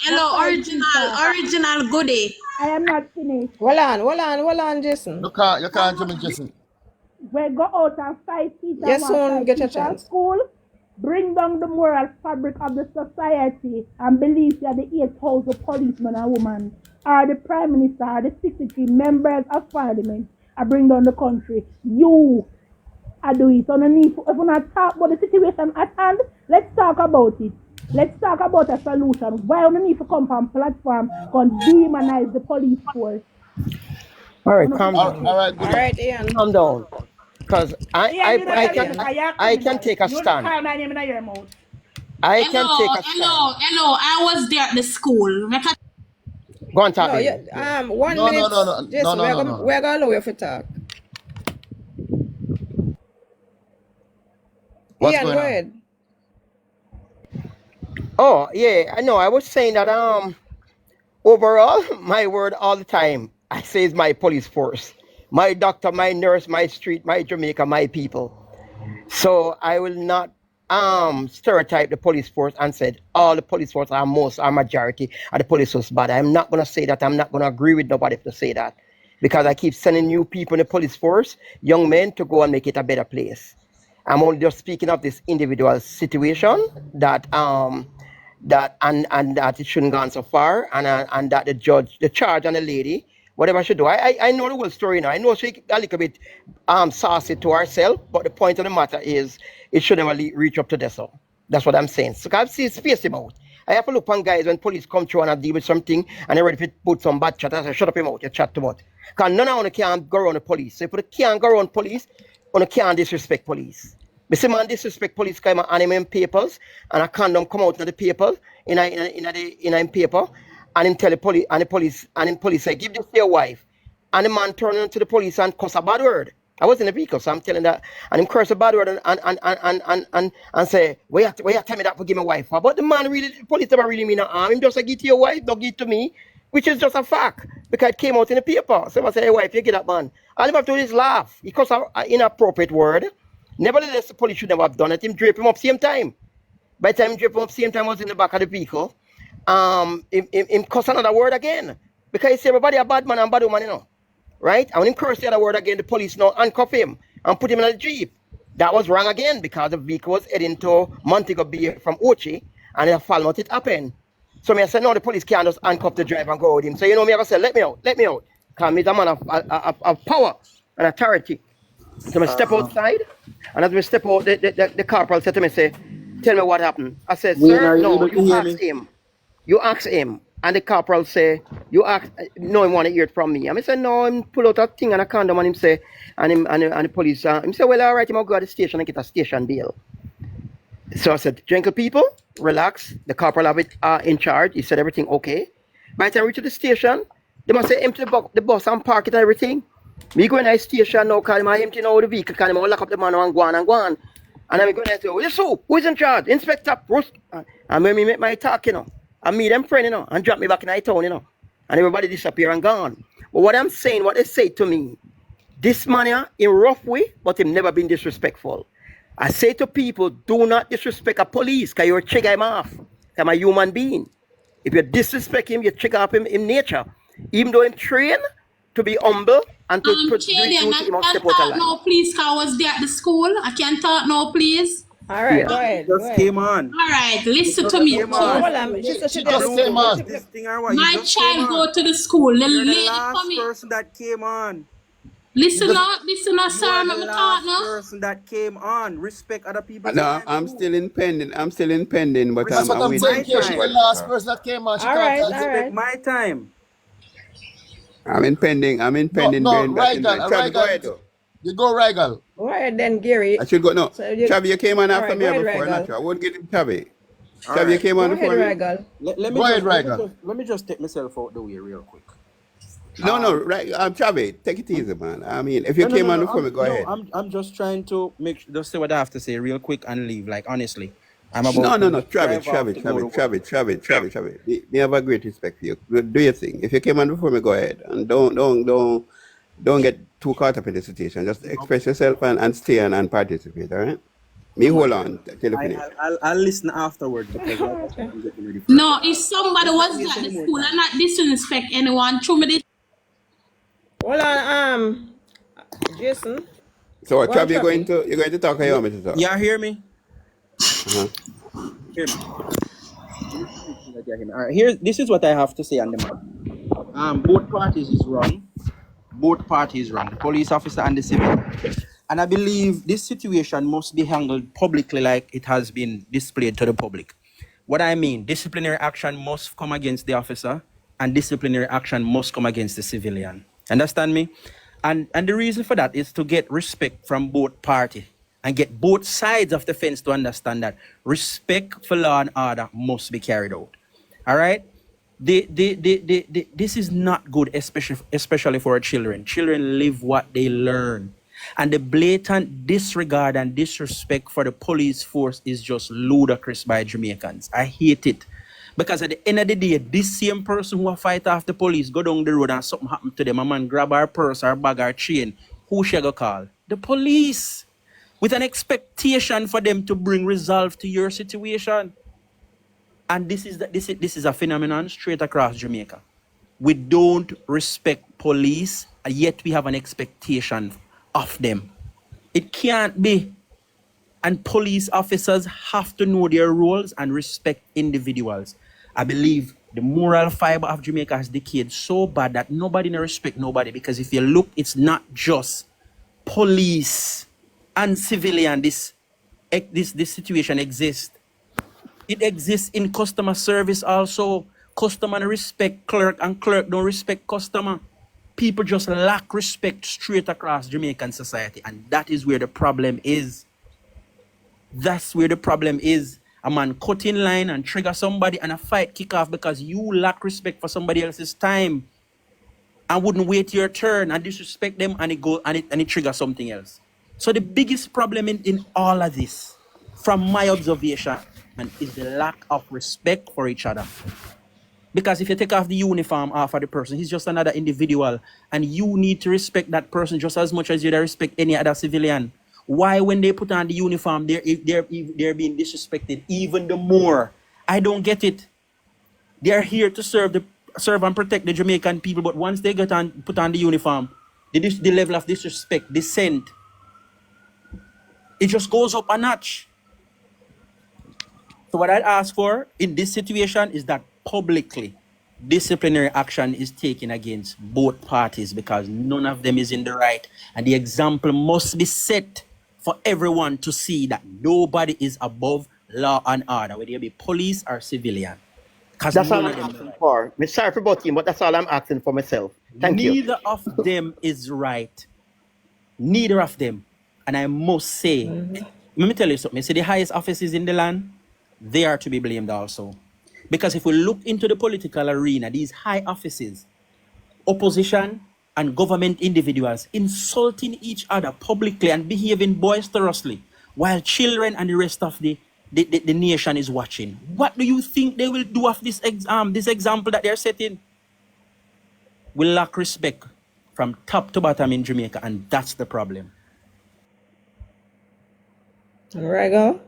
B: Hello, original goodie.
J: I am not finished.
C: Hold on, Jason.
A: You can't jump in, Jason.
J: We go out and fight teachers.
C: Yes, soon get your chance.
J: School, bring down the moral fabric of the society and believe that the 8,000 policemen and women are the prime minister, are the 63 members of parliament, I bring down the country. You I do it. Underneath, if we not talk about the situation at hand, let's talk about it. Let's talk about a solution. Why underneath to come from platform can demonize the police force?
I: All right, calm down.
C: All right, Ian.
I: Calm down. Because I can take a stand. I can take a stand.
B: Hello. I was there at the school.
I: Go on, talk.
C: 1 minute.
A: No.
C: We're going to allow you to talk.
A: What's
C: Ian,
A: going
C: go
A: on?
C: ahead.
I: Oh, yeah, I know. I was saying that overall, my word all the time, I say is my police force. My doctor, my nurse, my street, my Jamaica, my people. So I will not stereotype the police force and said all the police force are majority of the police force bad. I'm not gonna say that. I'm not gonna agree with nobody to say that. Because I keep sending new people in the police force, young men, to go and make it a better place. I'm only just speaking of this individual situation that that it shouldn't go on so far, and that the charge on the lady, whatever she do, I know the whole story now. I know she a little bit saucy to herself, but the point of the matter is it should never reach up to this. So that's what I'm saying. So I've seen space about. I have to look on guys when police come through and I deal with something and they're ready to put some bad chat. I say, shut up your mouth, you chat too much. Because none of you can go around the police. So if you can't go around police, you can't disrespect police. But see, man, disrespect police because I'm anime papers and a condom come out in the paper, in the paper, and him tell the police, say, give this to your wife. And the man turn to the police and cuss a bad word. I was in the vehicle, so I'm telling that, and him curse a bad word and say, why you tell me that for give my wife? But the man really, the police never really mean no harm. Him just say, give to your wife, don't give it to me, which is just a fact, because it came out in the paper. So I say, hey wife, you get that man. All him have to do is laugh. He cuss an inappropriate word. Nevertheless, the police should never have done it. Him drape him up same time. By the time him drape him up same time, I was in the back of the vehicle. Him cuss another word again. Because he say everybody a bad man and bad woman, you know. Right? And when him curse the other word again, the police now handcuff him and put him in a jeep. That was wrong again because the vehicle was heading to Montego Bay from Ochi, And I found out it happened. So me I said, no, the police can't just handcuff the driver and go with him. So you know me, I said, let me out. Because me is a man of power and authority. So I step outside, and as we step out, the corporal said to me, say, tell me what happened. I said,
D: Wayne,
I: sir,
D: are you
I: no,
D: able to
I: you
D: hear
I: ask
D: me?
I: him. You ask him. And the corporal say, you ask, no, he want to hear it from me. And I said, no, him pull out a thing and a condom and him say, and the police, him say, well, all right, him go to the station and get a station bail. So I said, gentle people, relax. The corporal have it in charge. He said everything okay. By the time we reach to the station, they must say empty the bus and park it and everything. Me go in the station now, call him empty now the vehicle, call him lock up the man and go on and go on. And then we go in there and say, who's in charge? Inspector Bruce. And when we make my talk, you know, and meet them friend, you know, and drop me back in the town, you know. And everybody disappear and gone. But what I'm saying, what they say to me, this man here, in rough way, but him never been disrespectful. I say to people, do not disrespect a police, because you'll trigger him off. I'm a human being. If you disrespect him, you trigger up him in nature. Even though I'm trained to be humble and to do
B: Chadian,
I: duty, he must
B: I
I: step
B: can't
I: out of
B: talk
I: line.
B: now, please, because I was there at the school. I can't talk now, please.
C: All right,
I: Yeah.
C: go ahead.
D: Just came on.
B: All right, listen
D: You
B: to
D: just
B: me.
D: came
B: So,
D: on.
C: Hold on, she said she
D: You
C: just
D: don't watch this thing or what? You
B: my
D: just came
B: child
D: on.
B: go to the school. The
D: You're the
B: lady
D: last
B: come in.
D: person that came on.
B: Listen up,
D: You're
B: sir. I'm
D: the
B: talk
D: last
B: now.
D: person that came on. Respect other people's
K: No,
D: time
K: I'm
D: too.
K: still in pending. But
A: That's what
K: I'm
A: I'm saying.
K: waiting.
A: Yeah, she's the last person that came on. She can't talk.
D: Respect my time.
K: I'm in pending
A: No,
K: during that
A: Regal,
K: invite. Travis, go ahead though.
A: you go, Regal.
C: Go ahead then, Gary.
K: I should go. No,
C: So you,
K: Travis, you came on
C: all
K: after
C: right,
K: me
C: go ahead,
K: before,
C: Regal.
K: not I won't get him Travis.
D: All
K: Travis, you
D: right.
K: came on
C: Go ahead,
K: before me?
C: Regal.
D: Let me just take myself out the way real quick.
K: No, right. Travis, take it easy, man. I mean, if you came on before me, go ahead.
D: I'm just trying to just say what I have to say real quick and leave. Like honestly, I'm about
K: No,
D: to drive off to go to work.
K: Travis. Me have a great respect for you. Do your thing. If you came on before me, go ahead. And don't get too caught up in the situation. Just express yourself and stay and participate, all right? Me hold on till you finish.
D: I'll listen afterwards because I'm getting ready for
B: No, if somebody was at the school, I'm not disrespect anyone. Through me this.
C: Hold on, Jason.
K: So
C: Go on,
K: Travis, you're
C: Travis.
K: going to talk or you want me to talk?
D: Yeah, hear me?
K: Uh-huh.
D: Hear me. All right, this is what I have to say on the matter. Both parties is wrong. The police officer and the civil. And I believe this situation must be handled publicly like it has been displayed to the public. What I mean, disciplinary action must come against the officer and disciplinary action must come against the civilian. Understand me? And the reason for that is to get respect from both parties and get both sides of the fence to understand that respect for law and order must be carried out. All right? This is not good, especially for our children. Children live what they learn. And the blatant disregard and disrespect for the police force is just ludicrous by Jamaicans. I hate it. Because at the end of the day, this same person who fight off the police, go down the road and something happen to them, a man grab our purse, our bag, our chain, who shall go call? The police. With an expectation for them to bring resolve to your situation. And this is a phenomenon straight across Jamaica. We don't respect police, yet we have an expectation of them. It can't be. And police officers have to know their roles and respect individuals. I believe the moral fiber of Jamaica has decayed so bad that nobody respects nobody. Because if you look, it's not just police and civilian. This situation exists. It exists in customer service also. Customer respect clerk and clerk don't respect customer. People just lack respect straight across Jamaican society. And that is where the problem is. That's where the problem is. A man cut in line and trigger somebody and a fight kick off because you lack respect for somebody else's time and wouldn't wait your turn and disrespect them and it triggers something else. So the biggest problem in all of this, from my observation, is the lack of respect for each other. Because if you take off the uniform off of the person, he's just another individual. And you need to respect that person just as much as you respect any other civilian. Why, when they put on the uniform, they're being disrespected even the more? I don't get it. They're here to serve and protect the Jamaican people, but once they put on the uniform, the level of disrespect, dissent, it just goes up a notch. So what I'd ask for in this situation is that publicly disciplinary action is taken against both parties because none of them is in the right. And the example must be set for everyone to see that nobody is above law and order, whether you be police or civilian.
I: That's all I'm asking for. I'm sorry for both team, but that's all I'm asking for myself. Thank you.
D: Neither of them is right. Neither of them. And I must say, let me tell you something. See, the highest offices in the land, they are to be blamed also. Because if we look into the political arena, these high offices, opposition and government individuals insulting each other publicly and behaving boisterously while children and the rest of the nation is watching. What do you think they will do of this example that they're setting? We lack respect from top to bottom in Jamaica, and that's the problem.
C: All right, go.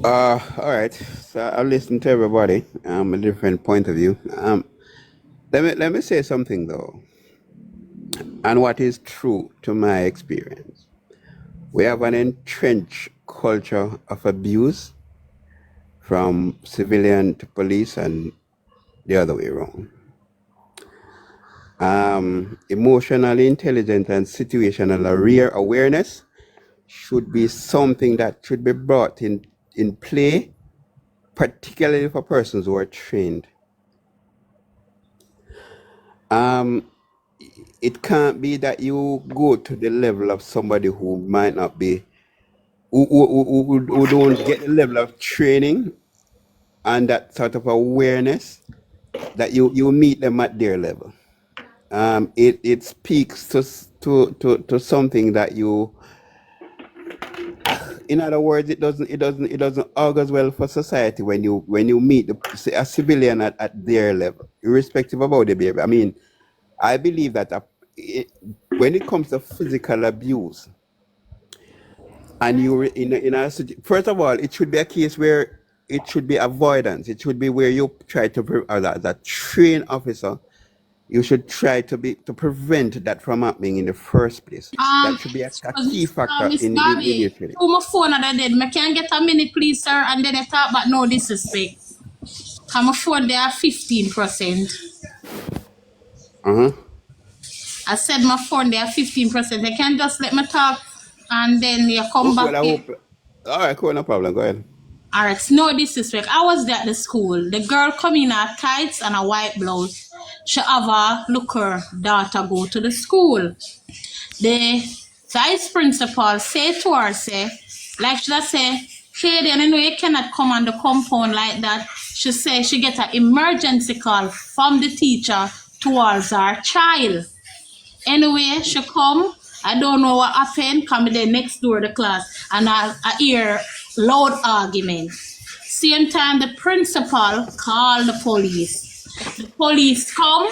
K: All right. So I've listened to everybody. A different point of view. Let me say something though, and what is true to my experience. We have an entrenched culture of abuse from civilian to police and the other way around. Emotional intelligence and situational awareness should be something that should be brought in play, particularly for persons who are trained. It can't be that you go to the level of somebody who might not be, who don't get the level of training and that sort of awareness, that you meet them at their level. It speaks to something that you, in other words, it doesn't augurs well for society when you meet a civilian at their level, irrespective about the behavior. I mean, I believe that when it comes to physical abuse, and you're in a first of all, it should be a case where it should be avoidance. It should be where you try to, as a trained officer, you should try to prevent that from happening in the first place. That should be a key factor in your training.
B: My phone are dead. I can get a minute, please, sir, and then I talk about no disrespect. My phone there 15%. I said my phone there 15%. I can just let me talk and then you come back.
K: All right, cool, no problem. Go ahead.
B: All right, no disrespect. I was there at the school. The girl come in her tights and a white blouse. She have a look her daughter go to the school. The vice principal say to her, like she say, Shady, I know you cannot come on the compound like that. She say she get an emergency call from the teacher towards her child. Anyway, she come. I don't know what happened. Come there next door to the class, and I hear loud argument. Same time, the principal called the police. The police come.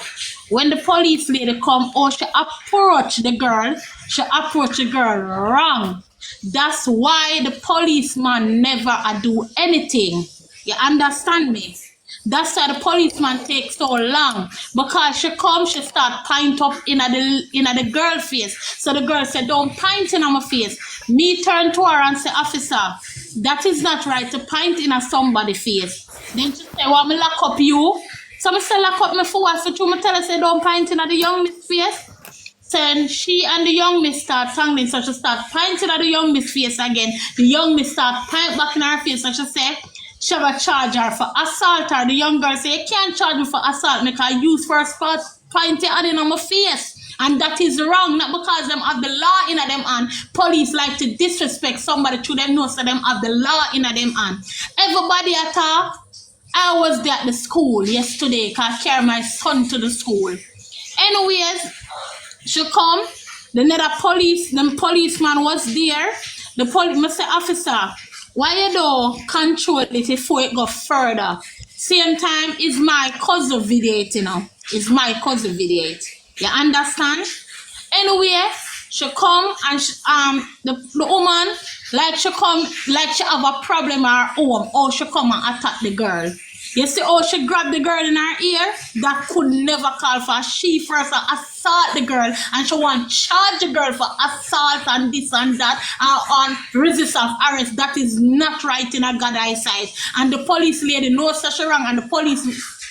B: When the police lady come, she approach the girl. She approach the girl wrong. That's why the policeman never do anything. You understand me? That's why the policeman takes so long, because she come, she start pint up in the girl face. So the girl said, "Don't pint in my face." Me turn to her and say, "Officer, that is not right to pint in somebody's face." Then she say, "Want me lock up you?" So I say, "Lock up me for what?" So I tell her, say, "Don't pint in the young miss face." Then she and the young miss start tangling, so she start pinting at the young miss face again. The young miss start pint back in her face, so she say, she have a charge her for assault her. The young girl say, "You can't charge me for assault because I use first part point your hand in my face." And that is wrong, not because them have the law in them hand. Police like to disrespect somebody to them know so them have the law in them hand. Everybody attack. I was there at the school yesterday because I carry my son to the school. Anyways, she come, the policeman was there. The police say, "Officer, why you don't control it before it go further?" Same time, is my cousin video, you know. It's my cousin video. You understand? Anyway, she come and the woman, like she come, like she have a problem at home, or she come and attack the girl. You see how she grabbed the girl in her ear? That could never call for she first assault the girl and she want charge the girl for assault and this and that on resist of arrest. That is not right in a God eyesight. And the police lady knows such a wrong and the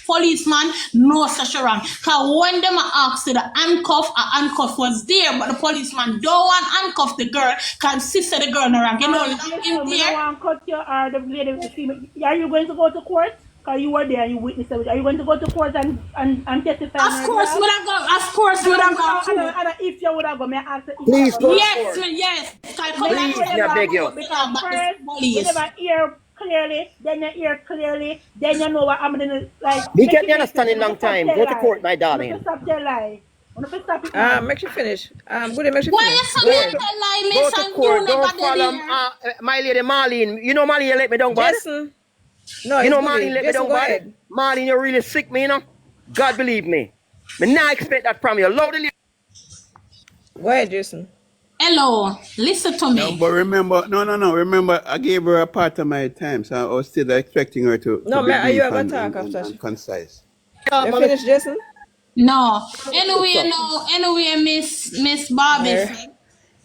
B: policeman knows such a wrong. Because when them asked the handcuff, a handcuff was there, but the policeman don't want handcuff the girl because sister the girl no wrong. You know, in there.
J: I want to cut your the lady with the female. Are you going to go to court? Because you were there and you witnessed it. Are you going to go to court and testify?
B: Of course, would I go? Of course, would I go?
J: And if you would have go, may I ask you?
I: Please go.
B: Yes, yes.
I: Please, I beg you.
J: Because first, you never hear clearly, then you hear clearly, then you know what I'm going to like.
I: We get the understanding long time. Go to court, my darling.
J: Stop your lie.
C: Make you finish. Good, make you
B: why
C: finish.
B: you so lie,
I: Go
B: miss,
I: to
B: and
I: court.
B: you
I: Don't
B: never
I: follow
B: did
I: my lady Marlene. You know Marlene, you let me down bad.
C: Jason. No,
I: You know
C: it's
I: Marlene
C: good.
I: let me
C: Jason,
I: down
C: go
I: bad.
C: ahead.
I: Marlene, you're really sick, me, you know. God believe me. Me not expect that from you. Love the lady.
C: Go ahead, Jason.
B: Hello, listen to me.
K: No, but remember, no. Remember, I gave her a part of my time, so I was still expecting her to
C: No,
K: be
C: man, you
K: brief
C: have a
K: and,
C: talk
K: and,
C: after.
K: and concise.
C: You finished, Jason?
B: No. Anyway, Miss Bobby said,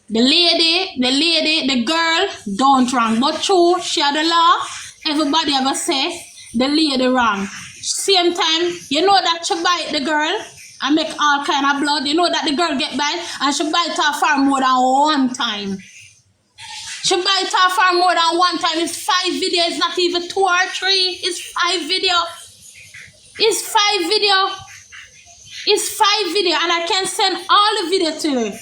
B: the girl don't wrong. But true, she had the law. Everybody ever say the lady wrong. Same time, you know that she bite the girl and make all kind of blood. You know that the girl get bite and she bite her far more than one time. She bite her far more than one time. It's 5 videos, not even 2 or 3. It's 5 video. It's 5 video. It's 5 video, and I can send all the video to you.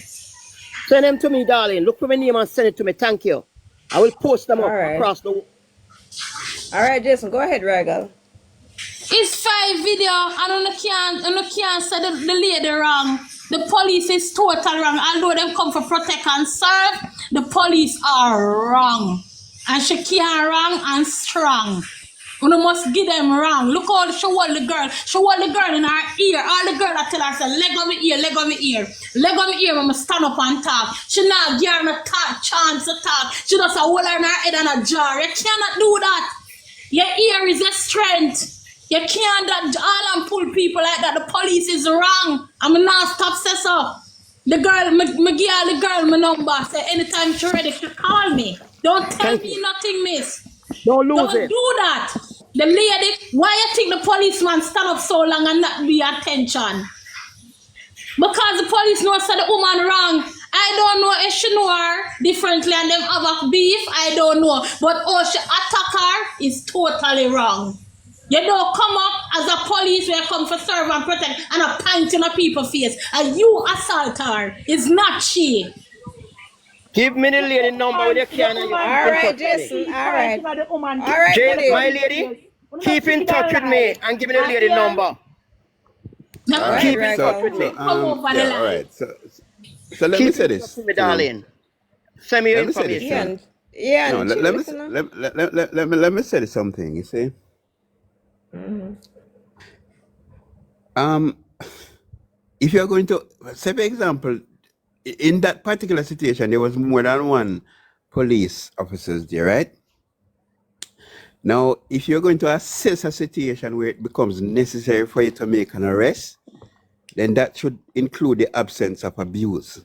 I: Send them to me, darling. Look for my name and send it to me. Thank you. I will post them up across the.
C: All right, Jason, go ahead, Regal.
B: It's 5 video, and you can't say the lady wrong. The police is totally wrong. Although them come for protect and serve, the police are wrong. And she can't wrong and strong. You must give them wrong. Look how she hold the girl. She hold the girl in her ear. All the girl that tell her, say, leg on me ear, leg on me ear. Leg on me ear when I stand up and talk. She not give her no chance to talk. She just hold her in her head and a jar. You cannot do that. Your ear is your strength. You can't all and pull people like that. The police is wrong. I'm not stop say so. The girl, me give all the girl my number. Say anytime she ready, she call me. Don't tell me nothing, miss.
I: Don't lose
B: Don't
I: it.
B: do that. The lady, why you think the policeman stand up so long and not be attention? Because the police knows that the woman wrong. I don't know if she know her differently and them have a beef. I don't know. But how she attack her is totally wrong. You don't come up as a police where you come for serve and protect and a pint in a people's face and you assault her. It's not she.
I: Give me the lady number with your can and you
C: All right, Jason. All right. All right,
I: Jane, my lady, keep in touch with me and give me the lady number.
B: No,
I: keep in touch with me.
K: All right. So let me say this,
I: me, darling. Send me your information.
C: Yeah.
K: No, let me say something. You see. If you're going to say, for example, in that particular situation, there was more than one police officers there, right? Now, if you're going to assess a situation where it becomes necessary for you to make an arrest, then that should include the absence of abuse.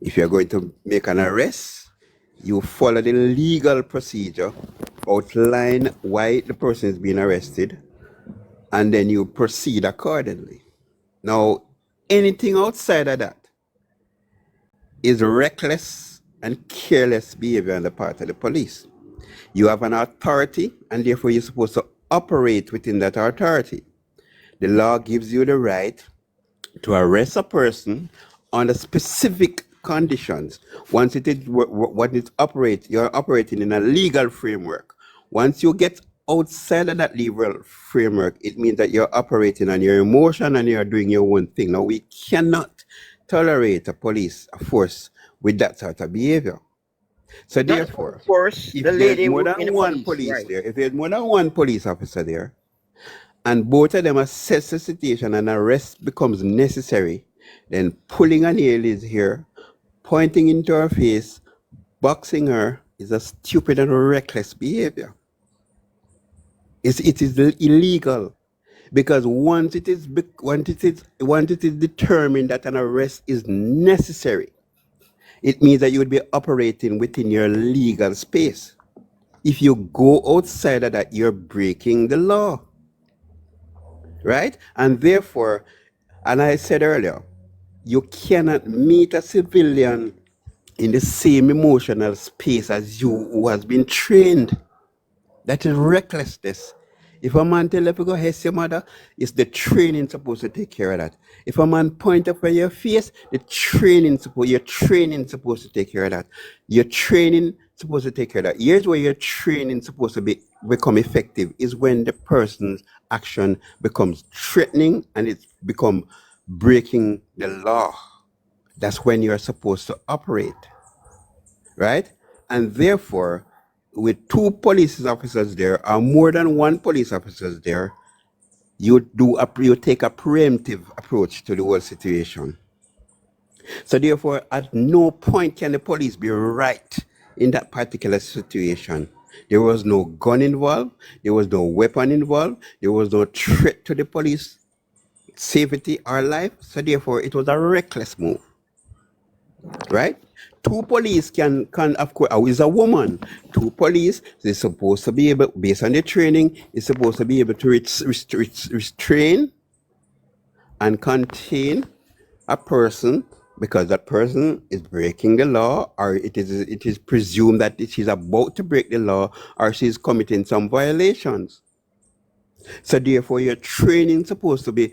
K: If you're going to make an arrest, you follow the legal procedure, outline why the person is being arrested, and then you proceed accordingly. Now, anything outside of that is reckless and careless behavior on the part of the police. You have an authority, and therefore you're supposed to operate within that authority. The law gives you the right to arrest a person under specific conditions. Once it is you're operating in a legal framework. Once you get outside of that legal framework, it means that you're operating on your emotion and you're doing your own thing. Now, we cannot tolerate a force with that sort of behavior. So therefore, if there's more than one police there, if there's more than one police officer there, and both of them assess the situation and arrest becomes necessary, then pulling a nail is here, pointing into her face, boxing her is a stupid and reckless behavior. It is illegal because once it is determined that an arrest is necessary, it means that you would be operating within your legal space. If you go outside of that, you're breaking the law, right? And therefore, and I said earlier, you cannot meet a civilian in the same emotional space as you who has been trained. That is recklessness. If a man tell you to go hit your mother, it's the training supposed to take care of that. If a man point up at your face, your training supposed to take care of that. Your training supposed to take care of that. Here's where your training supposed to become effective is when the person's action becomes threatening and it's become breaking the law. That's when you're supposed to operate, right? And therefore, with two police officers there, or more than one police officers there, you take a preemptive approach to the whole situation. So therefore, at no point can the police be right in that particular situation. There was no gun involved, there was no weapon involved, there was no threat to the police safety or life. So therefore, it was a reckless move, right? Two police can of course, is a woman. Two police, they're supposed to be able, based on their training, is supposed to be able to restrain and contain a person because that person is breaking the law, or it is presumed that she's about to break the law, or she's committing some violations. So therefore, your training supposed to be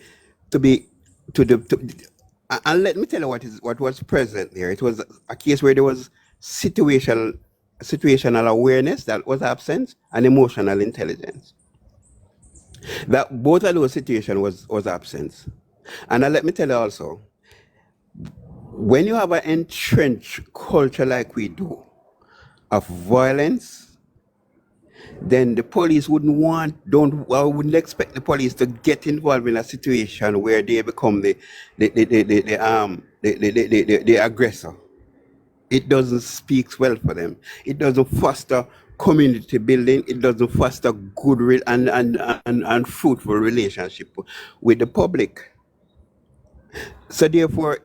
K: and let me tell you what was present there. It was a case where there was situational awareness that was absent and emotional intelligence. That both of those situations was absent. And let me tell you also, when you have an entrenched culture like we do of violence, then the police wouldn't expect the police to get involved in a situation where they become the aggressor. It doesn't speak well for them. It doesn't foster community building. It doesn't foster good and fruitful relationship with the public. So therefore,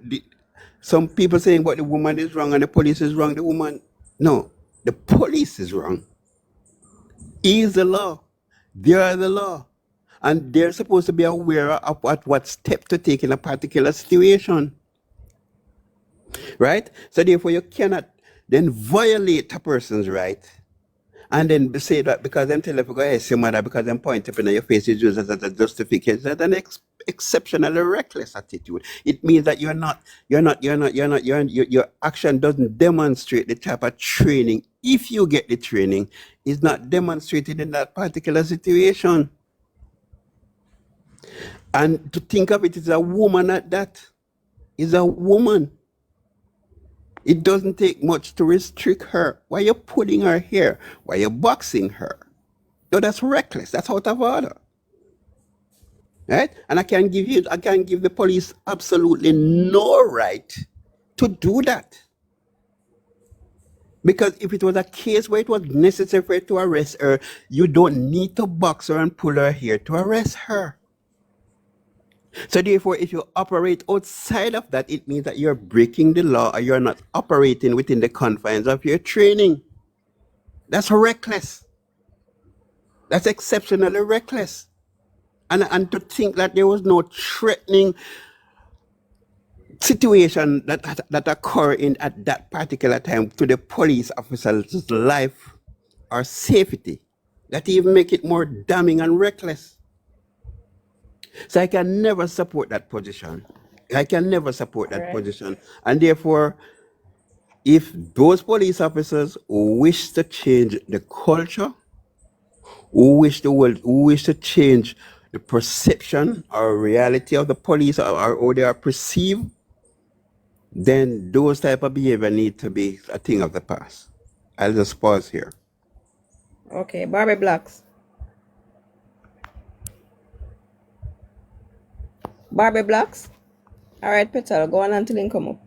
K: some people saying, but the woman is wrong and the police is wrong. No, the police is wrong. He is the law. They are the law. And they're supposed to be aware of what step to take in a particular situation. Right? So therefore, you cannot then violate a person's right and then say that because them tell you to go ahead, your mother, because them point up in your face is used as a justification. That's an exceptionally reckless attitude. It means that your action doesn't demonstrate the type of training. If you get the training, is not demonstrated in that particular situation. And to think of it as a woman at that, is a woman. It doesn't take much to restrict her. Why are you putting her here? Why are you boxing her? No, that's reckless. That's out of order. Right? And I can give the police absolutely no right to do that. Because if it was a case where it was necessary for you to arrest her, you don't need to box her and pull her here to arrest her. So therefore, if you operate outside of that, it means that you're breaking the law or you're not operating within the confines of your training. That's reckless. That's exceptionally reckless. And to think that there was no threatening situation that occurred at that particular time to the police officer's life or safety, that even make it more damning and reckless. So I can never support that position. Position. And therefore, if those police officers wish to change the culture, who wish to change the perception or reality of the police or how they are perceived, then those type of behavior need to be a thing of the past. I'll just pause here.
C: Okay, Barbie Blacks. Barbie Blacks? All right, Petal, go on until you come up.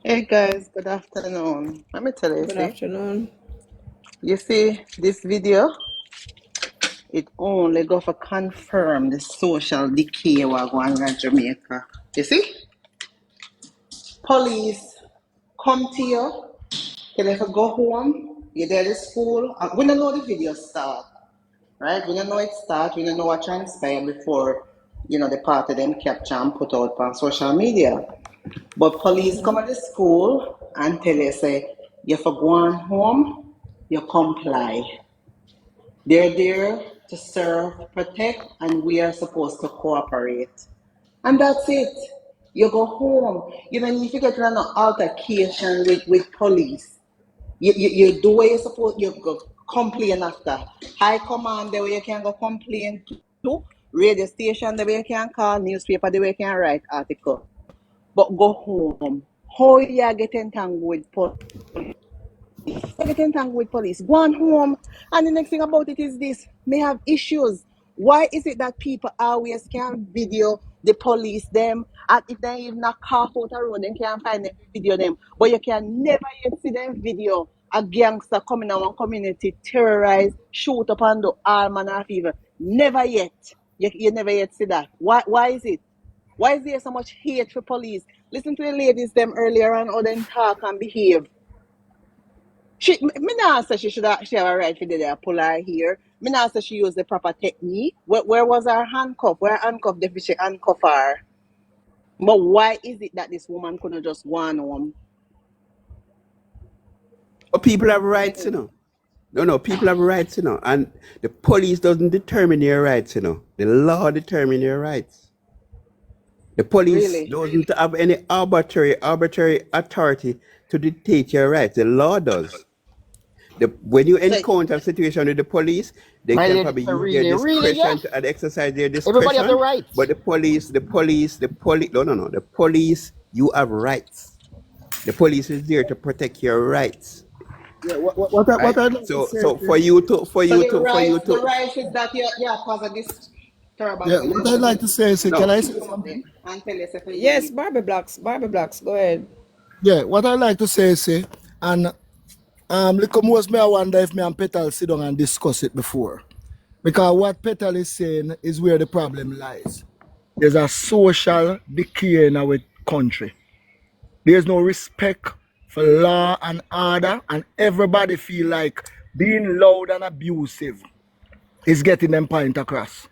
L: Hey guys, good afternoon. Let me tell you,
C: Good afternoon.
L: You see this video?
W: it only go for confirm the social decay we're going on in Jamaica. You see? Police come to you, tell you to go home, you're there at school. We don't know the video start, right? We don't know it start, we don't know what transpired before, the part of them capture and put out on social media. But police come to the school and tell you, say, you for go on home, you comply. They're there to serve, protect, and we are supposed to cooperate. And that's it. You go home. You don't need to get in an altercation with police. You do what you're supposed, you go complain after. High command, the way you can go complain to. Radio station, the way you can call. Newspaper, the way you can write article. But go home. How you get entangled with police? Get entangled with police. Go on home. And the next thing about it is this. May have issues. Why is it that people always can video the police them? And if they even not car out a road, they can't find them video them. But you can never yet see them video a gangster coming in one community, terrorize, shoot up and do all manner of evil. Never yet. You never yet see that. Why is it? Why is there so much hate for police? Listen to the ladies them earlier on how they talk and behave. Me not say she have a right to do that, pull her here. Me not say she used the proper technique. Where was her handcuff? Where handcuff the fish handcuff her? But why is it that this woman couldn't just go on home?
K: But people have rights, No, people have rights, and the police doesn't determine your rights, The law determines your rights. The police doesn't have any arbitrary authority to dictate your rights. The law does. When you encounter a situation with the police, they can probably use their discretion to exercise their discretion.
I: Everybody have the rights.
K: But the police, no. The police, you have rights. The police is there to protect your rights.
I: Yeah, what I'd like to say.
K: So for you to.
W: The right is that you're cause of this terrible.
M: Yeah, what I'd like to say is, can I say something?
C: Yes, Barbie Blocks, go ahead.
M: Yeah, what I'd like to say is, and look, most me I wonder if me and Petal sit down and discuss it before. Because what Petal is saying is where the problem lies. There's a social decay in our country. There's no respect for law and order, and everybody feel like being loud and abusive is getting them point across.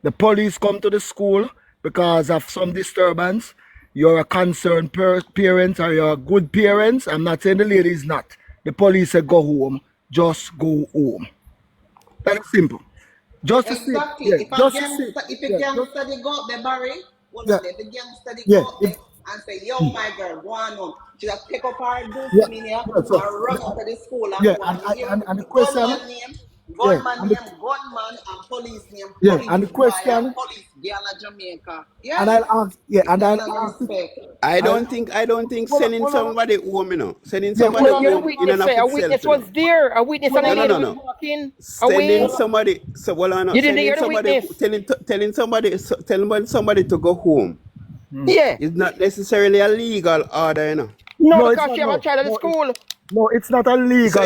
M: The police come to the school because of some disturbance. You're a concerned parent or you're a good parent. I'm not saying the lady is not. The police say go home, just go home. That's simple. Just
W: exactly.
M: To see,
W: If a gangster they go up there, Barry, if a gangster they go up there and say, yo, my girl, go on home. She just pick up her and run out of the school and the question, gunman and police name.
M: Yeah, and the question.
W: Police girl of Jamaica.
M: Yeah. And I'll ask.
K: I don't think sending somebody home, Sending somebody home in an
I: a witness was there. A witness and a lady was walking.
K: Sending somebody. So
I: you didn't hear the
K: witness. Telling somebody to go home.
I: Yeah.
K: It's not necessarily a legal order,
I: No, because she have a child at the school.
M: No, it's not a legal.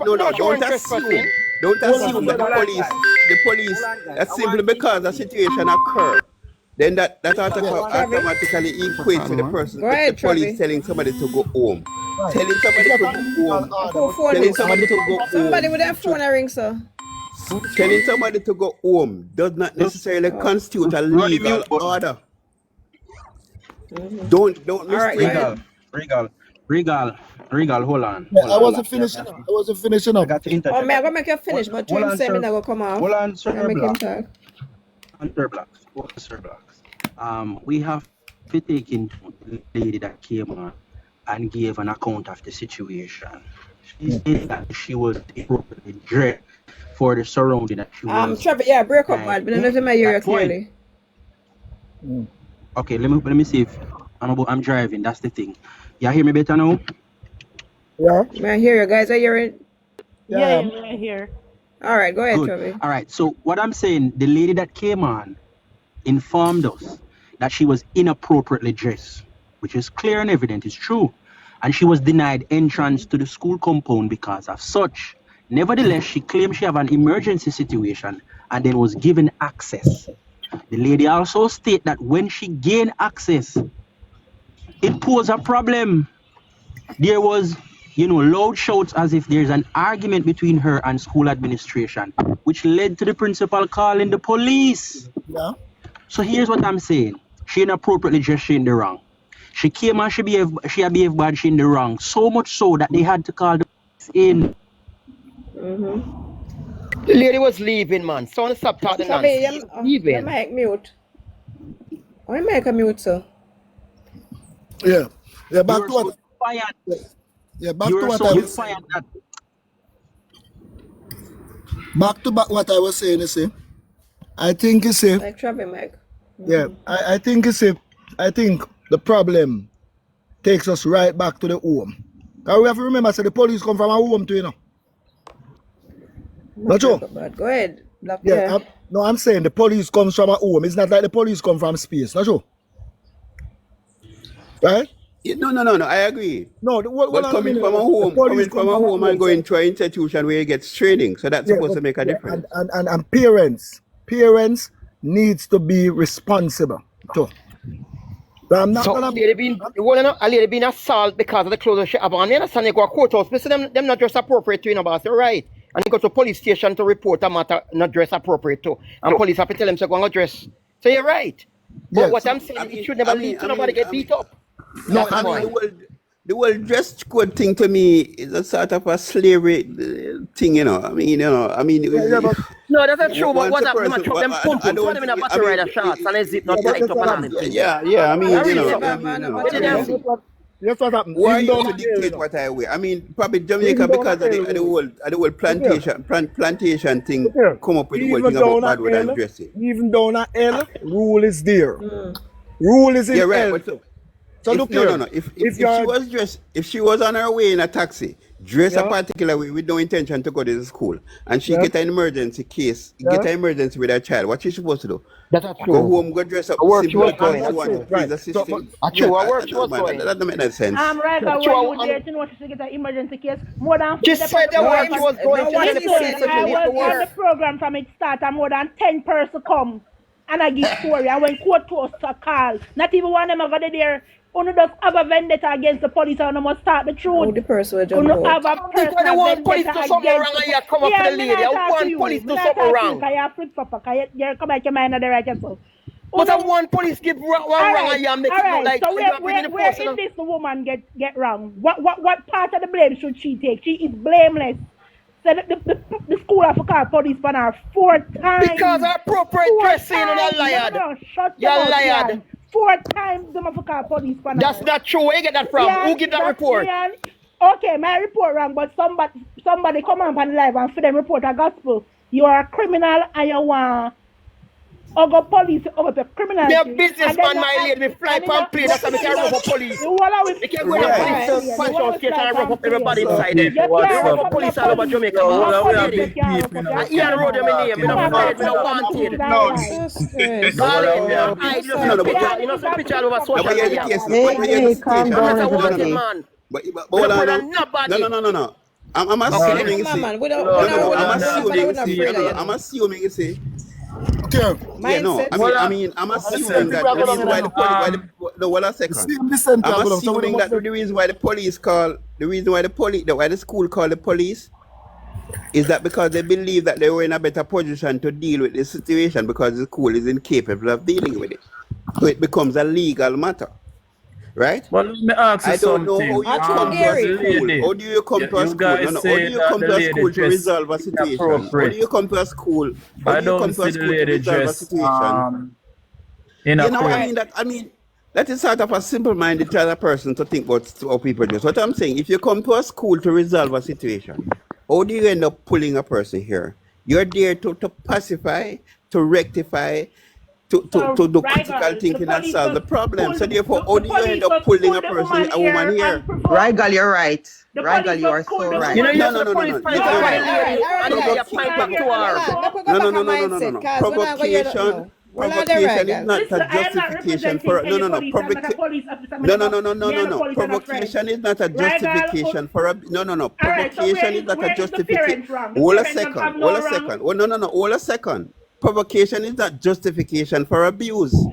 K: Don't assume. Don't assume that the police, that's simply because a situation occurs. Then that automatically equates with the person, the police telling somebody to go home. Telling somebody to go home. Telling somebody to go home.
C: Somebody with their phone ring, sir.
K: Telling somebody to go home does not necessarily constitute a legal order. Don't mistake.
D: Regal, hold on.
M: Yeah, I wasn't finishing up.
D: I got to interject.
C: Oh, man, I'm going to make you finish, but you say me not going to come off.
D: Hold on, Sir
C: Blocks.
D: We have to take into the lady that came on and gave an account of the situation. She said that she was appropriately dressed for the surrounding that she was.
C: Trevor, break up, man. But I don't know if I hear you clearly.
D: Okay, let me see if I'm driving. That's the thing. You hear me better now?
M: Yeah.
C: May I hear you guys? Are you hearing?
J: Yeah, I hear.
C: All right, go ahead,
D: Good.
C: Trevor.
D: All right, so what I'm saying, the lady that came on informed us that she was inappropriately dressed, which is clear and evident, it's true. And she was denied entrance to the school compound because of such. Nevertheless, she claimed she have an emergency situation and then was given access. The lady also stated that when she gained access, it posed a problem. There was, loud shouts as if there's an argument between her and school administration, which led to the principal calling the police.
M: Yeah.
D: So here's what I'm saying. She inappropriately dressed, she in the wrong. She came and she behaved bad, she in the wrong. So much so that they had to call the police in.
I: The lady was leaving, man. Someone stop talking nonsense. Leaving.
C: You make mute. Why make a mute, sir?
M: Yeah. Yeah, back to what. Yeah, back to what I was saying. Back to what I was saying, you see. I think you see.
C: Like Travis Meg.
M: Yeah, I think you see. I think the problem takes us right back to the home. Because we have to remember, so the police come from a home too, Not true?
C: Go ahead.
M: Yeah, I'm saying the police comes from a home. It's not like the police come from space. Not true? Right?
K: No, I agree.
M: No,
K: but coming from a home and going to an institution where you get training, so that's supposed to make a difference.
M: And parents needs to be responsible too. But I'm not gonna.
I: A lady being assaulted because of the clothes she have on. You understand? They go to courthouse, but them not dress appropriate to, boss. You're right. And they go to police station to report a matter not dress appropriate too. And police have to tell them to go and dress. So you're right. But what I'm saying, it should never lead to nobody get beat up.
K: No, the whole dress code thing to me is a sort of a slavery thing,
I: No, that's not true. But what happened? Them pump them in a battle rider shots and they zip not tight up and everything.
K: Yeah. I mean,
M: That's what happened.
K: Why you to dictate what I wear? I mean, probably Jamaica because of the whole plantation thing come up with the whole thing about bad weather and dressing.
M: Even down at L, rule is there. Rule is in
K: right,
M: L.
K: but so look, no. If she was on her way in a taxi, dress a particular way with no intention to go to the school, and she get an emergency case, get an emergency with her child, what she supposed to do?
I: That's true.
K: Go home, go dress up.
I: Work she was going.
K: That doesn't make no sense.
J: I'm right. I was there to know she get an emergency case. More than
I: she said the work she was going.
J: I was on the program from its start, and more than 10 persons come. And I give story. And when court close to call, not even one of them over there. Only does have a vendetta against the police, and must start the truth.
C: Oh, the person will jump out.
I: Have a personal vendetta against the police. Come up to the lady. One police do something wrong.
J: You flip flop. You come back your mind at the right yourself.
I: But one police give one wrong and you make it look like
J: so where in this the woman get wrong? What part of the blame should she take? She is blameless. So the school have to call police for her 4 times.
I: Because her appropriate dressing and a liar.
J: No, shut
I: you're liar.
J: 4 times them have to call police for her.
I: That's not true. Where you get that from? Who get that report?
J: Okay, my report wrong, but somebody come up on live and for them report a gospel. You are a criminal and you want go police over the criminal.
I: They're businessman, my lady. We fly and play. That's how we can rough up police. We can go to police function station and rough up everybody inside there. We rough up police all over Jamaica. We are road them in here. We don't fight. We don't wanted. You know some picture all over social media.
K: Hey,
I: calm down, everybody.
K: No. I'm assuming I'm assuming you see.
M: Okay.
K: Yeah, no. I'm assuming that the reason why the school called the police is that because they believe that they were in a better position to deal with the situation because the school is incapable of dealing with it. So it becomes a legal matter. Right?
N: Well, let me ask you something.
K: How do you come to a school? How do you come to a school to resolve a situation? How do you come to a school?
N: I don't see the lady dress
K: that is sort of a simple-minded kind of person to think about how people dress. What I'm saying, if you come to a school to resolve a situation, how do you end up pulling a person here? You're there to pacify, to rectify, to do critical thinking and solve the problem. So therefore, how do you end up pulling a person, a woman here?
I: Rigal, you're right. Rigal, you are so right.
K: No. Provocation. Provocation is not
J: Listen,
K: a
J: I am not
K: justification
J: representing
K: for
J: any police. I'm not a police officer.
K: no. Provocation is not a justification for a no.
J: All right, so
K: Provocation is not a
J: where is the
K: justification.
J: parent wrong? The
K: Hold a
J: parent don't
K: second.
J: have
K: Hold
J: no
K: a
J: wrong.
K: second. Oh no. Hold a second. Provocation is not justification for abuse.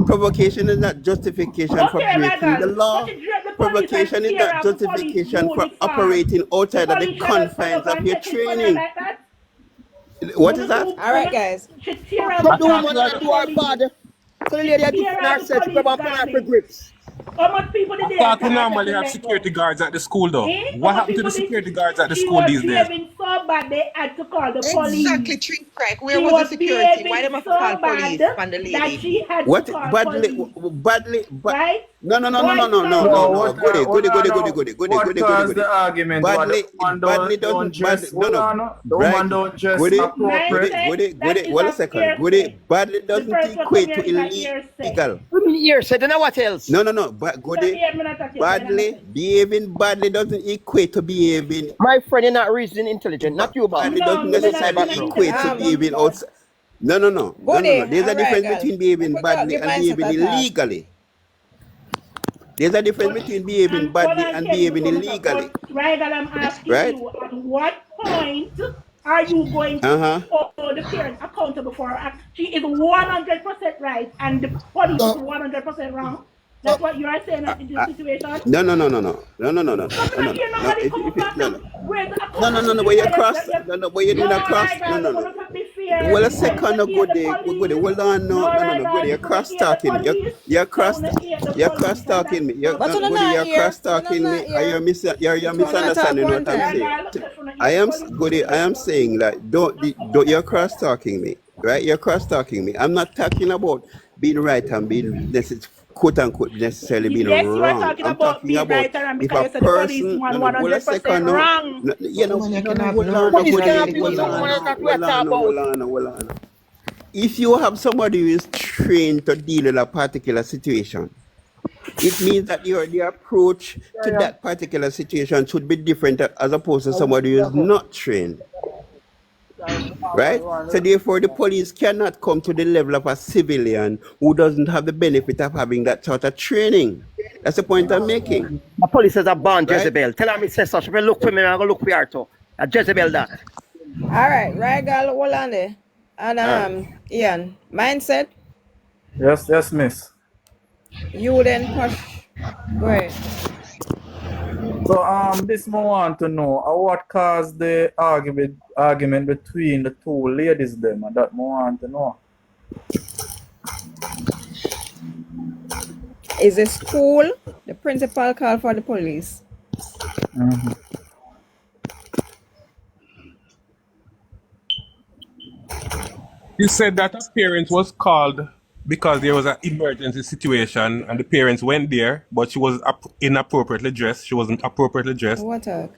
K: Provocation is not justification for
J: Okay, my
K: breaking the
J: God.
K: law.
J: But the police
K: Provocation is not justification for operating outside of the confines of your training.
J: Like that?
K: What is that?
C: All right, guys.
J: Should tear out
M: But
J: the
M: the woman that do her bad. So the lady
J: Tear
M: defend
J: out the
M: herself, she
J: police
M: grab her
J: garden.
M: for grips.
J: How much people did
V: I
J: they
V: thought we
J: have
V: normally
J: to
V: have
J: let
V: security
J: go?
V: guards at the school though.
J: Eh?
V: What
J: How much
V: happened to the
J: people
V: security
J: did
V: guards at the
J: she
V: school
J: was
V: these days?
J: behaving so bad they had to call the police.
C: Exactly, Tree Craig. Where
J: She
C: was the security? Why
J: behaving
C: them have to
J: so
C: call
J: bad
C: police on the
J: that
C: lady?
J: she had
K: What
J: to call
K: badly,
J: police.
K: badly,
J: Right?
K: no.
J: Boys,
N: What caused the argument? What the woman don't dress? The woman don't dress appropriate.
K: Hold a second. Badly doesn't equate to illegal.
I: I mean, hearsay, then what else?
K: No. But badly, behaving badly doesn't equate to behaving.
I: My friend, you're not reasoning intelligent, not you, Bob.
K: Badly doesn't necessarily equate to behaving outside. No. There's a difference between behaving badly and behaving illegally. There's a difference between behaving badly and behaving illegally.
J: Right, I'm asking
K: Right?
J: you, at what point are you going to hold the parent accountable for her act? She is 100% right and the police is 100% wrong. That's what you are saying in this situation?
K: No. Where you cross? No. Where you do not cross? No. Well, a second go there. Hold on, no. Go there. You're cross talking. You're cross talking me. You're cross talking me. You're misunderstanding what I'm saying. I am saying that don't you're cross talking me, right? You're cross talking me. I'm not talking about being right and being quote unquote necessarily being wrong. I'm talking about if a person hold a second, hold on. If you have somebody who is trained to deal with a particular situation, it means that the approach to that particular situation should be different as opposed to somebody who is not trained. Right? So therefore the police cannot come to the level of a civilian who doesn't have the benefit of having that sort of training. That's the point I'm making.
I: The police is a born Jezebel. Tell her me say such. If you look for me, I'm going to look for her too. A Jezebel that.
C: All right, Regal, hold on there. And Ian, mindset?
N: Yes, miss.
C: You then push. Go ahead.
N: So this I want to know what caused the argument between the two ladies them, and that I want to know.
C: Is it school? The principal called for the police.
N: Mm-hmm.
V: You said that a parent was called because there was an emergency situation and the parents went there, but she was inappropriately dressed. She wasn't appropriately dressed.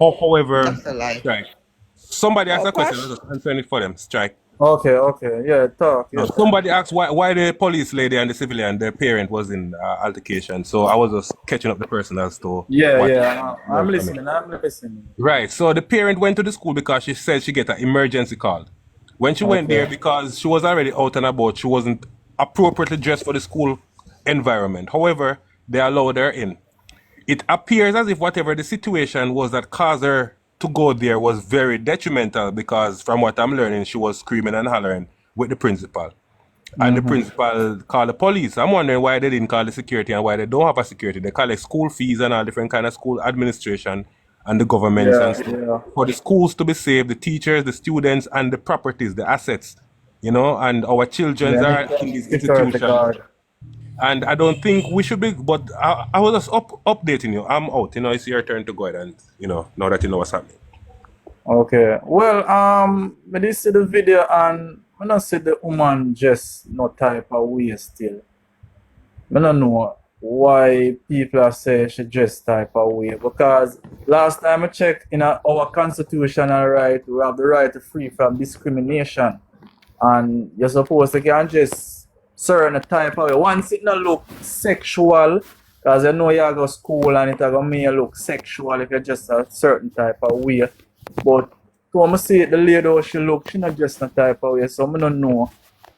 V: However, Strike. Somebody asked a question. I was just answering it for them. Strike.
N: Okay. Yeah, talk.
V: No, somebody asked why the police lady and the civilian, their parent was in altercation. So I was just catching up the person as to
N: I'm listening.
V: Right. So the parent went to the school because she said she get an emergency call. When she went there, because she was already out and about, she wasn't appropriately dressed for the school environment. However, they allowed her in. It appears as if whatever the situation was that caused her to go there was very detrimental, because from what I'm learning, she was screaming and hollering with the principal. And the principal called the police. I'm wondering why they didn't call the security and why they don't have a security. They collect school fees and all different kind of school administration and the government and stuff. For the schools to be safe, the teachers, the students, and the properties, the assets, and our children are in these institutions. And I don't think we should be, but I was just updating you. I'm out, it's your turn to go ahead and, now that you know what's happening.
N: Okay. Well, I did see the video and I don't see the woman just no type of way still. I don't know why people are saying she dressed type of way, because last time I checked in our constitutional right, we have the right to free from discrimination, and you're supposed to can just certain type of way. Once it not look sexual, because you know you go to school and it going to make you look sexual if you're just a certain type of way. But to see the lady how she look, she not just a type of way, so I don't know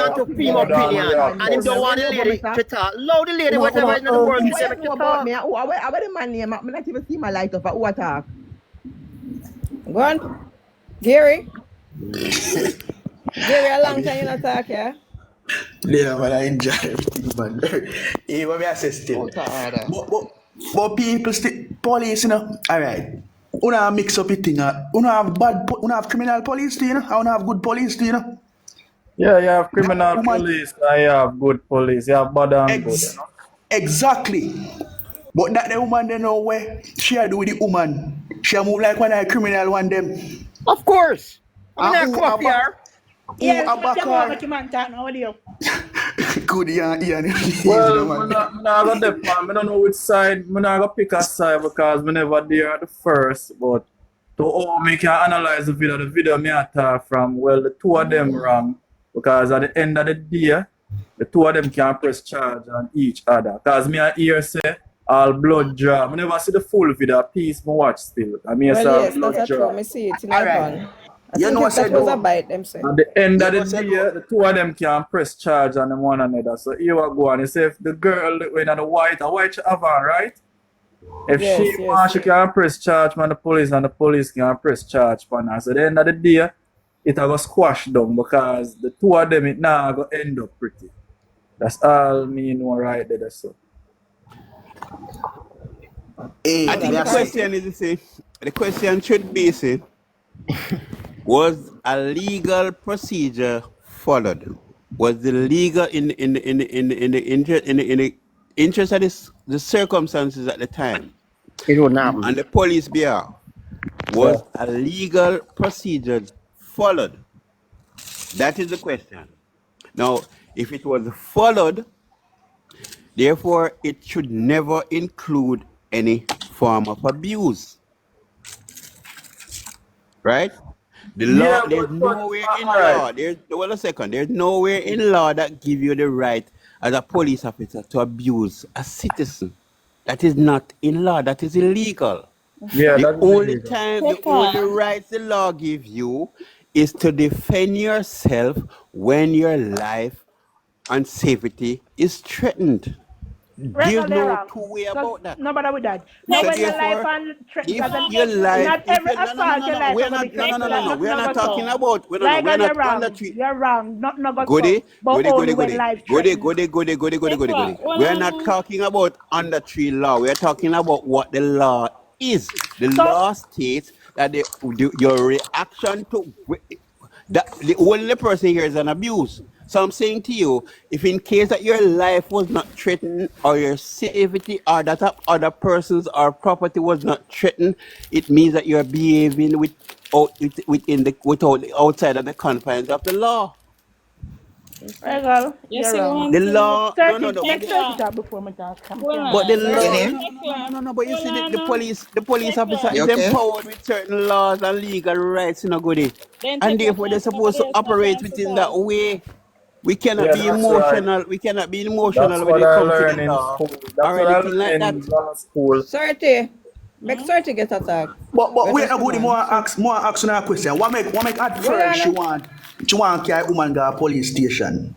I: on to film opinion. And him don't want the lady to talk. Allow the lady, whatever in the world, to make you talk.
O: Me, who are the man name? I'm not even see my light off. Who attack?
C: Go on. Gary. Gary, a long time you not talk, yeah?
W: Yeah, but I enjoy everything, man. Hey, what me I say still? But people still, police, you know, all right. Una mix up it thing. Una have criminal police, do you know? Una have good police, do you know?
N: Yeah, you have criminal
W: Woman,
N: police and you have good police. You have bad and good, you know.
W: exactly. But that the woman they know where she a do with the woman. She a move like one of the criminal one them.
I: Of course. I mean, I
W: And
I: come up here.
W: who
J: Yeah,
W: a back
J: you know
W: her?
J: what you man talk now, what do you?
W: Good, yeah,
N: Well,
W: man.
N: I'm not gonna depend. I don't know which side. I'm not gonna pick a side because I'm never there at the first. But to all me can analyze the video me attack from, well, the two of them wrong. Because at the end of the day, the two of them can press charge on each other. Because me I hear say all blood drop. I never see the full video, piece me watch still. I mean,
C: Well,
N: say
C: yes,
N: blood
C: that's true.
N: drop.
C: Me see it in
W: All
C: Ivan.
W: right.
C: I
W: You
C: think
W: know,
C: if that
W: said
C: was a
W: though.
C: bite, them say.
N: At the end of
W: You
N: the
W: know, said
N: day,
W: though.
N: the two of them can press charge on them one another. So here we go. And you say if the girl when the white she have on, right? If
C: Yes,
N: she wants, she can press charge on the police and the police can press charge on her. So at the end of the day, it will go squash down because the two of them it now go end up pretty. That's all me know right there. So
K: I think the question is, the question should be, was a legal procedure followed? Was the legal in the interest of the circumstances at the time
I: It would not
K: on the police behalf? Was a legal procedure followed? That is the question. Now, if it was followed, therefore, it should never include any form of abuse. Right? The law, there's nowhere in law, wait a second, there's nowhere in law that give you the right as a police officer to abuse a citizen. That is not in law, that is illegal.
N: yeah,
K: The
N: that's
K: only
N: illegal.
K: time, the only rights the law gives you is to defend yourself when your life and safety is threatened.
J: Right now
K: There's
J: they're
K: no
J: wrong.
K: two way
J: Because
K: about that.
J: nobody with that. Now
K: So
J: when your life
K: therefore,
J: and threatened,
K: if
J: because
K: your life,
J: not
K: if
J: every
K: you, no,
J: assault your life
K: we're
J: is going to
K: not,
J: be threatened.
K: no, we're not talking about,
J: Like
K: we're
J: you're
K: not on the
J: wrong.
K: tree.
J: You're wrong. Not go
K: Goody,
J: so. But only when life threatened.
K: goody. We're not talking about under tree law. We're talking about what the law is. The law states that your reaction to the only person here is an abuse. So I'm saying to you, if in case that your life was not threatened or your safety or that of other persons or property was not threatened, it means that you're behaving without outside of the confines of the law.
J: Well,
P: You
J: you're
P: see
J: wrong.
K: The law,
J: Next 30 talk before me talk.
K: but the law, but you see, the police officer is empowered with certain laws and legal rights, Goody, and therefore they're supposed to operate within that way. We cannot
N: Yeah,
K: be
N: that's right.
K: emotional. We cannot be emotional
N: That's
K: when
N: what
K: it
N: I
K: comes to the
N: learned in
K: law
N: school. That's
K: or
N: what I
K: anything like
N: learned
K: that.
N: in law school.
C: 30. Make 30 get attacked.
W: But wait, no good. More ask another question. What make at first she want carry woman go police station?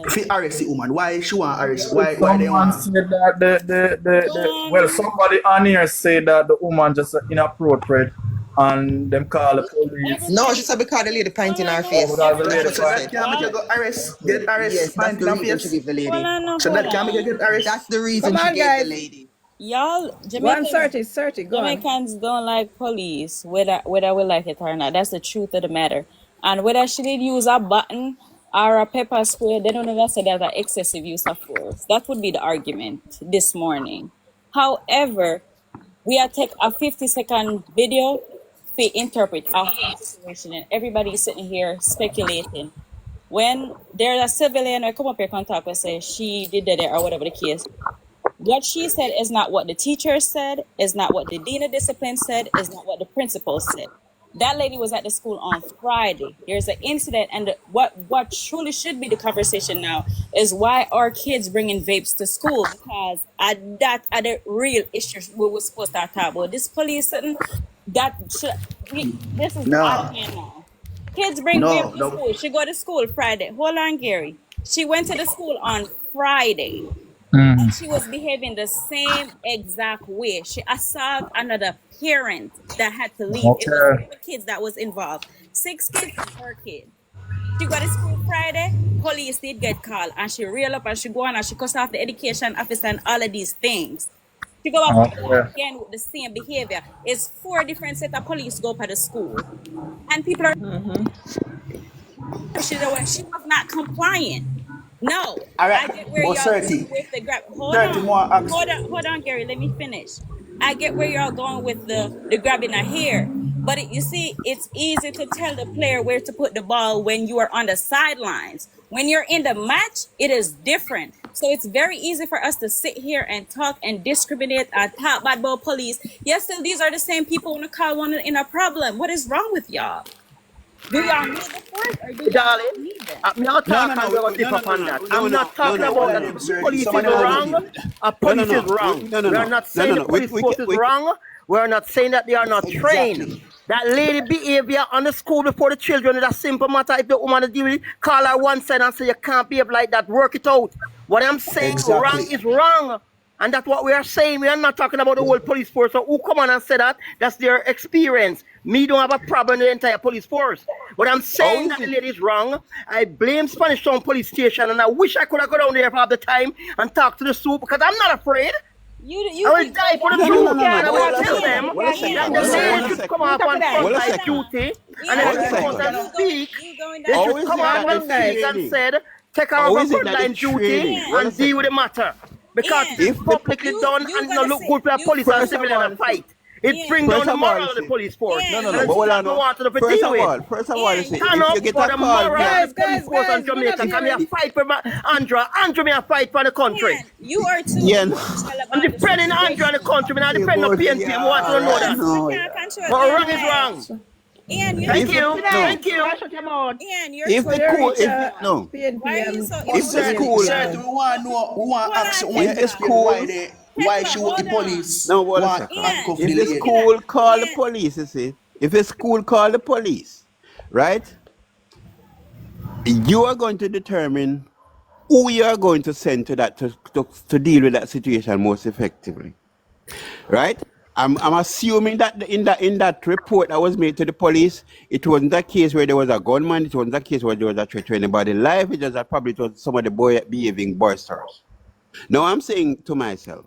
W: If he arrest the woman, why she want arrest? Why they
N: Someone
W: want?
N: said that well, somebody on here said that the woman just inappropriate and them call the police.
O: No, she said because the lady pint in her face.
N: Because the lady
W: So that can make you go get arrest.
O: Yes, that's the reason she give the lady.
W: So that can make you get arrest.
O: That's the reason
C: Come
O: she
C: on,
O: gave
C: guys.
O: the lady.
P: Y'all,
C: 130, go on.
P: Jamaicans don't like police, whether we like it or not. That's the truth of the matter. And whether she did use a button or a pepper spray, they don't even say that's an excessive use of force. That would be the argument this morning. However, we are take a 50-second video to interpret a whole situation, and everybody is sitting here speculating. When there's a civilian who come up here and talk and say she did that or whatever the case, what she said is not what the teacher said, is not what the dean of discipline said, is not what the principal said. That lady was at the school on Friday. There's an incident, and what truly should be the conversation now is why are kids bringing vapes to school? Because that are the real issues we were supposed to talk about. This police sitting, this is out here now. Kids bring vapes to school. She go to school Friday. Hold on, Gary. She went to the school on Friday. And she was behaving the same exact way. She assaulted another parent that had to leave. It was 4 kids that was involved. 6 kids and her kid. She got to school Friday. Police did get called, and she reel up and she go on and she cuss off the education officer and all of these things. She go off
N: Okay.
P: again with the same behavior. It's 4 different set of police go up at the school, and people are she was not compliant. No,
W: All right,
P: I get where
W: but
P: y'all going
W: 30.
P: with the grab.
W: 30 more ask.
P: Hold on, Gary. Let me finish. I get where y'all going with the grabbing a hair, but you see, it's easy to tell the player where to put the ball when you are on the sidelines. When you're in the match, it is different. So it's very easy for us to sit here and talk and discriminate and talk bad about police. Yes, still these are the same people when to call one in a problem. What is wrong with y'all? Do y'all need the force or do y'all
I: Darling,
P: not need them?
I: me not
W: No,
I: talk
W: no,
I: and
W: no,
I: we will
W: no,
I: differ
W: no,
I: upon
W: no,
I: that.
W: no,
I: I'm
W: no,
I: not
W: no,
I: talking
W: no.
I: about
W: Hold on,
I: that
W: them,
I: the
W: sir.
I: police is
W: Somebody not
I: wrong,
W: looking.
I: a
W: No,
I: police is wrong. We are not saying the police force is wrong. We are not saying that they are not trained.
W: Exactly.
I: That lady behavior on the school before the children is a simple matter. If the woman is dealing with it, call her one side and say you can't behave like that. Work it out. What I'm saying wrong
W: Exactly.
I: is wrong. And that's what we are saying. We are not talking about the whole police force. So who come on and say that? That's their experience. Me don't have a problem with the entire police force. But I'm saying that the lady is wrong. I blame Spanish Town Police Station, and I wish I could have gone down there half the time and talked to the soup because I'm not afraid.
P: You
I: I will
P: think
I: die for the
W: No,
I: truth.
W: no, no, no.
I: And I
W: But
I: will
W: hold a
I: tell
W: second.
I: them
W: Hold a second.
I: that the
W: Hold a second.
I: lady should come off on frontline duty and
W: Hold
I: that
W: a
I: she come out
W: second.
I: and speak.
P: You going
I: They
P: down?
I: should come out and speak and said, take her off frontline duty and deal with the matter. Because it is publicly done and not look good for the police and civilian and fight. It brings down the moral of the police force.
W: No, no,
I: And
W: no.
I: it's
W: But hold
I: not
W: on.
I: no want to
W: First
I: deal
W: of
I: with.
W: all,
I: Stand up for the moral of the police force on Jamaica. Can we fight for Andra? Andra, me a fight for the country.
P: You are too
W: Yeah.
P: emotional
I: I'm
P: about the
I: defending Andra and the
P: situation.
I: country. I'm defending the PNP. I want you to know that.
W: No,
P: You can't control
I: But
P: Ian
I: wrong is
P: life.
I: wrong.
P: Ian, you're
I: Thank
P: too
I: you. Thank you.
J: Shut your mouth.
P: Ian, you're
W: If
P: too
W: the school, if
P: emotional.
W: no,
P: Why are you so
W: if the
P: emotional?
W: school, we want to know, we want
P: Hold
W: ask,
P: on,
W: we want if to the explain why school, they, why
P: Tekla,
W: she want the
P: hold on.
W: police,
A: No, hold a
W: want
A: second.
W: handcuff
P: Ian,
W: the
A: If the
W: lady.
A: school call the
P: Ian,
A: police, you see, if the school call the police, right, you are going to determine who you are going to send to that to deal with that situation most effectively, right? I'm assuming that in that report that was made to the police, it wasn't a case where there was a gunman. It wasn't a case where there was a threat to anybody's life. It just that probably it was some of the boy behaving boisterous. Now I'm saying to myself,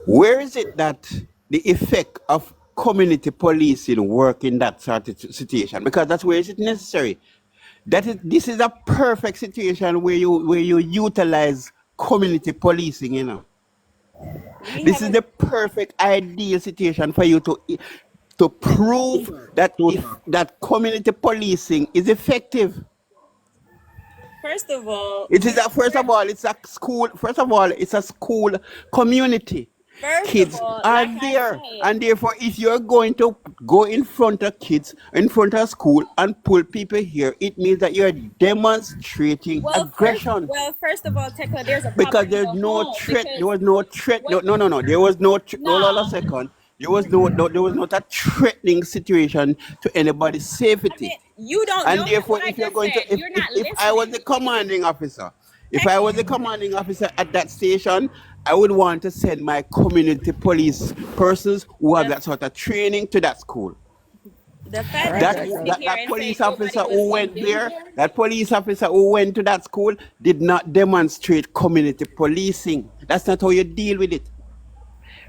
A: where is it that the effect of community policing work in that sort of situation? Because that's where it's necessary. This is a perfect situation where you utilize community policing, you know. This is the perfect ideal situation for you to prove that if that community policing is effective.
P: first of all,
A: It is a, first of all, it's a school. First of all, it's a school community. Kids are
P: like I
A: there,
P: said,
A: and therefore, if you're going to go in front of kids, in front of school, and pull people here, it means that you're demonstrating aggression.
P: first of all, Tekla, there's a
A: Because
P: problem in
A: there's
P: the
A: no
P: home
A: threat. There
P: because
A: was no threat. No, no, no, no. There was no. No, hold on a
P: no,
A: second. There was there was not a threatening situation to anybody's safety.
P: you don't
A: And
P: know that
A: therefore,
P: what I
A: if you're
P: just
A: going to,
P: said. You're not
A: if I was the
P: listening.
A: commanding officer, if I was
P: Tekla,
A: the commanding officer at that station, I would want to send my community police persons who have that sort of training to that school.
P: the fact
A: That
P: that you sit
A: that,
P: here
A: that
P: and say
A: police
P: nobody
A: officer
P: was
A: who
P: in
A: went there,
P: danger.
A: that police officer who went to that school did not demonstrate community policing. That's not how you deal with it.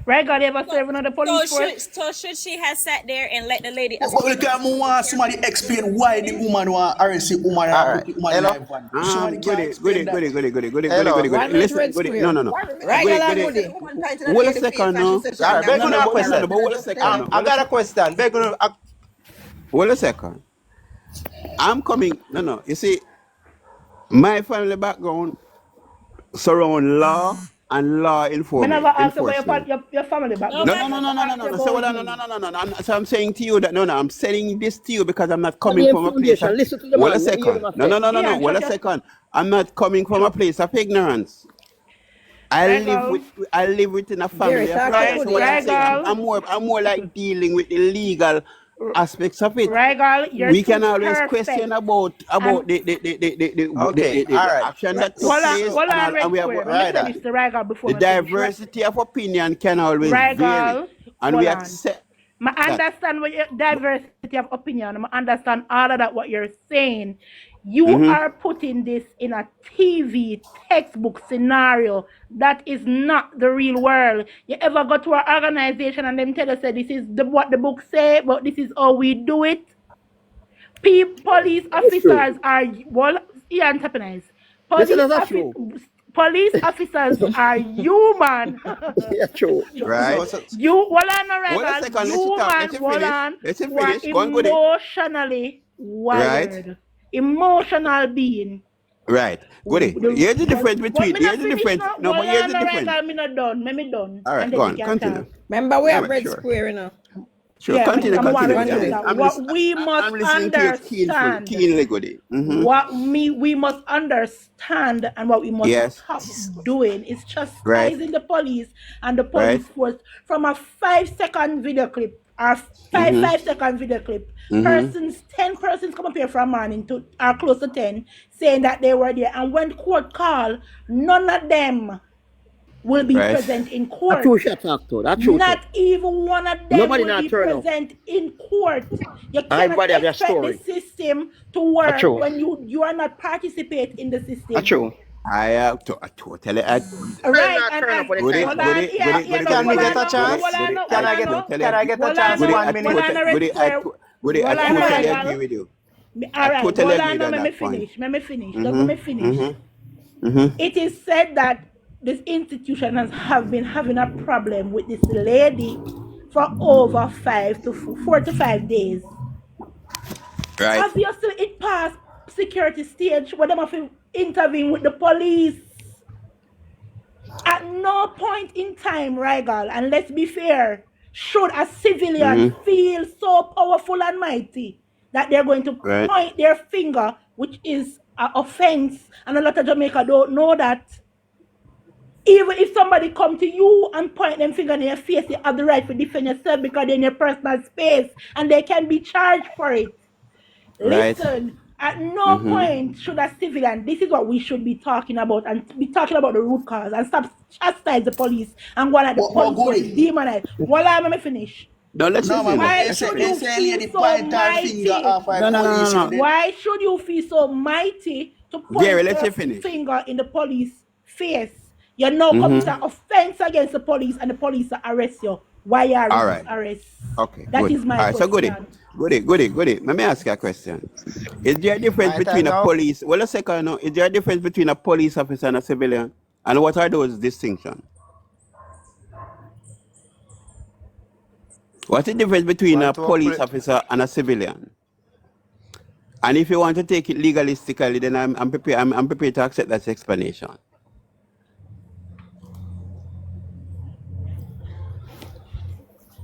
J: Right, God, ever serving on the police force?
P: So should she have sat there and let the lady
W: But we
P: explain?
W: can want somebody explain why the woman want arrest the woman
A: All
W: and
A: right.
W: put the woman
A: Hello.
W: life on. Somebody can
A: Goody,
W: explain
A: goody,
W: that.
A: goody, goody, goody, goody, goody,
L: Hello.
A: goody, goody.
C: 1 minute
A: Listen,
C: red
A: goody.
C: square.
A: No, no, no.
C: Right,
A: Goody,
C: girl and
A: goody.
C: goody.
O: The woman tied to the
A: Hold a
O: lady's face
A: second
O: and she
A: now.
O: said she
L: All right,
O: not
L: beg
A: No,
L: on
A: no,
L: a
A: but no,
L: question.
A: no, but hold a second now.
L: I
A: Hold a
L: got a
A: second.
L: question. Beg on a,
A: Hold a second. I'm coming. No, no. You see, my family background surround law and law
J: Me never ask about
A: enforcement.
J: your family
A: No,
J: background.
A: no,
J: Me
A: no,
J: just
A: no, no, no,
J: ask
A: no,
J: you
A: no. So,
J: about
A: no, no, no,
J: you.
A: no, no, no. So I'm saying to you that no, no. I'm saying this to you because I'm not coming
I: Name
A: from a place of.
I: foundation. Listen to the
A: Well, a
I: man. Let me hear him
A: second.
I: a
A: No,
I: say.
A: no, no, no, no.
J: Ian,
A: Well,
J: shut
A: a
J: your
A: second. I'm not coming from a place of ignorance.
J: right, girl.
A: I live within a
C: Jerry,
A: family of
C: talk to
A: lawyers.
J: Right,
A: So
C: goody
A: what I'm
C: and
J: right,
A: saying,
C: see.
J: girl.
A: I'm more like dealing with the legal aspects of it.
J: Right, girl. You're
A: We
J: too
A: can always question
J: perfect.
A: about
J: And
L: okay, all
A: the
L: right.
A: action
L: Right.
A: that took place
J: hold
A: and
J: on,
A: all, and
J: red
A: we have
J: square. Let me
L: Right.
J: say this to right, girl, before
A: the
J: me finish. Right,
A: diversity of opinion can always
J: right,
A: vary,
J: girl.
A: and
J: Hold
A: we
J: on.
A: accept
J: I
A: that.
J: understand what your diversity of opinion. I understand all of that what you're saying. You are putting this in a TV textbook scenario. That is not the real world. You ever go to an organization and them tell us that this is what the book say, but this is how we do it? Police officers are entrepreneurs. Police officers are human.
I: Yeah, true.
A: Right.
J: Who are emotionally wired. Emotional being.
A: Right. Goody. Here's the difference between. Here's the difference. No, but here's the difference.
J: I'm not done. Let me done.
A: All right, go on. Continue.
C: Remember, we have red square, you know.
A: Sure,
J: Yeah,
A: continue.
J: what we must understand, what we must understand, and what we must stop doing is chastising the police and the police force from a 5-second video clip or 5-second video clip. 10 persons come up here from morning to close to 10 saying that they were there, and when court call, none of them will be present in court. Not even one of them will be present in court. You cannot expect the system to work when you are not participating in the system.
A: I totally agree.
F: Can we get a chance? Can I get a chance? 1 minute.
A: I totally agree with you.
J: All right, let me finish. Let me finish. It is said that this institution have been having a problem with this lady for over 4 to 5 days.
A: Right.
J: Obviously, it passed security stage where they have to intervene with the police. At no point in time, Regal, and let's be fair, should a civilian feel so powerful and mighty that they're going to point their finger, which is an offense, and a lot of Jamaica don't know that. Even if somebody come to you and point them finger in your face, you have the right to defend yourself because they're in your personal space and they can be charged for it. Listen, at no point should a civilian, this is what we should be talking about, and be talking about the root cause and stop chastise the police and go at the police demonize. Well, let me finish.
A: No, let's
J: Why should you feel so mighty? Why should you feel so mighty to point your finger in the police face? You now commit an offense against the police and the police arrest you. Why are you arrest?
A: Okay,
J: that is my question.
A: So goody. Let me ask you a question. Is there a difference between a police? Well, a second, no. Is there a difference between a police officer and a civilian? And what are those distinctions? What's the difference between a police officer and a civilian? And if you want to take it legalistically, then I'm prepared to accept that explanation.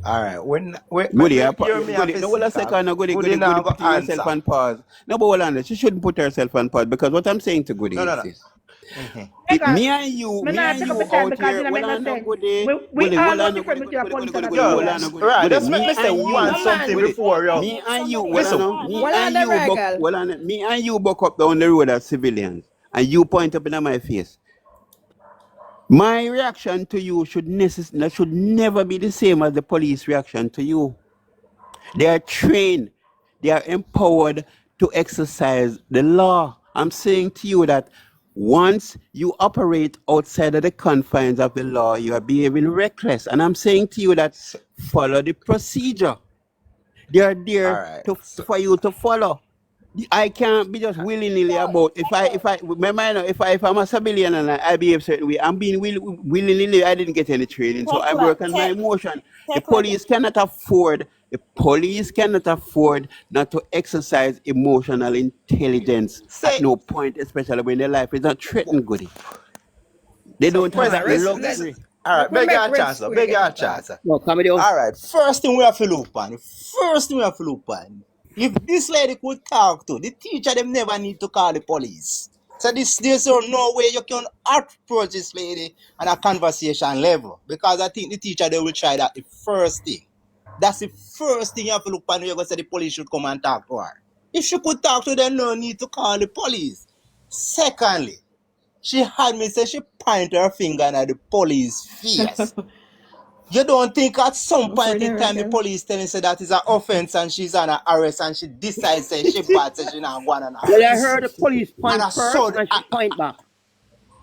F: All right.
A: Goody, no, hold a second. Goody, put yourself on pause. No, but hold on. She shouldn't put herself on pause because what I'm saying to Goody is this. Me and you out here,
J: we are not different between a police and a civilian.
F: Right, that's what I said. We want something before, yo.
A: Me and you buck up down the road as civilians, and you point up in my face. My reaction to you should never be the same as the police reaction to you. They are trained, they are empowered to exercise the law. I'm saying to you that once you operate outside of the confines of the law, you are behaving reckless. And I'm saying to you that follow the procedure. They are there for you to follow. I can't be just willy-nilly about if I'm a civilian and I behave certain way, I'm being willy-nilly. I didn't get any training, so I work on my emotion. The police cannot afford not to exercise emotional intelligence at no point, especially when their life is not threatened. Goody. They don't have the luxury.
F: All right, beg your chance.
I: No, comedy.
F: All right, first thing we have to look on. If this lady could talk to the teacher, them never need to call the police. So there's no way you can approach this lady on a conversation level, because I think the teacher, they will try that the first thing. That's the first thing you have to look on. You're going to say the police should come and talk to her. If she could talk to them, no need to call the police. Secondly, she had me say she point her finger at the police face. You don't think at some
C: I'm
F: point
C: afraid
F: in
C: I
F: time the
C: reckon.
F: police telling say that is an offense and she's on an arrest and she decides say she bad, say she not going on an
I: Well, I
F: arrest.
I: heard the police
F: And
I: point
F: a
I: first
F: sud
I: and she point back.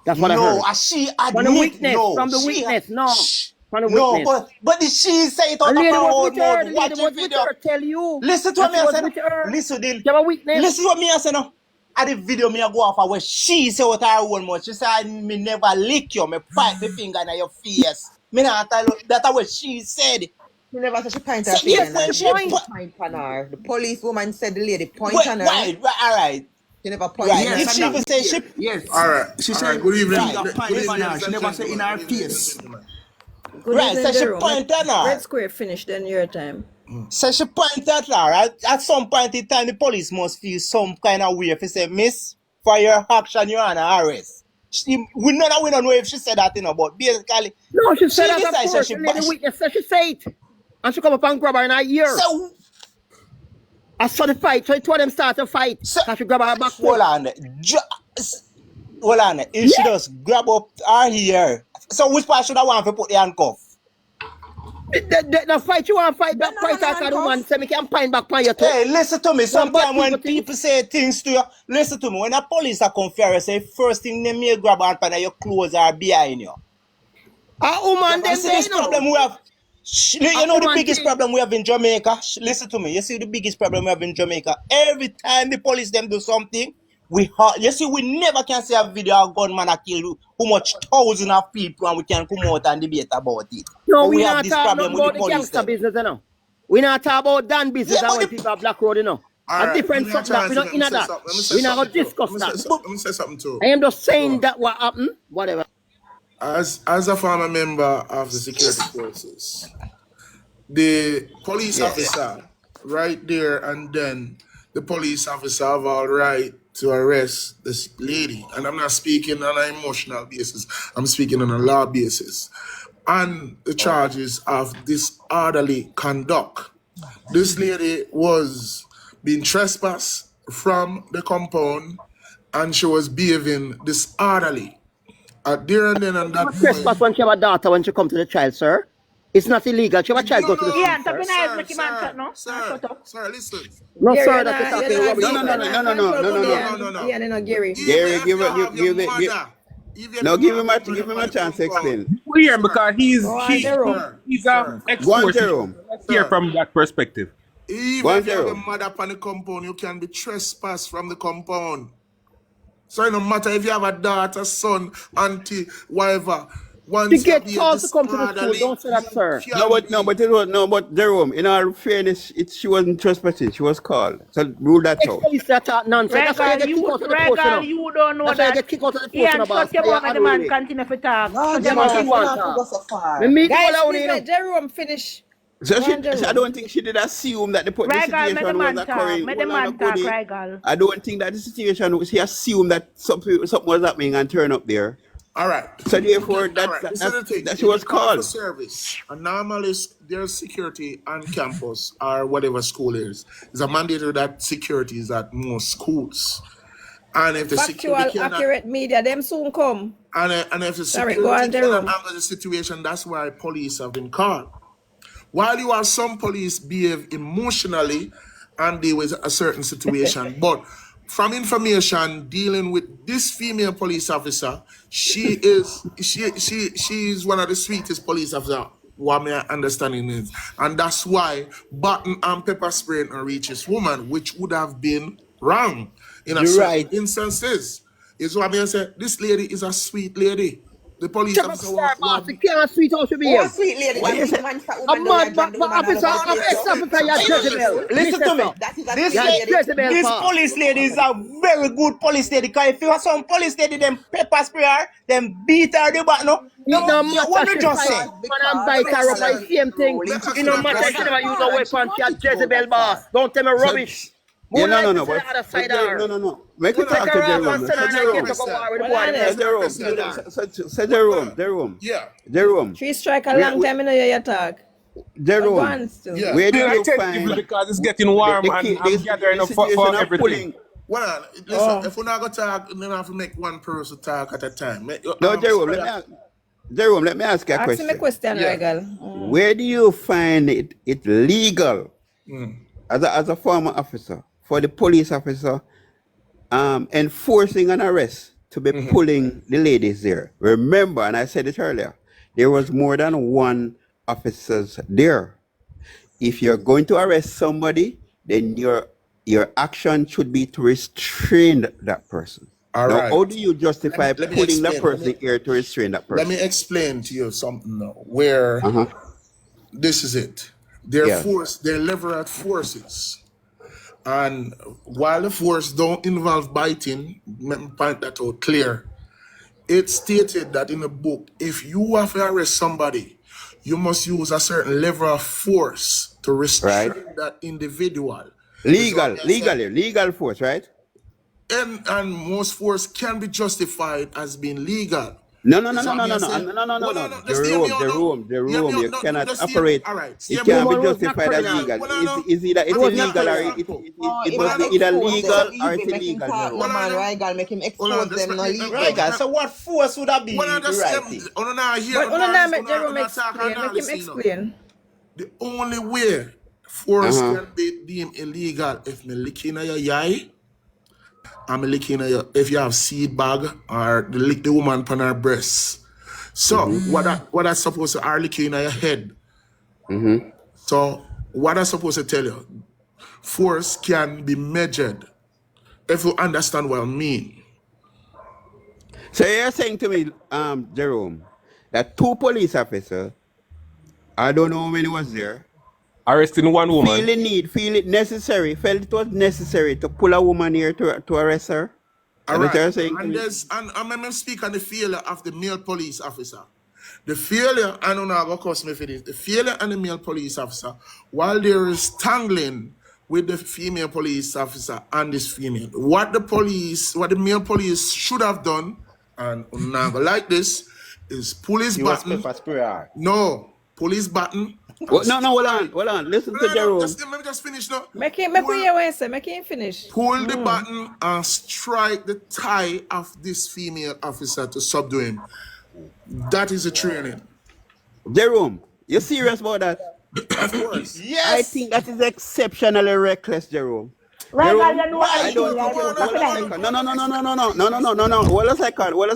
I: That's what I
F: no,
I: heard.
F: she
I: From the
F: admit
I: witness,
F: no.
I: from the
F: She
I: witness, no.
F: shh,
I: From the
F: no,
I: witness.
F: but did she say it out
I: The
F: of her
I: lady was
F: own
I: with her.
F: mouth?
I: The lady
F: Watch the
I: was with
F: video.
I: her. Tell you.
F: Listen to
I: And
F: what
I: she
F: me I
I: was
F: say.
I: with her.
F: Listen,
I: She have a witness.
F: listen to what me I say now. At the video me I go off of where she say out her own mouth. She say me never lick you. Me point my finger in your face. Me not tell you that's what she said.
O: She never said she point
F: So
O: her finger
F: if
O: in
F: when
O: her
F: she
O: face. She point on her. The police woman said the lady point on her.
F: right, all right.
O: She never point
F: Right.
O: on her.
F: If she even say she
W: Yes. She All said right. Good evening. finger Good point on evening, her. ladies She and never say in gentlemen. her Good evening, ladies and face. gentlemen.
C: Good
F: right,
C: evening,
F: so she
C: Jerome.
F: point on her.
C: Red Square finished, then your time.
F: So she point at her. At some point in time, the police must feel some kind of way if you say, Miss, for your action, you're on arrest. We don't know if she said that, but basically,
I: No, she said that, of
F: decides
I: course.
F: she
I: The lady witness said she say it. And she come up and grab her in her ear.
F: So,
I: I saw the fight. So two of them start to fight. So she grab her back foot.
F: hold on. Hold on. If she just grab up her ear. So which part should I want to put the handcuff?
I: The fight you want to fight, that fight I can one say me can pine back on you too.
F: Hey, listen to me. Sometimes when people say things to you, listen to me. When the police are come for you, say first thing they may grab on your clothes are behind you.
I: Woman,
F: You see this problem we have. You know the biggest
I: thing.
F: problem we have in Jamaica? Listen to me. You see the biggest problem we have in Jamaica? Every time the police them do something, you see we never can see a video of gunman a kill how much thousands of people and we can come out and debate about it.
I: No,
F: but
I: we
F: have
I: not
F: this
I: talk
F: problem with
I: about
F: the
I: the
F: police
I: gangster
F: them.
I: business, you know. We not talk about Dan business and when people have black road, you know.
W: All
I: A
W: right,
I: different
W: give me a
I: something that we
W: chance,
I: don't in that.
W: let me say
I: We not
W: something
I: gonna
W: too.
I: discuss that.
W: Let me say something too.
I: I am just saying that what happened, whatever.
W: As a former member of the security forces, the police officer right there and then the police officer have all right to arrest this lady. And I'm not speaking on an emotional basis, I'm speaking on a law basis. And the charges of disorderly conduct. This lady was being trespassed from the compound and she was behaving disorderly. There and then and that point.
I: Trespass when she have a daughter when she come to the child, sir. It's not illegal. She have a child go to the
J: Yeah,
I: school,
J: and
I: sir.
J: tapping eyes make him answer, no?
W: Sir, listen.
I: No,
C: Gary,
I: sir, that's talking rubbish.
W: No.
C: Yeah, no, Gary.
K: Gary, give him a chance to explain.
V: We hear him because he's
K: Go on,
V: exposed.
K: Jerome.
V: Let's hear from that perspective.
W: Even if you have a mother upon the compound, you can be trespassed from the compound. So it no matter if you have a daughter, son, auntie, whatever.
I: To get told to come to the school, don't say that, sir.
K: But Jerome, in all fairness, she wasn't trespassing. She was called. So rule that out.
I: Police that talk nonsense. That's why you get kicked out of the post, you know.
J: You don't know
I: That's why you get kicked out of the post,
J: Yeah,
I: you know,
J: and
I: boss.
J: shut your mouth and the man continue to talk. Shut your mouth.
I: Me meet
C: Guys,
I: all
C: please
I: out,
C: let Jerome finish.
K: So I don't think she did assume that the situation was occurring. I don't think that the situation, she assumed that something was happening and turned up there.
W: All right.
K: So therefore,
W: This is the thing.
K: that she was
W: Call for
K: called.
W: service. And normally, there's security on campus or whatever school is. It's a mandatory that security is at most schools. And if the
C: Factual,
W: security
C: accurate media, them soon come.
W: And if the
C: Sorry,
W: security
C: go on, Jerome.
W: cannot handle the situation, that's why police have been called. While you have some police behave emotionally and deal with a certain situation, but from information dealing with this female police officer, she is one of the sweetest police officers. What my understanding is, and that's why button and pepper spray and reach this woman, which would have been wrong in a certain instances. Is what I say. This lady is a sweet lady. The police officer
I: can't sweet how she be.
O: Oh, sweet lady.
I: What you say? A mad officer, ex-officer, you're Jezebel.
F: Listen to me. This police lady is a very good police lady. Because if you have some police lady, them pepper spray her, them beat her the back, no? What you just say?
I: And bite her up like same thing. You know, matter she never use a weapon. She a Jezebel boss. Don't tell me rubbish.
K: Yeah, no. Make it talk to Jerome.
W: Yeah.
K: Jerome.
C: 3 strike a long time in your talk.
K: Jerome.
W: Yeah.
K: Where do you find
V: because it's getting warm and I'm gathering up for everything.
W: Well, listen, if we're not going to talk, then I have to make one person talk at a time.
K: No, Jerome, Jerome, let me ask you a
C: Ask him a
K: question.
C: question, Regal.
K: Where do you find it legal as a former officer for the police officer enforcing an arrest to be pulling the ladies there? Remember, and I said it earlier, there was more than one officers there. If you're going to arrest somebody, then your action should be to restrain that person.
Q: All
K: Now,
Q: right.
K: how do you justify
Q: Let me
K: pulling that
Q: explain.
K: person here to restrain that
Q: Let
K: person?
Q: me explain to you something now. Where this is it. They're lever forces. And while the force don't involve biting, let me point that out clear. It's stated that in the book, if you have to arrest somebody, you must use a certain level of force to restrain that individual.
K: Legal force, right?
Q: And most force can be justified as being legal.
K: No. Jerome. You cannot operate. It can't be justified as legal. Is either it's illegal or it must be either legal or it's illegal.
O: No man, Regal, make him expose them no legal.
F: Regal, so what force would that be the right thing?
C: But now make Jerome explain. Make him explain.
Q: The only way force can be deemed illegal if me licking at your eye, I'm licking at your, if you have seed bag or the lick the woman upon her breasts. So what I supposed to are licking at your head. So what I supposed to tell you, force can be measured if you understand what I mean.
K: So you're saying to me, Jerome, that two police officers, I don't know how many was there,
V: arresting one woman,
K: felt it was necessary to pull a woman here to arrest her?
Q: All right.
K: Saying
Q: And I'm going to speak on the failure of the male police officer. The failure, I don't know how to cost me for this, the failure on the male police officer, while there is tangling with the female police officer and this female, what the male police should have done, and not like this, is pull his button. No, pull his button.
K: Hold on. Listen to Jerome.
Q: Let me just finish now.
C: Make him finish.
Q: Pull the button and strike the thigh of this female officer to subdue him. That is a training.
K: Jerome, you serious about that?
Q: Of course.
F: Yes.
K: I think that is exceptionally reckless, Jerome.
J: Right,
K: Jerome,
J: you know what
K: I don't think Hold a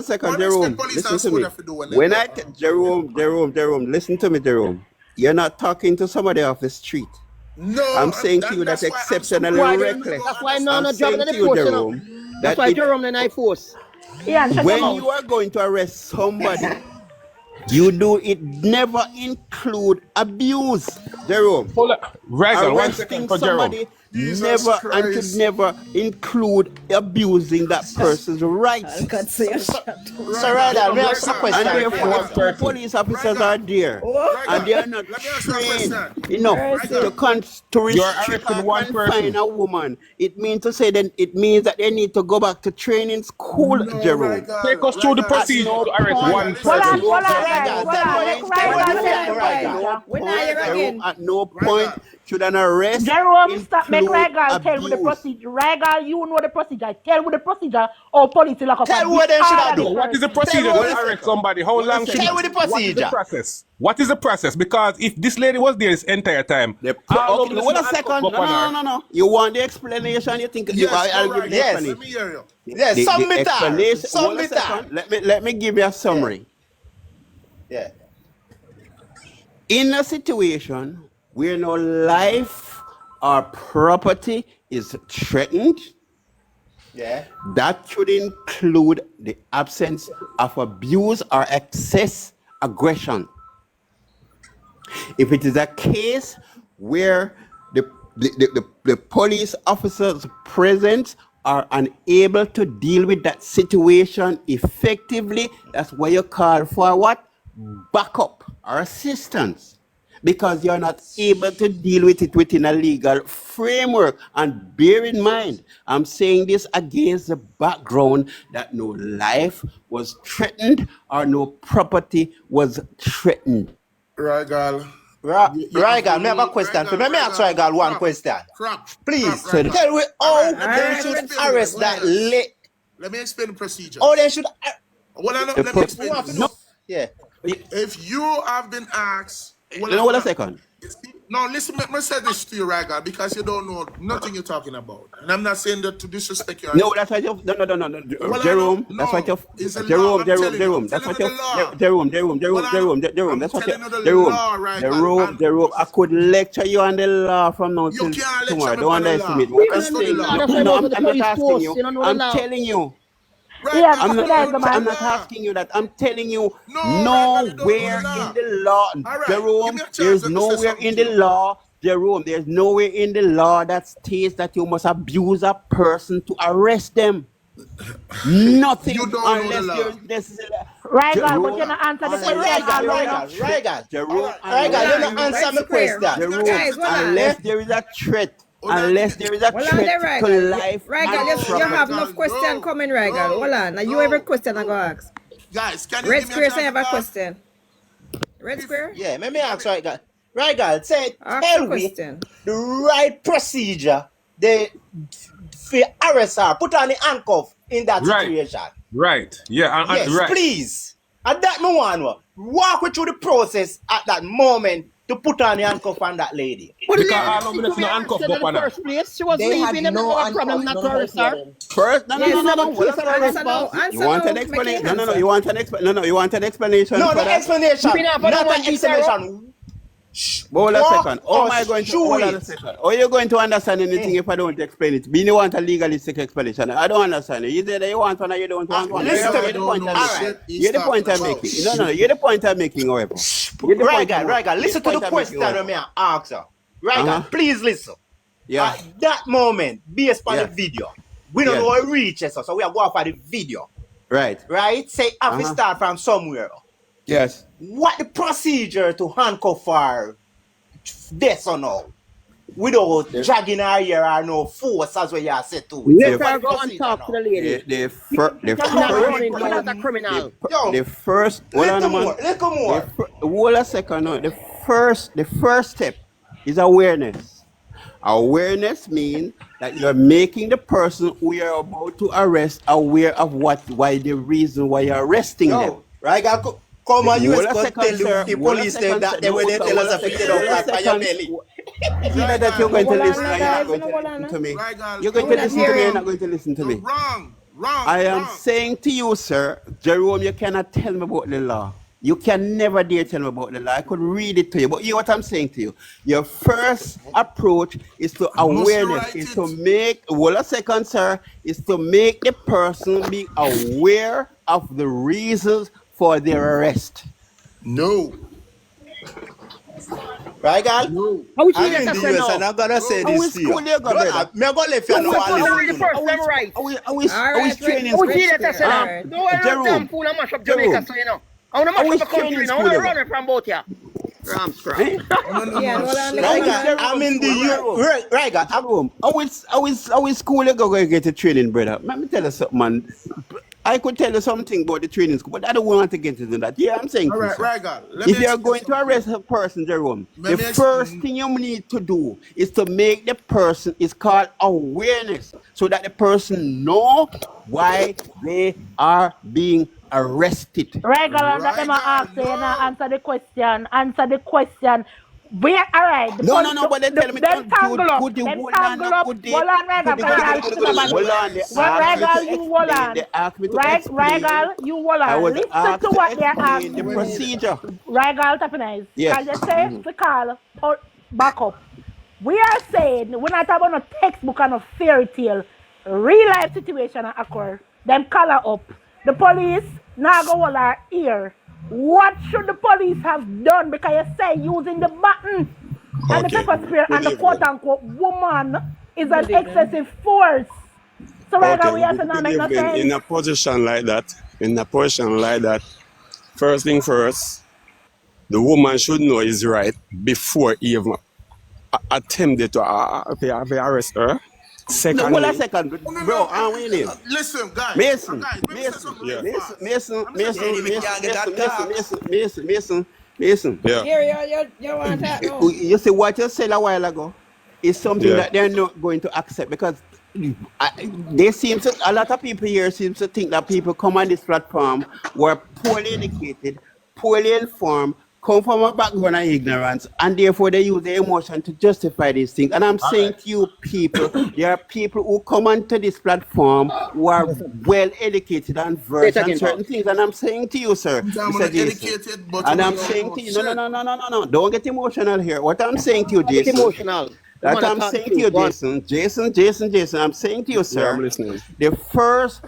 K: second, Jerome. Listen to me. Jerome, listen to me, Jerome. You're not talking to somebody off the street.
Q: No,
K: I'm saying to you that's exceptionally reckless.
I: That's why no
K: I'm
I: job in
K: saying
I: the
K: to you,
I: force,
K: Jerome,
I: That's why Jerome the night force.
K: when you are going to arrest somebody, you never include abuse, Jerome.
V: Regal, 1
K: Arresting
V: second for Jerome.
K: somebody should never include abusing that person's rights.
F: So Regal, we have a question.
K: And therefore, police officers are there, and they are not trained enough to restrict and confine a woman. It means that they need to go back to training school, Jerome.
V: Take us through the procedure to arrest one person.
K: At no point should an arrest
J: Jerome, stop make
K: include
J: Regal tell with the
K: abuse.
J: procedure. Regal, you know the procedure. Tell with the procedure or police lock up.
F: Tell what they should have done.
V: What is the procedure to arrest somebody? How long should
F: Tell with the
V: What is the
F: procedure.
V: process? What is the process? Because if this lady was there this entire time,
K: Hold a second. No. You want the explanation? You think I'll give you the explanation?
Q: Let me hear you.
F: Yes,
K: Let me give you a summary.
F: Yeah.
K: In a situation where no life or property is threatened, that should include the absence of abuse or excess aggression. If it is a case where the police officers present are unable to deal with that situation effectively, that's why you call for what? Backup or assistance, because you're not able to deal with it within a legal framework. And bear in mind, I'm saying this against the background that no life was threatened or no property was threatened.
Q: Regal,
F: Regal, me have a question. Let me ask Regal one question. Please, tell me how they should arrest that lady.
Q: Let me explain the procedure.
F: Oh, they should.
Q: Let me explain this.
F: Yeah.
Q: If you have been asked,
A: Hold a second.
Q: no, listen, let me say this to you, Raga, because you don't know nothing you're talking about. And I'm not saying that to disrespect you.
A: No, that's what you. No. Jerome, that's what you.
Q: It's a law.
A: Jerome. That's what you. Jerome. That's what you. Jerome. I could lecture you on the law from now till tomorrow. Don't underestimate what I'm saying. No, I'm not asking you. I'm telling you. I'm not asking you that. I'm telling you, nowhere in the law, Jerome, there's nowhere in the law, Jerome, there's nowhere in the law that states that you must abuse a person to arrest them. Nothing unless there's
J: Right, God, but you're not answer the question.
A: Jerome,
F: you're not answer my question.
A: Unless there is a threat. Unless there is a threat to life.
C: Regal, you have enough question coming, Regal. Hold on. Now you have a question I go ask.
Q: Guys, can you
C: Red
Q: give me
C: Square
Q: a
C: say have a
Q: chance?
C: question. Red Square?
F: Yeah, let me ask Regal. Regal,
C: Ask
F: tell
C: the
F: me
C: question.
F: the right procedure they for arrest her, put on the handcuff in that situation.
V: Right. Yeah.
F: Yes,
V: right.
F: please. At that moment, walk me through the process at that moment to put on the handcuff on that lady.
V: Because all of them no handcuff go on her.
I: She was leaving them no problem not to arrest her.
A: First, no. You want an explanation? No. You want an explanation? No. You want an explanation?
F: No,
A: for
F: the
A: that?
F: explanation. Not an explanation.
A: Hold a second. How am I going to hold on a second? Are you going to understand anything if I don't explain it? You want a legalistic explanation. I don't understand it. You say that you want one or you don't want one. You're the point I'm making. No. You're the point I'm making, however.
F: Regal, listen to the question when me ask her. Regal, please listen.
A: Yeah.
F: At that moment, based on the video, we don't know how it reaches us, so we are going for the video.
A: Right.
F: Say, have to start from somewhere.
A: Yes.
F: What the procedure to handcuff her? This or no? Without dragging her here or no force, as what you have said to.
I: Let her go and talk to the lady.
A: The first.
F: Little more.
A: Hold a second. No. The first step is awareness. Awareness means that you're making the person who you're about to arrest aware of the reason why you're arresting them.
F: Right, come on, you tell the police that they will tell us if they don't pass your belly.
A: It's either that you're going to listen or you're not going to listen to me. You're going to listen to me or you're not going to listen to me.
Q: Wrong.
A: I am saying to you, sir, Jerome, you cannot tell me about the law. You can never dare tell me about the law. I could read it to you, but you know what I'm saying to you. Your first approach is to awareness, is to make, hold a second, sir, is to make the person be aware of the reasons for their arrest.
Q: No.
F: Right, girl?
Q: No.
F: I'm in the US and I'm going to say this to you. I'm going to let you know what
I: I listen.
A: Are we training?
I: Jerome. I want to mash up the country now. I want to run from both here.
F: I'm in the US. Right, girl.
A: How is school you go get a training, brother? Let me tell you something, man. I could tell you something about the training school, but I don't want to get into that. Yeah, I'm saying.
Q: All right, God.
A: If you're going to arrest a person, Jerome, the first thing you need to do is to make the person, is called awareness, so that the person know why they are being arrested.
J: Right, God, that them ask you, answer the question. Answer the question. We are all right.
A: No, but they tell me
J: them tangle up. Hold on, Regal, you hold on. Regal, you hold on. Listen to what they're asking.
A: The procedure.
J: Regal, Tapanize.
A: Yes.
J: Can you say to call or back up? We are saying we're not talking about a textbook and a fairy tale. Real life situation occur. Them call her up. The police now go hold her ear. What should the police have done? Because you say using the button and the pepper spray and the quote-unquote woman is an excessive force. So right now we have to not make no sense.
R: In a position like that, first thing first, the woman should know his right before he even attempted to arrest her. Secondly,
A: hold a second, bro. I'm winning.
Q: Listen, guys.
A: Mason.
R: Yeah.
C: Here, you want that? No.
A: You see what you said a while ago is something that they're not going to accept, because a lot of people here seem to think that people come on this platform were poorly educated, poorly informed, come from a background of ignorance, and therefore they use their emotion to justify these things. And I'm saying to you people, there are people who come onto this platform who are well educated and
I: Say it
A: versed on
I: again,
A: certain
I: Bob.
A: things. And I'm saying to you, sir,
Q: Sometimes
A: Mr.
Q: I'm
A: Jason,
Q: educated, but
A: and
Q: when
A: I'm
Q: you
A: saying to you, no, no,
Q: upset,
A: no, no, no, no, no, don't get emotional here. What I'm saying to you,
I: Don't get
A: Jason,
I: emotional. The
A: that
I: man are
A: I'm
I: talking
A: saying to
I: truth.
A: you,
I: Go on.
A: Jason, I'm saying to you,
R: Yeah, I'm
A: sir,
R: listening.
A: the first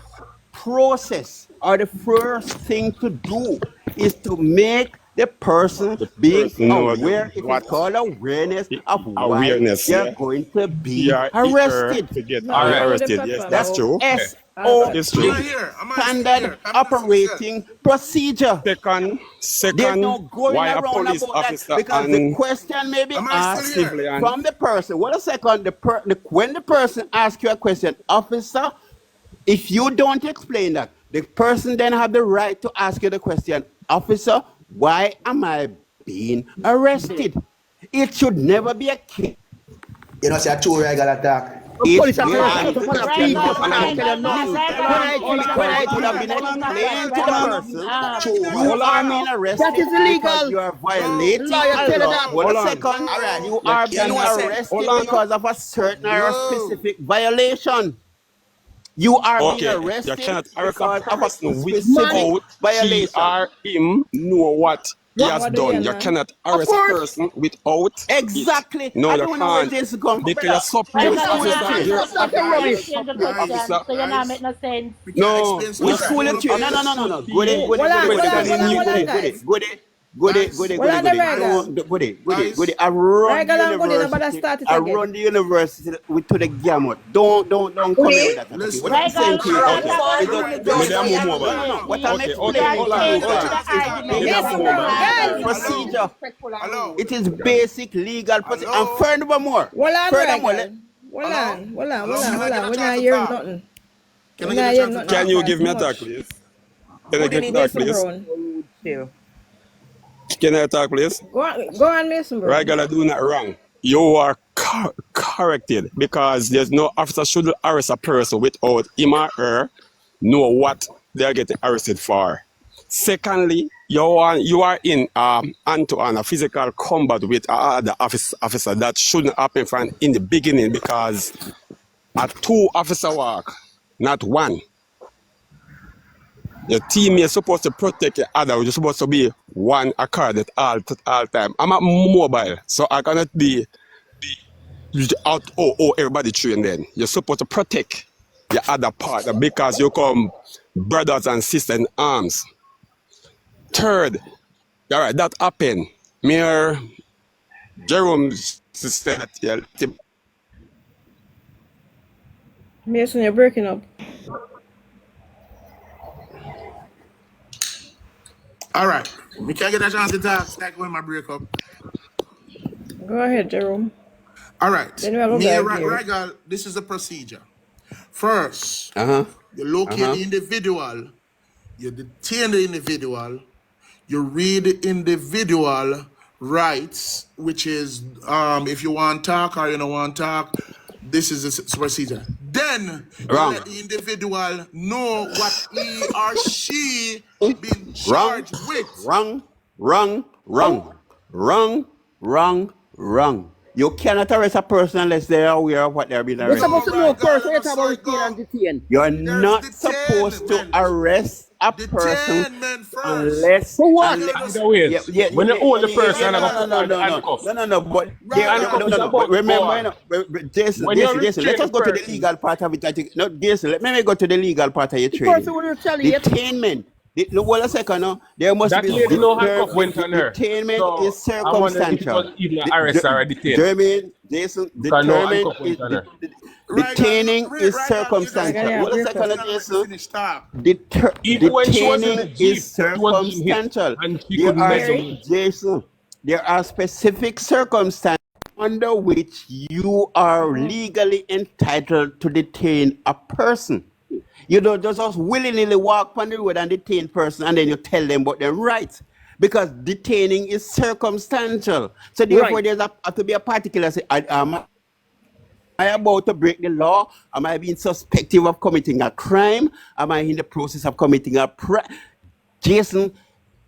A: process or the first thing to do is to make the person
R: The
A: being
R: person know
A: aware. It is
R: what
A: called awareness of why
R: awareness,
A: they're
R: yeah.
A: going to be
R: Yeah,
A: arrested.
R: to get
C: No,
V: All
C: I'm
V: right.
C: on the
R: arrested. Yes,
C: platform
R: that's
A: That's
C: now.
R: true.
C: Alright.
R: That is true.
A: SOP,
Q: am I still
A: standard
Q: here? Can I listen yourself?
A: operating procedure. There's
R: Second,
A: no going
R: why a
A: around
R: police
A: about that
R: officer
A: because the
R: and
A: question may be
Q: Am I
R: a
Q: still
A: asked
Q: here?
R: civilian
A: from the person. Wait a second. When the person asks you a question, officer, if you don't explain that, the person then have the right to ask you the question, officer, why am I being arrested? It should never be a case.
W: You know, say a two regular attack.
I: The
A: If
I: police
A: they
I: officer
A: and
I: shut up on
A: the
I: a
B: Right
I: people
B: now,
A: cannot
I: and I
B: right
I: tell
B: now,
I: you
B: now,
I: nothing.
A: refuse
B: right
I: When
B: now,
A: that
I: I
B: hold
I: think
B: on,
I: when
A: because
I: I
A: it would
I: think
A: have
I: of
A: been
I: hold on,
A: explained to
B: right
A: the
B: now,
A: person.
B: um,
A: You are being
I: that
A: arrested
I: is
A: because
I: illegal.
A: you are
I: The
A: violating
I: lawyer
A: a
I: tell you
A: law.
I: that.
A: Hold a
R: hold on.
A: second.
W: All right.
A: You
R: You
A: are
W: You
A: being
W: know
R: cannot
W: what I say?
R: hold
A: arrested
R: on.
A: because of a certain or a
W: Yo.
A: specific violation. You are being
R: Okay, you
A: arrested
R: cannot arrest a
A: because of a
R: person
A: specific
R: without he
A: violation.
R: or him know what he
C: Now
R: has
C: what do you,
R: done. You
C: man?
R: cannot
I: Of
R: arrest a
I: course.
R: person without it.
A: Exactly.
R: No,
A: I
R: you
A: don't know where
R: can't.
A: this come from,
R: Because you're
A: brother.
B: right
A: Let me
R: superior
B: now,
A: school
B: you
A: you
B: can't
R: officer.
A: trade.
B: answer
R: You're
B: the
I: That's not a
B: question. Can you
R: superior
I: rubbish.
B: change the
R: officer.
B: question so you're not
Q: Guys,
B: make no sense?
Q: we can't
R: No,
Q: explain
A: We
R: what's
Q: something
R: that?
A: school
Q: to
A: you
Q: the
A: trade. No, no,
Q: police.
A: no, no, no. Go there,
C: Hold
A: go there, go there,
C: on,
A: go there,
R: Question
A: go
R: in
A: there,
R: you
C: hold
A: go
C: on,
A: there,
R: put.
A: go there,
C: guys.
A: go there, go there, go
Q: Guys,
A: there,
C: Hold
A: go there,
C: on
A: go
C: the
A: there.
C: regal.
A: Don't go there, go there, go there.
Q: guys,
A: I run the
C: Regal and good enough, but I
A: university.
C: start it
A: I
C: again.
A: run the university with to the gamut. Don't come here with that type of thing. What
Q: listen.
A: I'm
B: Right now,
A: saying
B: you
A: to you,
B: can't
A: brother,
R: Okay.
B: talk
A: is
B: about
A: that
B: the
R: Me
A: don't.
R: there
B: question.
R: move
A: No,
R: mobile.
A: no, no. What I'm
B: We
R: Okay,
B: can't
A: explaining
R: hold
A: to
R: on,
A: you is
B: change
R: hold
A: that
R: on.
B: the
R: Me
B: argument.
R: there
A: basic
R: move
C: Yes,
B: Everybody
R: mobile.
C: bro.
B: can't
C: Guys,
B: do it.
Q: Hello,
A: procedure.
Q: hello,
A: It is basic legal procedure. And
Q: hello.
A: furthermore,
C: hold on,
A: furthermore,
C: Regal. Hold
Q: Hello?
C: on, hold on, hold
Q: Hello?
C: on,
Q: Can I
C: hold
Q: get
C: on.
Q: a
C: We're
Q: chance
C: not
Q: to
C: hearing
Q: talk?
C: nothing.
Q: Can
C: We're
Q: I get a
C: not hearing
Q: chance to
C: nothing
R: Can
Q: talk?
R: you
C: because
R: give
C: too
R: me a talk,
C: much.
R: please? Can I
C: Good
R: get
C: in
R: talk,
C: Mason
R: please?
C: Brown.
R: Can I talk, please?
C: Go on, Mason
R: Right,
C: Brown.
R: girl, I do not wrong. You are corrected because there's no officer should arrest a person without him or her know what they are getting arrested for. Secondly, you are in hand-to-hand a physical combat with other officer that shouldn't happen from in the beginning because a two officer work, not one. Your team is supposed to protect the other. You're supposed to be one accord at all time. I'm a mobile, so I cannot be out. Everybody train then. You're supposed to protect the other partner because you come brothers and sisters in arms. Third, all right, that happened. Mayor Jerome said, yeah,
C: Mason, you're breaking up.
Q: All right. We can't get a chance to talk. Stack when my break up.
C: Go ahead, Jerome.
Q: All right.
C: Then we have a
Q: Me,
C: guy here.
Q: Regal, this is the procedure. First,
A: Uh-huh.
Q: you locate
A: Uh-huh.
Q: the individual, you detain the individual, you read the individual rights, which is if you want to talk or you don't want to talk, this is the procedure. Then you
A: Wrong.
Q: let the individual know what he or she been
A: Wrong.
Q: charged with.
A: Wrong. Wrong. Wrong. Wrong. Wrong. Wrong. You cannot arrest a person unless they are aware of what they are being
I: We're
A: arrested
I: supposed
Q: No,
I: to
A: for.
I: know
Q: right, girl,
I: first when
Q: let
I: you
Q: us
I: talk about
Q: say
I: retain and
Q: go.
I: detain.
A: You're
Q: There's
A: not supposed to
Q: detainment.
A: arrest a person
Q: Detainment first.
A: unless
I: For
Q: You
I: what?
Q: can't
A: unless
Q: just
V: Either
A: yeah
V: ways,
A: yeah yeah
V: when you
A: yeah
V: hold
A: yeah
V: the
A: yeah,
V: person
A: yeah
V: and I
A: no
V: go
A: no
V: put
A: no
V: on the
A: no no
V: handcuff.
A: no no no but
V: The
A: yeah,
Q: Regal.
A: no,
V: handcuff
A: no,
V: is
A: no, no. But
V: about to go
A: remember,
V: on.
A: Jason,
V: When you
A: Jason, let
V: restrain the
A: us go to the
V: person,
A: legal part of it. I think, no, Jason, let me go to the legal part of your
I: The
A: training.
I: person will retaliate.
A: Detainment. No, well, a second, no. There must
V: that
A: be
V: lady no handcuff went on her.
A: detainment is
V: So I'm wondering if it
A: circumstantial.
V: was even an arrest or a detain.
A: German, Jason,
V: Because no
A: determined
V: handcuff
A: is
V: went on her.
Q: Regal,
A: detaining is
Q: you just
C: Regal,
A: circumstantial.
C: yeah,
Q: talk.
A: Well, a
C: break up.
A: second,
Q: You gotta let me
A: Jason.
Q: finish talk.
V: Even when she was in the
A: Detaining is
V: jeep, she was being hit
A: circumstantial.
V: and she
A: There
V: couldn't
A: are
V: make the
C: Mary?
V: move.
A: Jason. There are specific circumstances under which you are legally entitled to detain a person. You don't just willingly walk on the road and detain person and then you tell them about their rights. Because detaining is circumstantial. So therefore
I: Right.
A: there's have to be a particular say, am I about to break the law? Am I being suspected of committing a crime? Am I in the process of committing a Jason,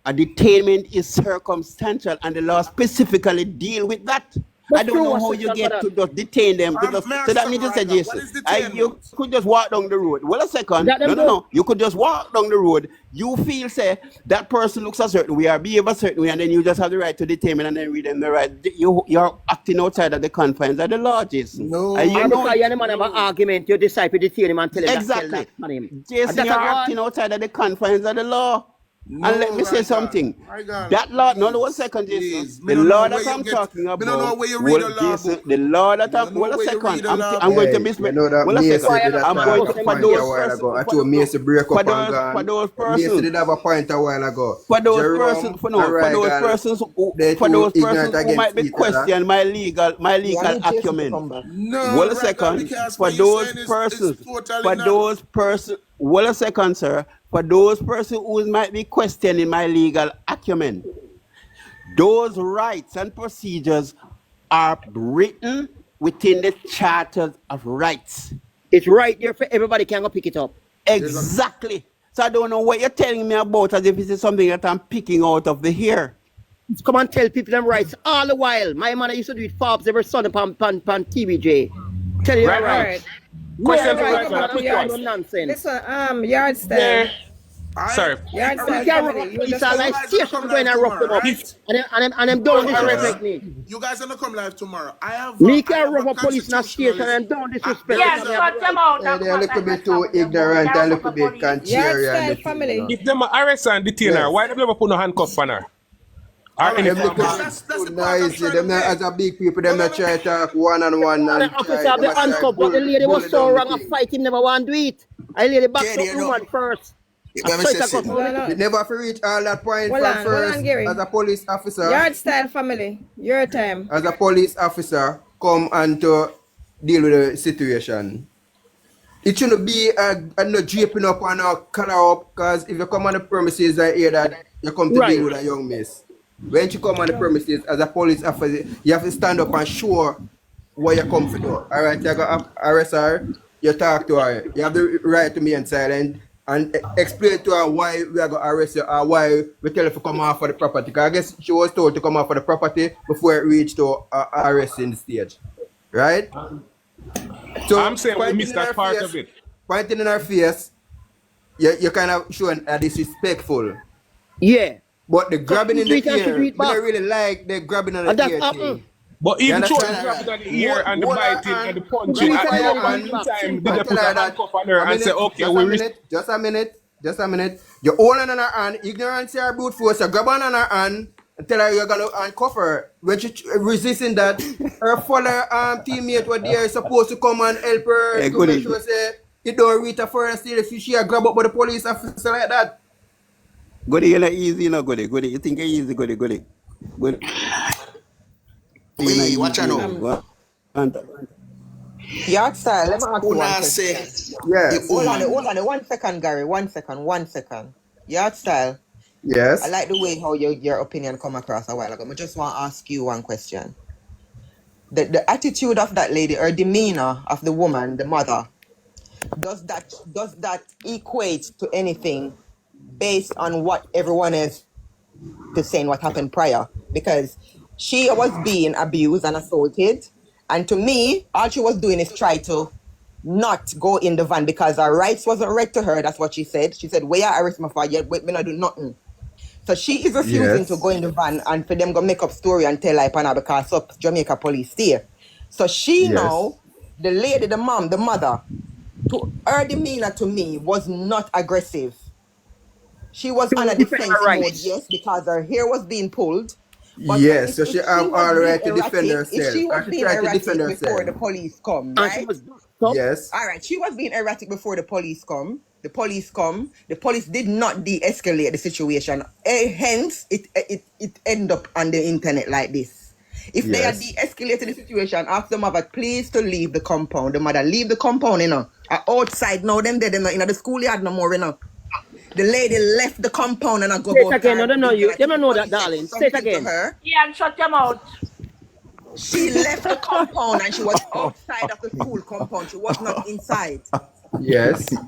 A: A detainment is circumstantial, and the law specifically deal with that. I
I: But
A: don't
I: true
A: know how
I: was
A: you
I: for
A: get
I: that.
A: to just detain them. To just,
Q: May I
A: so that means to
Q: summarize
A: say,
Q: that? What
A: Jason,
Q: is
A: you
Q: detainment?
A: could just walk down the road. Well, a second.
I: That them do.
A: You could just walk down the road. You feel, say, that person looks a certain way or behave a certain way, and then you just have the right to detain them and then read them the right. You're acting outside of the confines of the law, Jason.
Q: No.
A: And you
I: And
A: know
I: because
A: it.
I: you're the man of an argument, you decide to detain him and tell him that tell
A: Exactly.
I: that on him. And
A: Jason,
I: that's
A: you're
I: a go
A: acting
I: on.
A: outside of the confines of the law.
Q: No,
A: And let me say
Q: my
A: something.
Q: God. My God.
A: That law, no,
Q: Please.
A: 1 second, Jason.
Q: Please.
A: The law that I'm talking
Q: Me don't know
A: about,
Q: where you read the
A: well,
Q: law
A: Jason,
Q: book.
A: the law that
Q: Me
A: I'm,
Q: don't know
A: well, a
Q: where you
A: second,
Q: read the
A: I'm,
Q: law
A: I'm
Q: book.
A: going to
F: Hey,
A: be,
F: you know that
A: well, a
F: Macy
A: second,
F: did a
A: I'm
F: start
A: going
F: a
A: to, for
F: point a
A: those
F: while
A: persons,
F: ago. I told Macy break up and
A: for
F: gone.
A: those
F: Macy
A: persons,
F: did have a point a while ago.
A: for those
F: Jerome
A: persons,
F: and
A: for those
F: Regal,
A: persons,
F: they
A: for
F: too
A: those
F: ignorant
A: persons who might
F: against
A: be
F: each other.
A: questioning my
O: Yeah, I
A: legal
O: need Jason to
A: acumen.
O: come back.
Q: No,
A: Well, a
Q: right now,
A: second,
Q: because
A: for
Q: what you're
A: those
Q: saying is
A: persons,
Q: totally
A: for
Q: not.
A: those persons, well, a second, sir, for those persons who might be questioning my legal acumen, those rights and procedures are written within the Charter of Rights.
I: It's right there for everybody can go pick it up.
A: Exactly. So I don't know what you're telling me about as if it's something that I'm picking out of the here.
I: Come and tell people them rights all the while. My man used to do it Forbes every Sunday pan TVJ. Tell you
V: Right
I: your
V: now,
I: rights.
C: Alright.
I: No
V: question to
I: right,
V: right
C: Go
V: now,
I: man,
V: a
C: back
I: and
C: to
V: quick
I: talk
V: one.
I: no
C: yard.
I: nonsense.
C: This one, yard style.
V: There, sorry.
C: Yard
I: You
C: style
I: can't rough
C: family.
I: up
C: You were
I: police
C: just
I: all
Q: You
I: like
Q: guys gonna
I: station
Q: come
I: going
Q: live
I: and rough them
Q: tomorrow,
I: up.
Q: right?
I: And them don't
Q: Tomorrow,
I: disrespect me.
Q: you guys gonna come live tomorrow.
I: Me
Q: I
I: can't
Q: have
I: rough
Q: a
I: up police in a station
Q: constitutionalist.
I: and don't disrespect
Q: There
I: me
J: Yeah,
Q: is
I: because I have the
J: shut them
I: right.
J: out
F: Hey,
J: and
F: they're
J: come
F: a
J: and
F: little
J: talk
F: bit
J: with some
F: too
J: of them, but we
F: ignorant and
J: can't
F: a
J: rough
F: little
J: the
F: bit
J: police.
C: yard
F: contrary on
C: style
F: the thing, you
C: family.
F: know.
V: If them arrest and detain her,
F: Yes.
V: why them never put no handcuff on her?
Q: All
V: Or any
Q: right,
F: Them
V: form
F: little
V: of...
Q: that's
F: too
Q: the part I'm
F: noisy.
Q: trying to
F: Them not,
Q: make.
F: as a big people, them
Q: Hold
F: not
Q: on.
F: try to talk one on one
I: The
F: and
I: officer
F: try,
I: of
F: them
I: the
F: a try
I: handcuff, but the lady was
F: bully
I: so
F: down the
I: wrong and
F: thing.
I: fight him never want to do it. I lady back
W: Jerry,
I: up
W: you
I: the
W: know,
I: woman first. I
W: let me
I: saw
W: say
I: it a go
W: something.
C: Hold
I: from
F: They
C: on.
F: never have to reach all that point
C: Hold
F: from
C: on,
F: first
C: Gary.
F: as a police officer.
C: Yard style family. Your time.
F: As a police officer, come and to deal with the situation. It shouldn't be a no draping up and a collar up, because if you come on the premises and hear that you come to
I: right.
F: deal with a young miss. When you come on the premises as a police officer, you have to stand up and show what you come to do. Alright, you got arrest her, you talk to her. You have the right to remain silent and explain to her why we are going to arrest you or why we tell her to come off for the property. Because I guess she was told to come off for the property before it reached to arresting stage. Right? So
V: I'm saying we
F: pointing
V: missed
F: in
V: that
F: her
V: part
F: face,
V: of it.
F: pointing in her face, you kind of showing a disrespectful.
I: Yeah.
F: But the grabbing in
I: Do it
F: the
I: and she do
F: ear,
I: it
F: I
I: back.
F: don't really like the grabbing in
I: And
F: the
I: that's
F: ear
I: happened.
F: thing.
V: But
F: You
V: even though the
F: understand?
V: grabbing on the ear and the
F: Hold her
V: biting and the
F: hand,
V: punching,
I: Do it
V: at
I: and
F: put
I: you
F: your
V: no
I: do it
V: point
F: hand,
V: in
I: back.
V: time did
F: and
V: they
F: tell
V: put a
F: her that
V: handcuff on her
F: a
V: and say,
F: minute,
V: okay,
F: just
V: we
F: a minute, just a minute, just a minute. You're holding on her hand, ignorance or brute force, you grab on her hand and tell her you're gonna handcuff her. When she resisting that, her fellow teammate were there supposed to come and help her
A: Hey,
F: to make
A: goody.
F: sure say it don't reach her first still if she grab up by the police officer like that.
A: Goody, you're not easy, you know, goody. Goody, you think you're easy, goody, goody. Goody, you're not
W: Hey, watch
A: easy,
W: out
A: you
W: now.
A: know. Go on.
O: Yard style, let me ask you one
W: Una
O: question.
W: say the
F: Yes.
O: Hold on,
W: woman.
O: hold on, 1 second, Gary. 1 second. Yard style. I
F: Yes.
O: like the way how your opinion come across a while ago. I just want to ask you one question. The attitude of that lady or demeanor of the woman, the mother, does that equate to anything based on what everyone is saying what happened prior? Because she was being abused and assaulted, and to me, all she was doing is try to not go in the van because her rights wasn't read to her. That's what she said. She said, "Where I arrest my father, yet we not do nothing." So she is refusing to
F: Yes.
O: go in the van and for them go make up story and tell like Pana because up Jamaica police there. So she
F: Yes.
O: know the lady, the mom, the mother, to her demeanor to me was not aggressive. She was on a
I: Defend her
O: defense mode,
I: rights.
O: yes, because her hair was being pulled. But
F: Yes. So she
O: if she
F: have
O: was
F: all
O: being
F: right to defend
O: erratic, if
F: herself.
O: she was
F: And she
O: being
F: tried to defend
O: erratic before
F: herself.
O: the police come,
I: And she
O: right?
I: was backed up.
F: Yes.
O: All right, she was being erratic before the police come. The police come. The police did not de-escalate the situation. Hence, it end up on the internet like this. If they had
F: Yes.
O: de-escalated the situation, ask the mother please to leave the compound. The mother leave the compound, you know. Outside now, them dead, in the schoolyard no more, you know. The lady left the compound and I go
I: Say it
O: about
I: again.
O: her
I: No, they know you.
O: business. I
I: They
O: think the
I: don't know that,
O: police said
I: darling. Say it
O: something to
I: again.
O: her.
J: Yeah, and shut them out.
O: She left the compound and she was outside of the school compound. She was not inside.
F: Yes.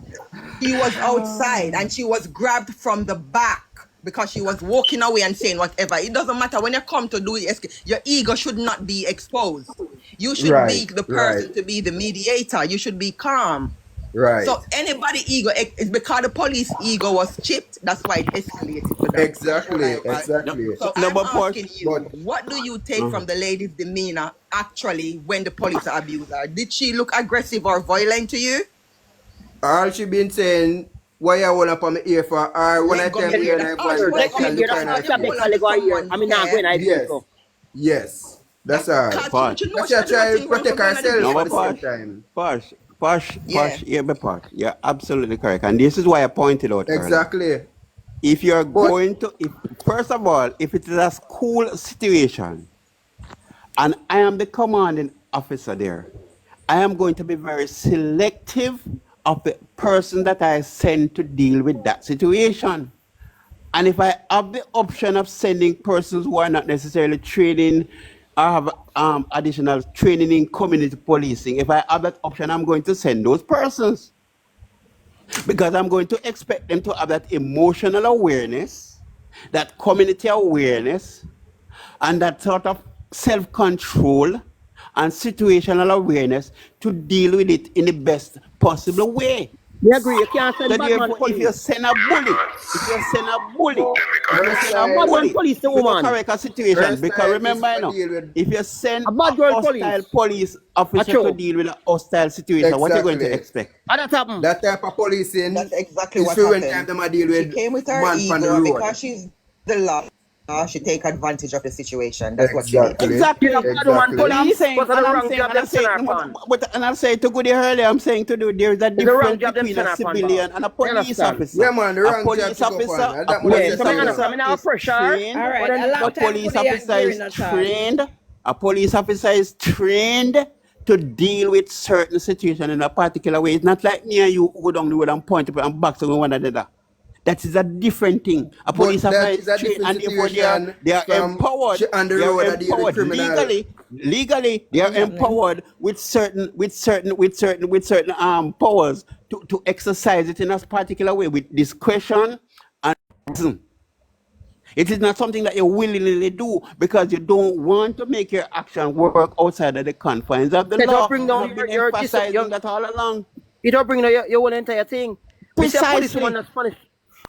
O: She was outside and she was grabbed from the back because she was walking away and saying whatever. It doesn't matter when you come to do it. Your ego should not be exposed. You should be
K: Right,
O: the
K: right,
O: person to be the mediator. You should be calm.
K: right.
O: So anybody ego is because the police ego was chipped. That's why it escalated to that.
K: Exactly,
O: Right.
K: exactly.
O: So
A: No,
O: I'm
A: but
O: asking
A: Posh,
O: you, what do you take from the lady's demeanor actually when the police abused her? Did she look aggressive or violent to you?
K: All she been saying, why I want up on my ear for, or when I
O: Leg on
K: tell
O: the
K: me
O: ear.
K: and I
O: That's
K: go
O: all she
K: and
O: was
K: touch and
O: saying.
K: look
O: That's
K: and
O: all
K: I
O: you
K: feel.
O: pull out someone's
G: I mean, not
O: hair.
G: going I
K: Yes,
G: go.
K: yes, that's all.
O: Cause
A: Posh.
O: you know
K: But
O: she
K: she
O: do a
K: try to
O: thing wrong
K: protect
O: from the
K: herself
A: No,
K: at
A: but
K: the
O: get-go.
K: same time.
O: Yeah.
A: Hear me, Posh. You're absolutely correct. And this is why I pointed out earlier.
K: Exactly.
A: If you're
K: But
A: going to, first of all, if it is a school situation and I am the commanding officer there, I am going to be very selective of the person that I send to deal with that situation. And if I have the option of sending persons who are not necessarily training or have additional training in community policing, if I have that option, I'm going to send those persons because I'm going to expect them to have that emotional awareness, that community awareness, and that sort of self-control and situational awareness to deal with it in the best possible way.
G: Me agree. You can't send
A: So
G: bad man
A: therefore, if you
G: police.
A: send a bully, if you send a bully, if you send a
G: Bad man
A: bully
G: police the
A: to
G: woman.
A: correct a situation, because
K: hairstyle is
A: remember,
K: for deal with
A: if you send
G: A
A: a
G: bad girl
A: hostile
G: police.
A: police officer to
G: Acho.
A: deal with a hostile situation, what are you going to
K: exactly.
A: expect?
G: How that happen?
K: That type of policing
O: That's exactly
K: is
O: what
K: for when time
O: happened.
K: them a deal
O: She
K: with
O: came with her
K: man from the
O: ego, and
K: road.
O: because she's the law, she take advantage of the situation. That's what she did.
K: Exactly.
A: Exactly.
G: She's a bad woman
K: Exactly.
A: And I'm
G: police.
A: saying,
G: Was the wrong job them send her upon?
A: and I'm saying to Goody earlier, I'm saying to do there's a
G: It's the wrong
A: difference
G: job them
A: between
G: send
A: a
G: her upon,
A: civilian
G: boss.
A: and a
G: You
A: police
G: understand?
A: officer.
K: Yeah, man, the
A: A
K: wrong job
A: police
K: to go
A: officer,
K: on.
A: a
K: That man
G: Yeah,
A: police
K: is
G: so me
K: clear.
G: understand. Me
A: officer
G: now
A: is
G: pressure.
A: trained.
C: All
G: But
C: right,
G: then
C: a
A: A
C: long time
A: police
C: Goody and
A: officer
C: Gary
A: is
C: not talk.
A: trained. A police officer is trained to deal with certain situations in a particular way. It's not like me and you who go down the road and point up and box with one another. That is a different thing. A police
K: But
A: officer
K: that
A: is
K: is a
A: trained,
K: different
A: and therefore they are
K: situation
A: empowered.
K: she on the
A: They are
K: road a deal with
A: empowered
K: criminal.
A: legally. They
C: What
A: are
C: is happening?
A: empowered with certain powers to exercise it in a particular way with discretion and reason. It is not something that you willingly do because you don't want to make your action work outside of the confines of the
G: it don't
A: law.
G: bring
A: And
G: down
A: I've been
G: your
A: emphasizing that all along.
G: it don't bring down your whole entire thing. Me say a policewoman
A: Precisely.
G: that's Spanish.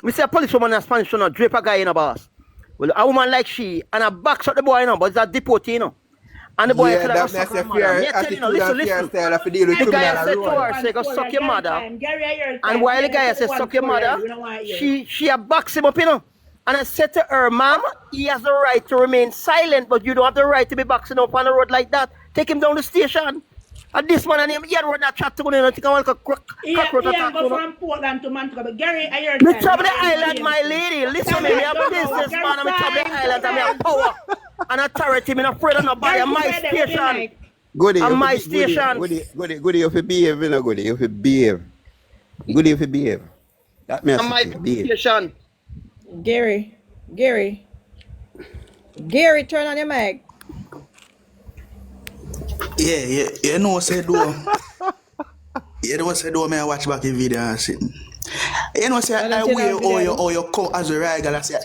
G: Me say a policewoman that's Spanish should not drape a guy in a boss. Well, a woman like she and a box up the boy, but it's a deport, And the boy
K: Yeah,
G: said, I go
K: that
G: suck
K: makes
G: her
K: a
G: mother. Me
K: fear
G: tell you now,
K: attitude and fear
G: listen.
K: style of deal with
G: The guy
K: criminal
G: said to
K: road.
G: her, say, go suck your mother. And while the guy said, suck your mother,
J: She
G: she a box him up, And I said to her, ma'am, he has the right to remain silent, but you don't have the right to be boxing up on the road like that. Take him down the station. And this man and him, he had run that chat to go in and think I want to cockroach
J: he
G: attack.
J: go from Portland to Manitoba. But Gary, I heard
G: Me
J: that.
G: trouble the island, my lady. Listen me, I'm a businessman, I'm a trouble the island, I'm a power and authority. I'm not afraid of nobody. I'm my station.
A: Goody,
G: I'm
A: you
G: my
A: fi-
G: station.
A: Goody, you fi behave, you know, Goody, you fi behave. Goody, you fi behave. That me
G: I'm my
A: say, behave.
G: station.
C: Gary, turn on your mic.
W: Yeah, you know say do. You know say do me I watch back the video and sit. You know say I wear all your come as a regular say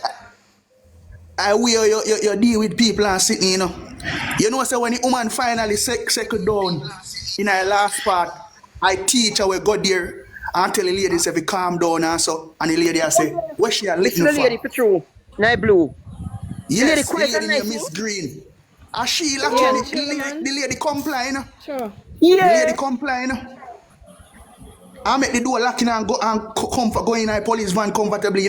W: I wear you deal with people and sitting, You know say when the woman finally settle down in her last part, I teach her we go there and tell the lady say we calm down and so and the lady I say, what she a
G: It's
W: licking
G: the
W: for?
G: lady for true. Night blue.
W: Yes, the
G: quiet
W: lady
G: and
W: named
G: nice.
W: Miss Green. And she
C: Yeah,
W: lucky the lady comply,
C: Sure.
W: The lady comply, I make the door locking and go in a police van comfortably,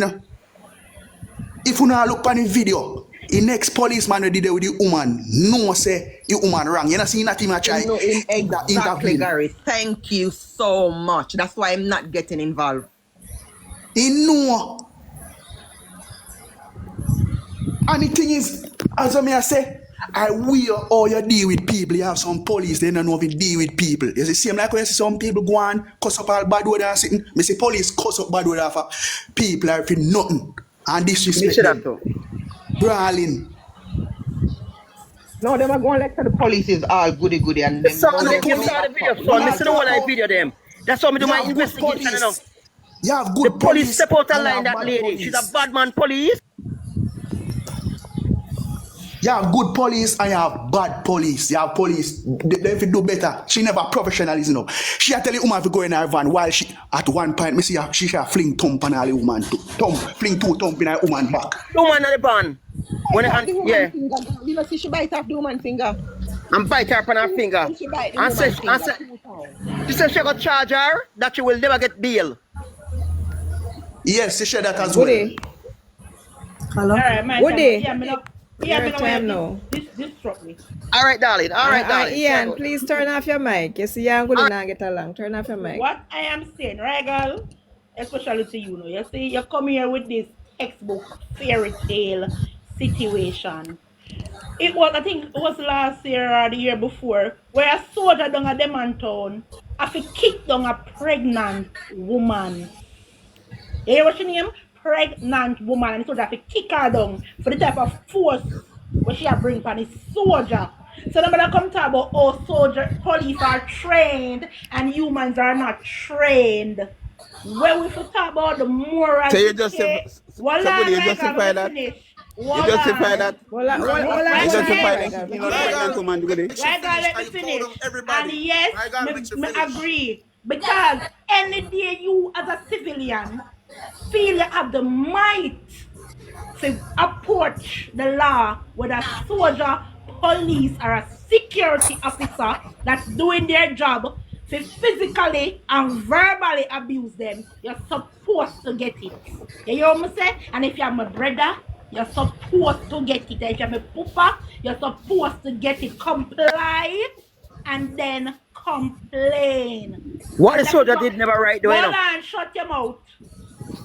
W: If you now look on the video, the next policeman who did it with the woman, no say the woman wrong. You know, see that him a try
O: No, exactly,
W: intervene.
O: Gary. Thank you so much. That's why I'm not getting involved.
W: He know. And the thing is, as I say, I will all you deal with people. You have some police, they don't know if you deal with people. You see, same like when you see some people go and cuss up all bad word and sitting. Me say police cuss up bad word for people are for nothing and disrespect them. Brawling.
O: No, them are going like to the police is all goody and them.
G: So you saw the video, son. Listen to what I video them. That's how me do my investigation,
W: You have good
G: The police step out of line, that lady. She's a bad man police.
W: You have good police and you have bad police. You have police, they do better. She never professionalism. You know. She tell the woman to go in her van while she, at one point, me see her, she fling thump on the woman. Fling two thump in her woman back.
I: The woman on the van. When
C: Bite off the woman
I: yeah.
C: finger. You know, see she bite off the woman finger.
I: And bite her on her finger.
C: And she bite the
I: And
C: woman
I: say,
C: finger
I: and say,
C: 2 times.
I: she said she got charge her that she will never get bail.
W: Yes, she said that as
C: Good
W: well.
C: day.
J: Hello? All right, my
C: Good
J: time.
C: day.
J: Yeah, me no.
C: Your time now.
J: This struck me.
I: All right, darling. All right, darling.
C: Ian, please turn off your mic. You see, I'm going to get along. Turn off your mic.
J: What I am saying, right, girl? Especially to you, know. You see, you come here with this textbook fairy tale situation. It was, I think, it was last year or the year before, where a soldier down at Deman town have to kick down a pregnant woman. You hear what she name? Pregnant woman, and so they have to kick her down for the type of force where she bring for the soldier. So now when I come talk about police are trained and humans are not trained. When we talk about the moral,
A: So you justify that? You justify that?
C: You
A: justify that? You justify that? You know, pregnant woman, do they?
J: Right, God, let me finish. And yes, me agree. Because any day you as a civilian feel you have the might to approach the law with a soldier, police, or a security officer that's doing their job to physically and verbally abuse them, you're supposed to get it. You hear what I'm saying? And if you're my brother, you're supposed to get it. If you're my papa, you're supposed to get it. Comply and then complain.
I: What the soldier did never right though, you know.
J: Hold on, shut your mouth.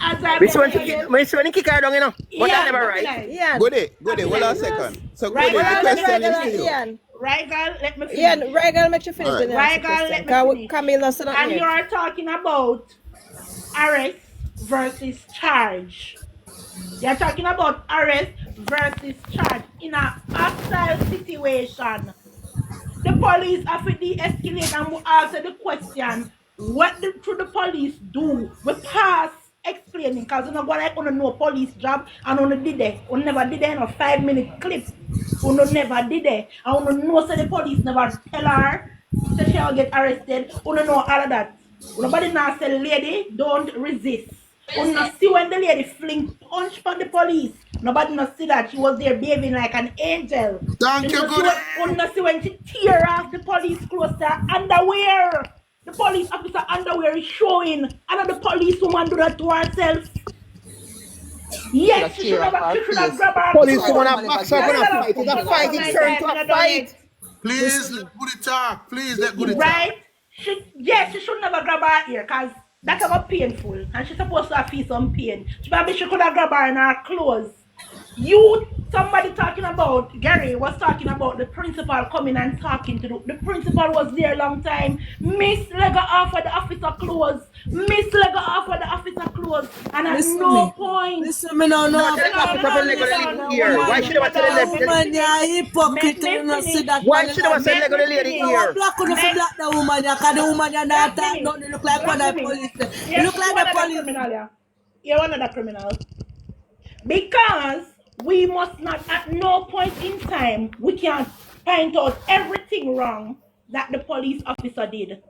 J: As I
I: when he kick her down, you know. But that never right.
C: Ian.
A: Good day. Hold on a second. So
J: Right,
A: good day. The question is to you.
C: Ian.
J: Right, girl, let me finish.
C: Ian, right, girl, make you finish
A: Alright.
C: the
J: Right,
C: next
J: girl,
C: question.
J: let me
C: Because
J: finish.
C: Camille said
J: And you are talking about arrest versus charge. You're talking about arrest versus charge in a hostile situation. The police have to de-escalate and we answer the question, what should the police do? We pass explaining because you know what I want to know police job and on did it. We never did it in a 5-minute clip. We never did it. I want to know so the police never tell her so she'll get arrested. We don't know all of that. Nobody now say lady don't resist. We not see when the lady fling punch for the police. Nobody not see that she was there behaving like an angel.
Q: Thank you, good.
J: We not see when she tear off the police clothes to her underwear. The police officer underwear is showing. Another police woman do that to herself. Yes, she should have grabbed her.
I: Police woman have box up and a fight. It's a fight. It turned to a fight.
Q: Please let Goody talk. Please let Goody talk.
J: Right? She should never grab her ear because that's about painful and she's supposed to feel some pain. Maybe she could have grabbed her in her clothes. Somebody talking about, Gary was talking about the principal coming and talking to the principal was there a long time. Miss Lego off of the officer clothes. Miss Lego off of the officer clothes. And at no point.
S: Listen, me no know.
I: Why should I tell the left?
S: Woman, you're hypocrite. You not see that.
I: Why should I say Lego the lady here?
S: Black couldn't fi black the woman. Because the woman you're not that. Don't look like one of the police. You look like the police.
J: You're one of the criminal. Because we must not, at no point in time, we can find out everything wrong that the police officer did.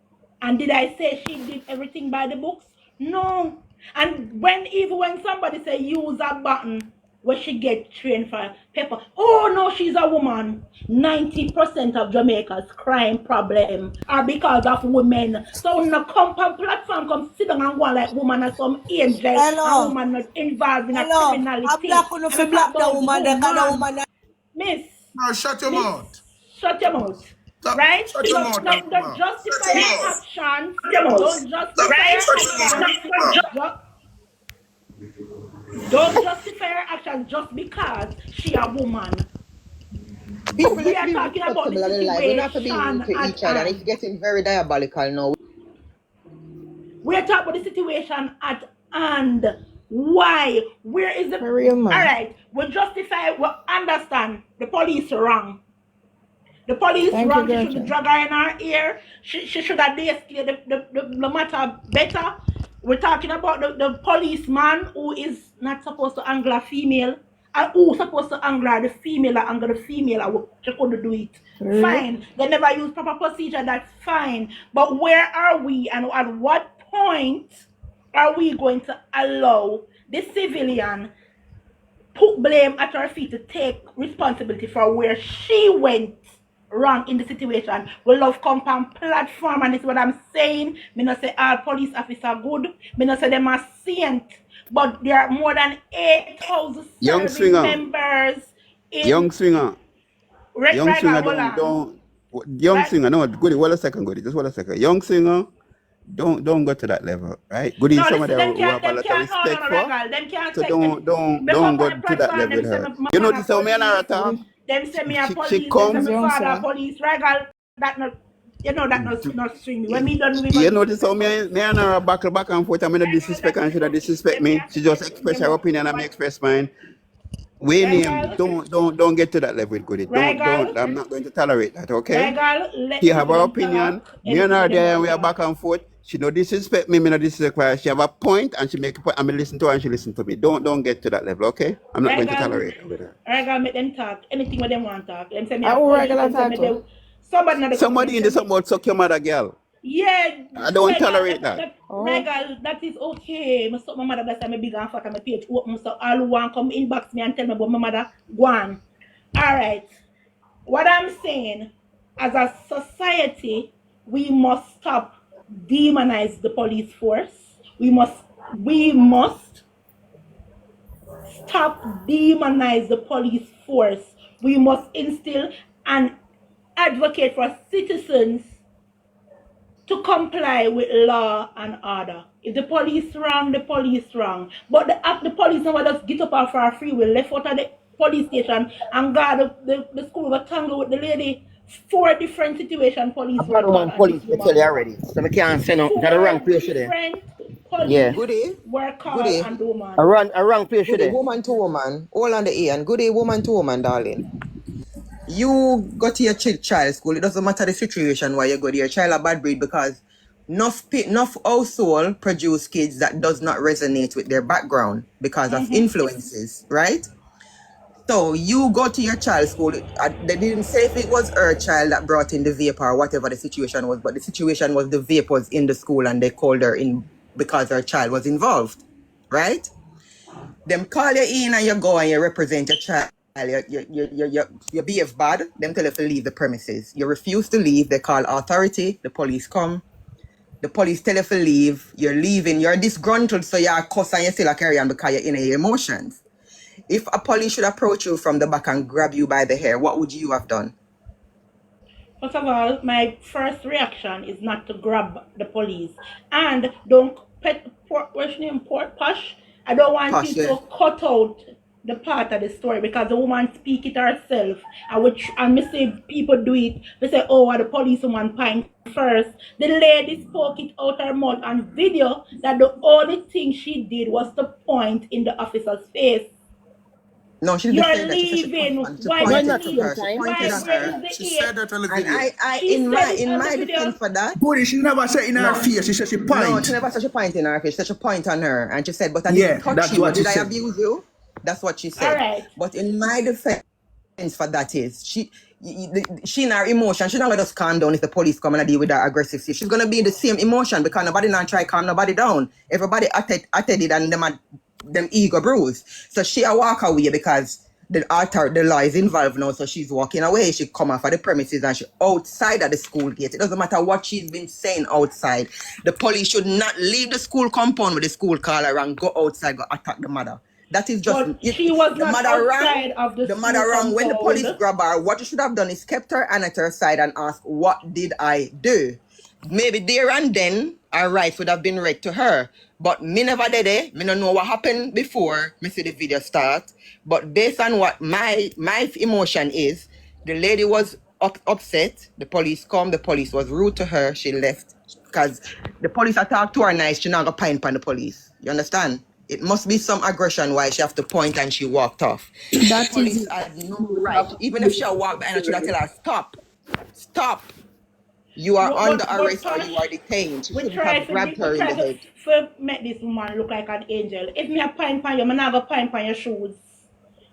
J: And did I say she did everything by the books? No. And even when somebody say use a button, where she get trained for pepper, oh no, she's a woman. 90% of Jamaica's crime problem are because of women. So on the compound platform, come sit down and go like woman as some angel.
S: Hello.
J: A woman not involved in a
S: Hello.
J: criminality.
S: I'm black on the black the woman. The woman.
J: Miss.
Q: Now shut your mouth.
J: Shut your mouth.
Q: Stop.
J: Right?
Q: Shut your mouth.
J: Don't justify your action. Don't justify your action. Don't justify her action just because she a woman.
O: People
J: We are talking about the
O: we don't have to be
J: situation
O: rude to each other.
J: at
O: It's getting very diabolical now.
J: we're talking about the situation at hand. Why? Where is the
C: real man.
J: All right, we justify, we understand the police wrong. The police
C: Thank
J: wrong.
C: you,
J: She should drag her in her ear. She should have de-escalated the matter better. We're talking about the policeman who is not supposed to angle a female. And who's supposed to angle the female or angle the female, or she couldn't do it.
C: Really?
J: Fine. They never use proper procedure, that's fine. But where are we and at what point are we going to allow the civilian put blame at her feet to take responsibility for where she went wrong in the situation? We love compound platform, and this is what I'm saying. Me not say all police officers good. Me not say them are saint. But there are more than 8,000
K: Young
J: serving
K: swinger,
J: members in
K: young swinger, young
J: Right
K: swinger,
J: now, hold on.
K: don't, young
J: Right?
K: swinger, no, Goody, hold a second, Goody, just hold a second. Young swinger, don't go to that level, right? Goody,
J: No,
K: somebody
J: listen, them
K: who
J: can't,
K: have a lot of
J: no,
K: respect
J: no,
K: for,
J: regal. Them can't
K: so
J: take them. Me
K: don't
J: come
K: go
J: on the
K: to that
J: platform,
K: level
J: them
K: with
J: say
K: her.
J: my
K: You know
J: mother
K: this how me and her
J: police.
K: talk?
J: Them say me a
K: She
J: police. Them say
K: come,
J: my
C: Young
J: father
C: sir.
J: police. Regal, that not, you know, that not string me. When me done, we go
K: you notice how
J: disrespect police.
K: me and her back and forth, I'm gonna
J: Regal,
K: disrespect
J: that
K: and
J: is
K: she don't
J: okay.
K: disrespect
J: Them
K: me.
J: can't
K: She
J: take
K: just
J: them,
K: express her
J: them,
K: opinion and me
J: but
K: express mine. We name,
J: Regal,
K: don't get to that level with Goody.
J: Regal,
K: I'm not going to tolerate that, okay?
J: Regal, let
K: She
J: the
K: have
J: people
K: her
J: them
K: opinion.
J: talk.
K: Me and
J: Anything
K: her
J: with them
K: there, and
J: want
K: we are
J: talk.
K: back and forth. She no disrespect me, me no disrespect her. She have a point, and she make a point. I mean, listen to her, and she listen to me. Don't get to that level, okay? I'm not going to
J: Regal,
K: tolerate that with her.
J: Regal, make them talk. Anything with them want talk. Them say me
C: I
J: a
C: will
J: police.
C: regular
J: Them say
C: talk
J: me
C: to.
J: they, somebody in the government.
K: Somebody in
J: Them
K: this
J: say me.
K: about suck your mother, girl.
J: Yeah,
K: I don't
J: Regal,
K: tolerate that.
C: Oh.
J: Regal, that is okay. My son, my mother bless her, me big and fat and my page open. So all who want come inbox me and tell me about my mother, go on. All right. What I'm saying, as a society, we must stop demonize the police force. We must stop demonize the police force. We must instill and advocate for citizens to comply with law and order. If the police wrong, the police wrong. But the police never just get up off our free will, left out of the police station and guard the school got tangled with the lady. 4 different situations police
I: A bad
J: were caught
I: woman
J: and this
I: police me tell you
J: woman.
I: already. So I can't say no. That a
J: 4
I: wrong place there.
J: different
I: Yeah.
J: police
O: Goody,
J: were called
O: goody,
J: and the woman.
I: A wrong place
O: goody,
I: there.
O: woman to woman. All on the A and goody, woman to woman, darling. You go to your child school, it doesn't matter the situation why you go to your child a bad breed because enough household produce kids that does not resonate with their background because of influences, right? So you go to your child's school. They didn't say if it was her child that brought in the vape or whatever the situation was, but the situation was the vape was in the school and they called her in because her child was involved, right? Them call you in and you go and you represent your child. You behave bad. Them tell you to leave the premises. You refuse to leave. They call authority. The police come. The police tell you to leave. You're leaving. You're disgruntled, so you're cuss and you still carry on because you're in your emotions. If a police should approach you from the back and grab you by the hair, what would you have done?
J: First of all, my first reaction is not to grab the police. And don't what's your name? Posh? I don't want
O: Posh,
J: you to cut out the part of the story because the woman speak it herself. And me see people do it. They say, oh, the police woman pine first. The lady spoke it out her mouth on video that the only thing she did was to point in the officer's face.
O: No, she didn't
J: You're
O: say that. She said
J: leaving.
O: she
J: Why
O: pointed
J: not
O: to
J: leave?
O: her. She pointed
J: Why?
O: at
J: Where
O: her.
J: is the
Q: She
J: ear?
Q: said that on the
O: And
Q: video.
J: She
O: in
J: said it on the
O: my
J: video.
O: defense for that.
W: Goody, she never said in her
O: No,
W: face. She said she
O: no,
W: point.
O: she never said she point in her face. She said she point on her, and she said, "But I
W: Yeah,
O: didn't touch
W: that's
O: you.
W: what she
O: Did I
W: said.
O: abuse you?" That's what she
J: All
O: said.
J: right.
O: But in my defense for that is she in her emotion, she's not gonna just calm down if the police come and deal with that aggressive. She's gonna be in the same emotion because nobody not try calm nobody down. Everybody atted it and them ego bruised. So she a walk away because the law is involved now. So she's walking away. She come off of the premises and she outside of the school gate. It doesn't matter what she's been saying outside. The police should not leave the school compound with the school caller and go outside, go attack the mother. That is just
J: But she was
O: the
J: not
O: mother rang.
J: outside of the
O: The
J: school
O: mother rang when the police
J: compound.
O: grab her. What you should have done is kept her and at her side and asked, "What did I do?" Maybe there and then our rights would have been read to her. But me never did it. Me don't know what happened before me see the video start. But based on what my emotion is, the lady was upset. The police come. The police was rude to her. She left because the police attacked to her nice. She not gonna pine on the police. You understand? It must be some aggression why she have to point and she walked off. The police had no right. Even if she walked behind her, she would tell her, "Stop. Stop. You are under arrest or you are detained." She shouldn't have grabbed her in the head.
J: To make this woman look like an angel. If me a pine pan you, I'm not gonna pine pan your shoes.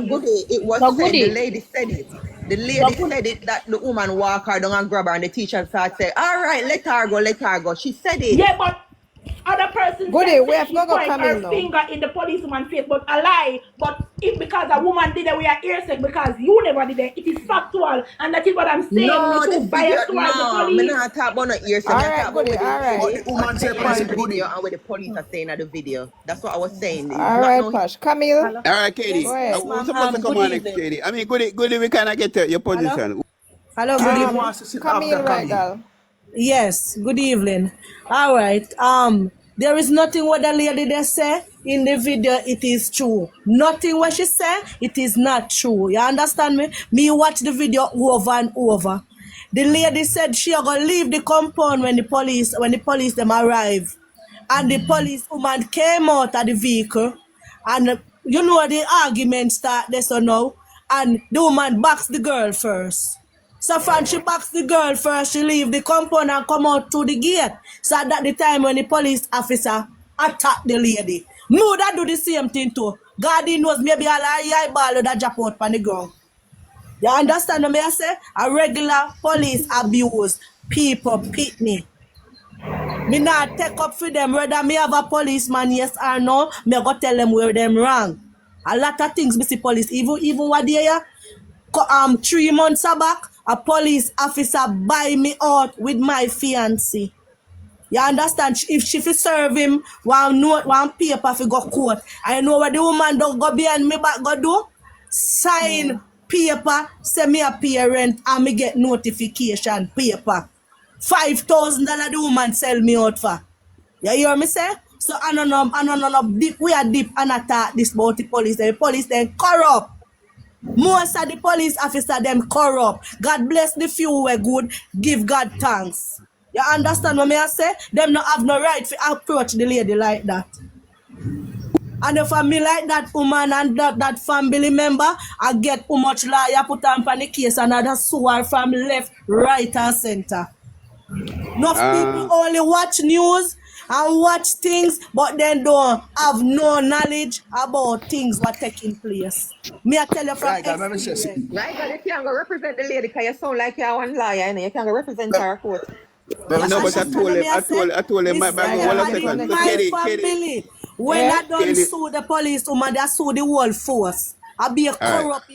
J: police.
O: Goody, it was
B: So
O: said, the
B: goody.
O: lady said it. The
B: So
O: lady
B: good.
O: said it that the woman walk her down and grab her and the teacher started say, all right, let her go, let her go. She said it.
J: Yeah, but other person
C: Goody,
J: said
C: we
J: say
C: have
J: she
C: to go
J: point
C: Camille
J: her
C: now.
J: finger in the policeman's face, but a lie. But if because a woman did it, we are hearsay because you never did it. It is factual, and that is what I'm saying.
O: No,
J: You're
O: the
J: too
O: video,
J: biased towards the
O: no, me
J: police.
O: not talk about no ears, me
C: All
O: I
C: right,
O: talk about
C: Goody,
O: what the
C: all
W: But
C: right.
W: the
O: lady was
W: woman say
O: saying in the
W: point
O: video
W: goody.
O: and what the police are saying in the video. That's what I was saying. It's
C: All
O: not
C: right,
O: no.
C: Posh. Camille,
K: All right,
C: go
K: Katie.
C: ahead.
S: Yes,
K: Who's
S: ma'am.
K: supposed to come
S: Good
K: on next,
S: evening.
K: Katie? I mean, goody, we kind of get your
S: Hello?
K: position.
S: Hello, good
W: Katie
S: evening.
W: wants to sit after
C: Camille, right,
W: Camille.
C: girl?
S: Yes, good evening. All right. There is nothing what the lady they say. in the video, it is true. Nothing what she said, it is not true. You understand me? Me watch the video over and over. The lady said she gonna leave the compound when the police them arrive. And the police woman came out of the vehicle, and you know the argument start there so now, and the woman backs the girl first. So from she backs the girl first, she leave the compound and come out through the gate. So at the time when the police officer attack the lady, Muda do the same thing too. God he knows maybe all her eyeball that drop out on the ground. You understand what I say? A regular police abuse people pitney. Me not take up for them whether me have a policeman yes or no. Me go tell them where them wrong. A lot of things me see police even what they 3 months back a police officer buy me out with my fiancé. You understand? If she fi serve him one paper fi go court, I know what the woman don't go behind me back go do. Sign paper, say me a parent and me get notification paper. $5,000 the woman sell me out for. You hear me say? So I don't know deep we are deep and attack this about the police. The police then corrupt. Most of the police officer them corrupt. God bless the few who were good. Give God thanks. You understand what I say? Them not have no right to approach the lady like that. And if I me like that woman and that family member, I get how much lawyer put on the case and I just sue her from left, right and center. Enough people only watch news and watch things, but then don't have no knowledge about things what taking place. Me I tell you from experience.
O: Right, girl, you can't go represent the lady because you sound like you're one liar and you can't go represent her court.
K: No, but I told him, my bag, hold on a second. So,
S: My
K: Katie,
S: family, when I don't sue the police, I sue the whole force. I be a corrupt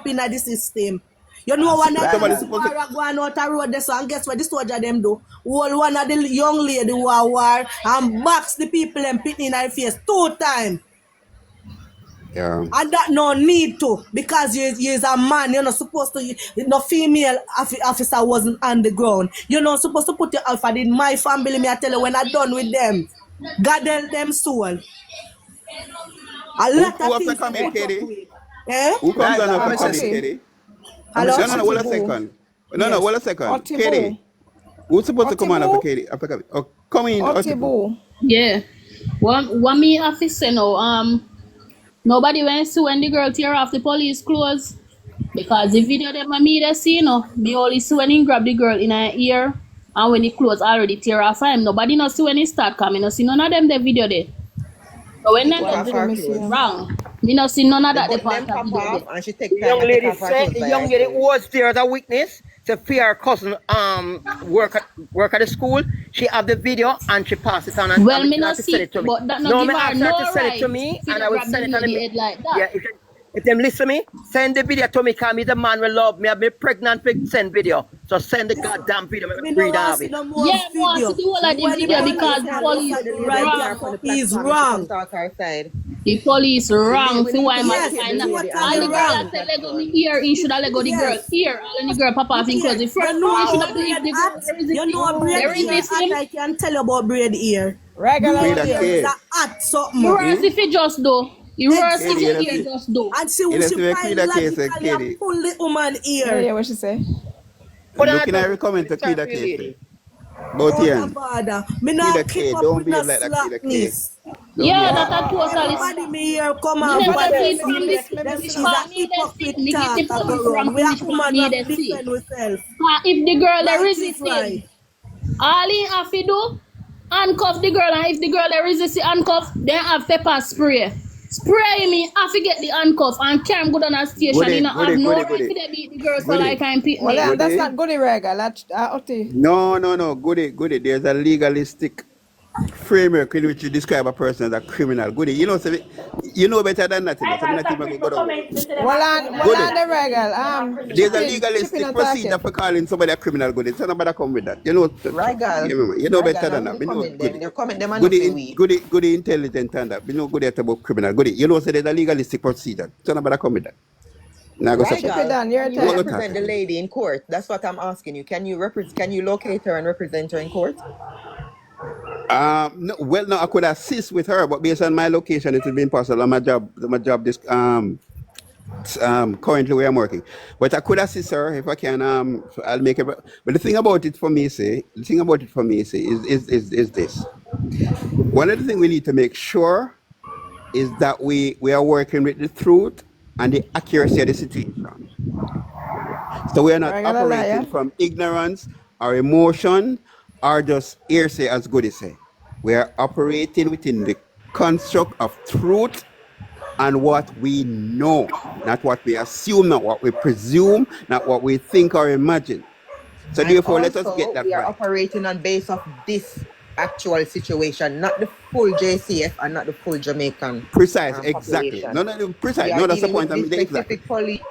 S: in the system. You know when I go out the road there, so and guess what the soldier them do? All one of the young lady who are war and box the people and pit in her face 2 times.
K: Yeah.
S: And that no need to, because you're a man, you're not supposed to, no female officer wasn't on the ground. You're not supposed to put your alpha in my family, me I tell you when I'm done with them. God help them soul. A lot of things
K: come in, Katie?
S: Eh?
K: Who comes on after coming, Katie?
S: Hello?
K: No, hold a second. No, hold a second. Katie, who's supposed to come on after Katie? After coming? Oh, come in, Otibu.
B: Yeah. What me have to say now, nobody went to when the girl tear off the police clothes. Because the video them me they see, me only see when he grab the girl in her ear and when the clothes already tear off him. Nobody not see when he start coming. No see none of them the video there. So when them wrong, me not see none of that.
O: Them pop off and she take
I: The young lady said the young lady was there as a witness. To fear her cousin work at the school. She have the video and she passed it on and
B: well, me
I: not
B: not see,
I: it to me.
B: but that not
I: No,
B: give
I: me
B: her
I: asked her
B: no
I: to send it
B: right
I: to me
B: to
I: and I will
B: grab
I: send it
B: the
I: on the
B: head like that.
I: Yeah, if them listen me, send the video to me because me the man will love me. I've been pregnant with send video. So send the goddamn video.
S: Me
I: Read
S: no
I: of it.
S: no more
B: Yeah,
S: video.
B: want to do all of the video because the police wrong.
S: Is wrong.
B: The police wrong. See why
S: Yes,
B: my find that.
S: totally
B: All the girl
S: wrong.
B: that say let go me ear, he should have let go the girl ear. All the girl pop off in clothes. The first
S: You know
B: one should
S: how
B: have believed the
S: braid
B: girl.
S: hat? You know braid
B: There is
S: ear
B: this
S: hat,
B: him.
S: I can tell you about braid ear.
K: Regular
S: Braid ear is
K: kid.
S: a hat something.
B: You worse if you just do. You worse if you
S: Exactly.
B: ear just do.
S: And she
K: You see,
S: find
K: Queen case,
S: logically and
K: Katie.
S: pull the woman ear.
C: What she say?
K: Looking at recommend to Queen case. Both
S: Oh,
K: here.
S: bother. Me
K: Queen
S: not keep
K: K,
S: up
K: don't
S: with
K: be
S: no
K: like that, Queen K.
S: slackness.
B: Yeah, that a totally.
S: Everybody me here come
B: Me
S: and
B: never
S: bother.
B: see it from this
S: Them
B: which
S: is
B: part
S: a
B: me they see.
S: hypocrite
B: Me get
S: talk
B: the
S: a
B: point
S: go round.
B: from
S: We
B: which
S: are
B: part
S: woman
B: me
S: have
B: they
S: to
B: see.
S: defend ourselves.
B: If the girl they
S: Right is
B: resist him,
S: right.
B: all he have to do, handcuff the girl, and if the girl they resist the handcuff, then have pepper spray. Spray me, I forget the handcuff and carry him go down a station.
K: Goody,
B: He not have
K: goody,
B: no
K: goody,
B: right
K: goody.
B: to beat the girl so
K: Goody.
B: like I'm pitting
C: Well,
B: it.
C: that's
K: Goody.
C: not good, Rega. Oti.
K: No. Goody. There's a legalistic framework in which you describe a person as a criminal. Goody. You know better than that, you know. So I'm not even going to go down there.
C: Well, on the Rega.
K: There's a
C: Chipping
K: legalistic
C: and
K: procedure
C: talking.
K: for calling somebody a criminal. Goody. So nobody come with that. You know better than that. You know,
O: They're comment them and not say we.
K: Goody intelligent and that. You know good at about criminal. Goody. You know, so there's a legalistic procedure. So nobody come with that. Now go
O: Right,
K: support.
O: girl.
C: Done, your
O: Can you
C: turn.
O: represent the lady in court? That's what I'm asking you. Can you locate her and represent her in court?
K: No, well, no, I could assist with her, but based on my location, it would be impossible. My job, this currently where I'm working. But I could assist her if I can. So I'll make it. But the thing about it for me, is this. One of the things we need to make sure is that we are working with the truth and the accuracy of the situation. So we are not operating from ignorance or emotion or just hearsay, as Goody say. We are operating within the construct of truth and what we know, not what we assume, not what we presume, not what we think or imagine. So
O: And
K: therefore, let us
O: also,
K: get that
O: we are
K: right.
O: operating on base of this actual situation, not the full JCF and not the full Jamaican
K: Precise, exactly.
O: population.
K: No, precise.
O: We are
K: No, that's the
O: dealing
K: point.
O: with this
K: Exactly.
O: specific police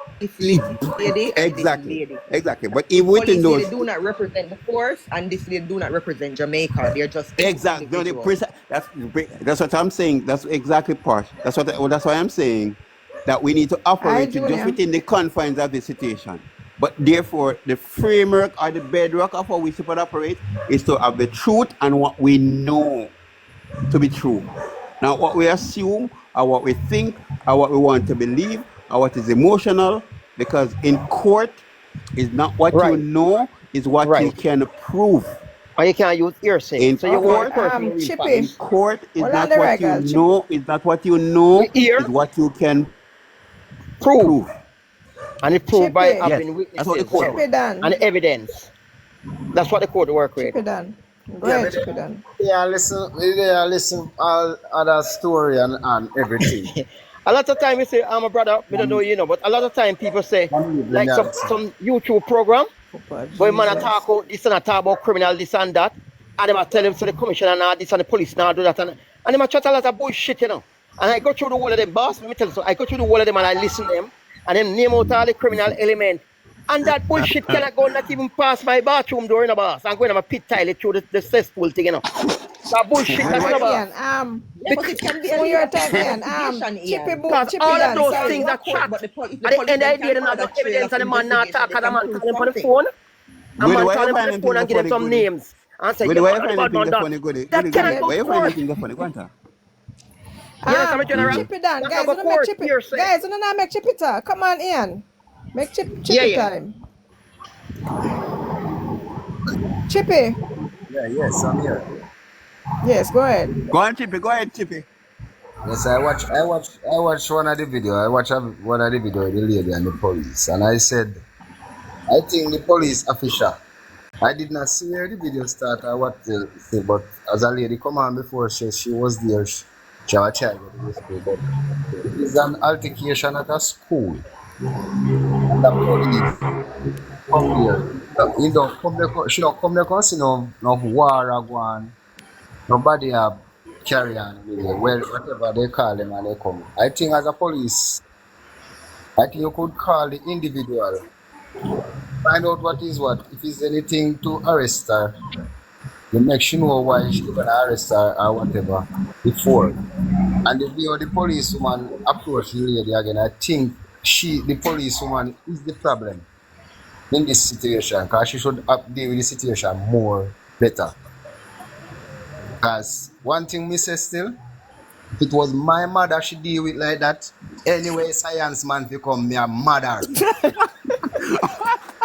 O: lady and this lady.
K: Exactly. But
O: This
K: even within
O: police
K: those,
O: lady do not represent the force, and this lady do not represent Jamaica. They're just
K: exactly. No,
O: individuals.
K: that's what I'm saying. That's exactly part. That's why I'm saying that we need to operate just within the confines of the situation. But therefore, the framework or the bedrock of how we should operate is to have the truth and what we know to be true. Now, what we assume or what we think or what we want to believe or what is emotional, because in court is not what you know, is what you can prove.
I: Or you can't use hearsay.
K: In
I: So you want
K: court,
I: personal real facts.
K: in court is not what you know, is not what you know, is what you can prove.
I: And it proved by
K: Yes,
I: having witnesses.
K: that's what the court works.
I: And evidence. That's what the court work with.
C: Chip it done. Go
E: Yeah,
C: ahead,
E: but
C: chip it done.
E: listen all other story and everything.
I: A lot of time you say, I'm a brother, we don't know you know, but a lot of time people say, like some YouTube program, where man talk about this and I talk about criminal, this and that, and they tell them so the commissioner now this and the police now do that, and they chat a lot of bullshit, you know. And I go through the whole of them, boss, let me tell you, so I go through the whole of them and I listen to them, and then name out all the criminal element. And that bullshit cannot go not even past my bathroom door in a boss. I'm going to pit tile it through the cesspool thing, you know. That bullshit, that's not boss.
O: But it can be
C: for your time, Ian.
I: Because all of those things are chat. At the end of the day, they don't have no evidence and the man not talk and the man call him on the phone. And man call him on the phone and give them some names. And say,
K: Goody,
I: yeah,
K: why you
I: man,
K: find
I: bad man
K: anything funny,
I: that. That cannot
K: Why you
I: go
K: find
I: court.
K: anything funny? Go on, talk.
I: Yes, I'm a general.
C: Chip it down,
I: That
C: guys.
I: go
C: Don't make
I: court,
C: chip it.
I: hearsay.
C: Guys, don't make chip it. Come on, Ian. Make chip it time. Chippy.
E: Yeah, yes, I'm here.
C: Yes, go ahead.
K: Go on, Chippy. Go ahead, Chippy.
E: Yes, I watch one of the video. I watch one of the video of the lady and the police, and I said, I think the police official. I did not see her the video start or what they say, but as a lady come on before she was there, she had a child with the school, but it's an altercation at a school. And the police come there. You don't come there, she don't come there because see no war or go on. Nobody have carry on with it. Well, whatever they call them and they come. I think as a police, I think you could call the individual. Find out what is what. If it's anything to arrest her, you make sure know why she's gonna arrest her or whatever before. And if you the policewoman approach the lady again, I think the policewoman is the problem in this situation because she should deal with the situation more better. Because one thing me say still, if it was my mother she deal with like that, anyway science man become me a mother.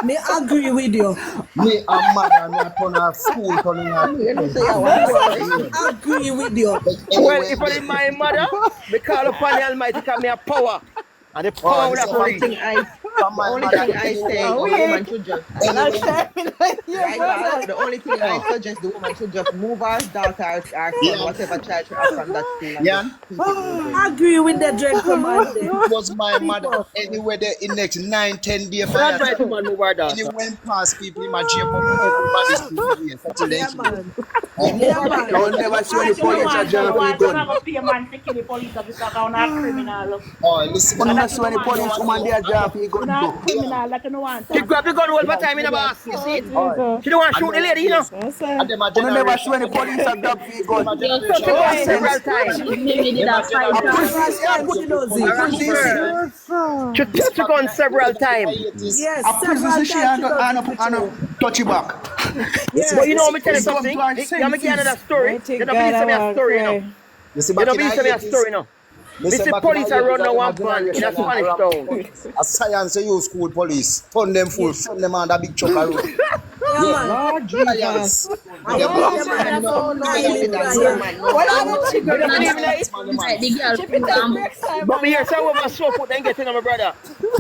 S: Me agree with you.
E: Me a mother, me a turn off school, turning off.
S: Agree with you.
I: Well, if I did my mother, we call upon the Almighty because me a power. And the power would have
O: Only thing I say, the woman should just the only thing I suggest the woman should just move her daughter or son, whatever child she has from that school.
E: Yeah.
S: Agree with the dread command.
E: It was my mother. Anyway, in next 9-10 days,
I: That's right, man, move our daughter.
E: and it went past people in my gym, everybody's people.
J: Don't never see any police at jail for gun.
E: Oh, listen.
J: Don't never see any police woman there jail for gun.
I: She grab the gun all the time in the boss. You see it? She don't want to shoot the lady, you know.
J: Don't never see any police at jail for gun.
I: She go several times. She touch the gun several times.
S: Yes,
J: A prison she and touch you back.
I: Yeah. But you know, me tell you
W: It's come
I: something.
W: to our
I: Yeah, me get another
W: senses.
I: story.
P: Mighty
I: You know,
P: God,
I: believe
P: I
I: me a
P: want to
I: story, you know.
P: cry.
E: You see,
I: You
E: back
I: know,
E: in the
I: believe me a
E: 80s,
I: story, you know.
E: me
I: Me
E: say
I: see
E: back in the
I: police are
E: 80s,
I: run
E: I
I: now
E: them a
I: one van in a
E: generation
I: Spanish
E: around
I: town.
E: a science you use school police, turn them full, send them on that big truck road.
S: Yeah,
E: Yeah,
S: man.
O: Lord
E: science.
O: Jesus.
E: Me
S: You
E: them
S: believe
E: a
S: them man,
E: time,
S: that's
E: no,
S: so
E: me
S: naive,
E: with that
S: Brian.
E: man,
O: What
E: no,
O: are
E: no,
O: the
I: Me
E: no,
I: don't
O: chicken?
I: believe in
E: science
I: it.
E: man, the man.
O: Chip it up next time,
I: But me
O: man.
I: hear say over so foot then get in, my brother.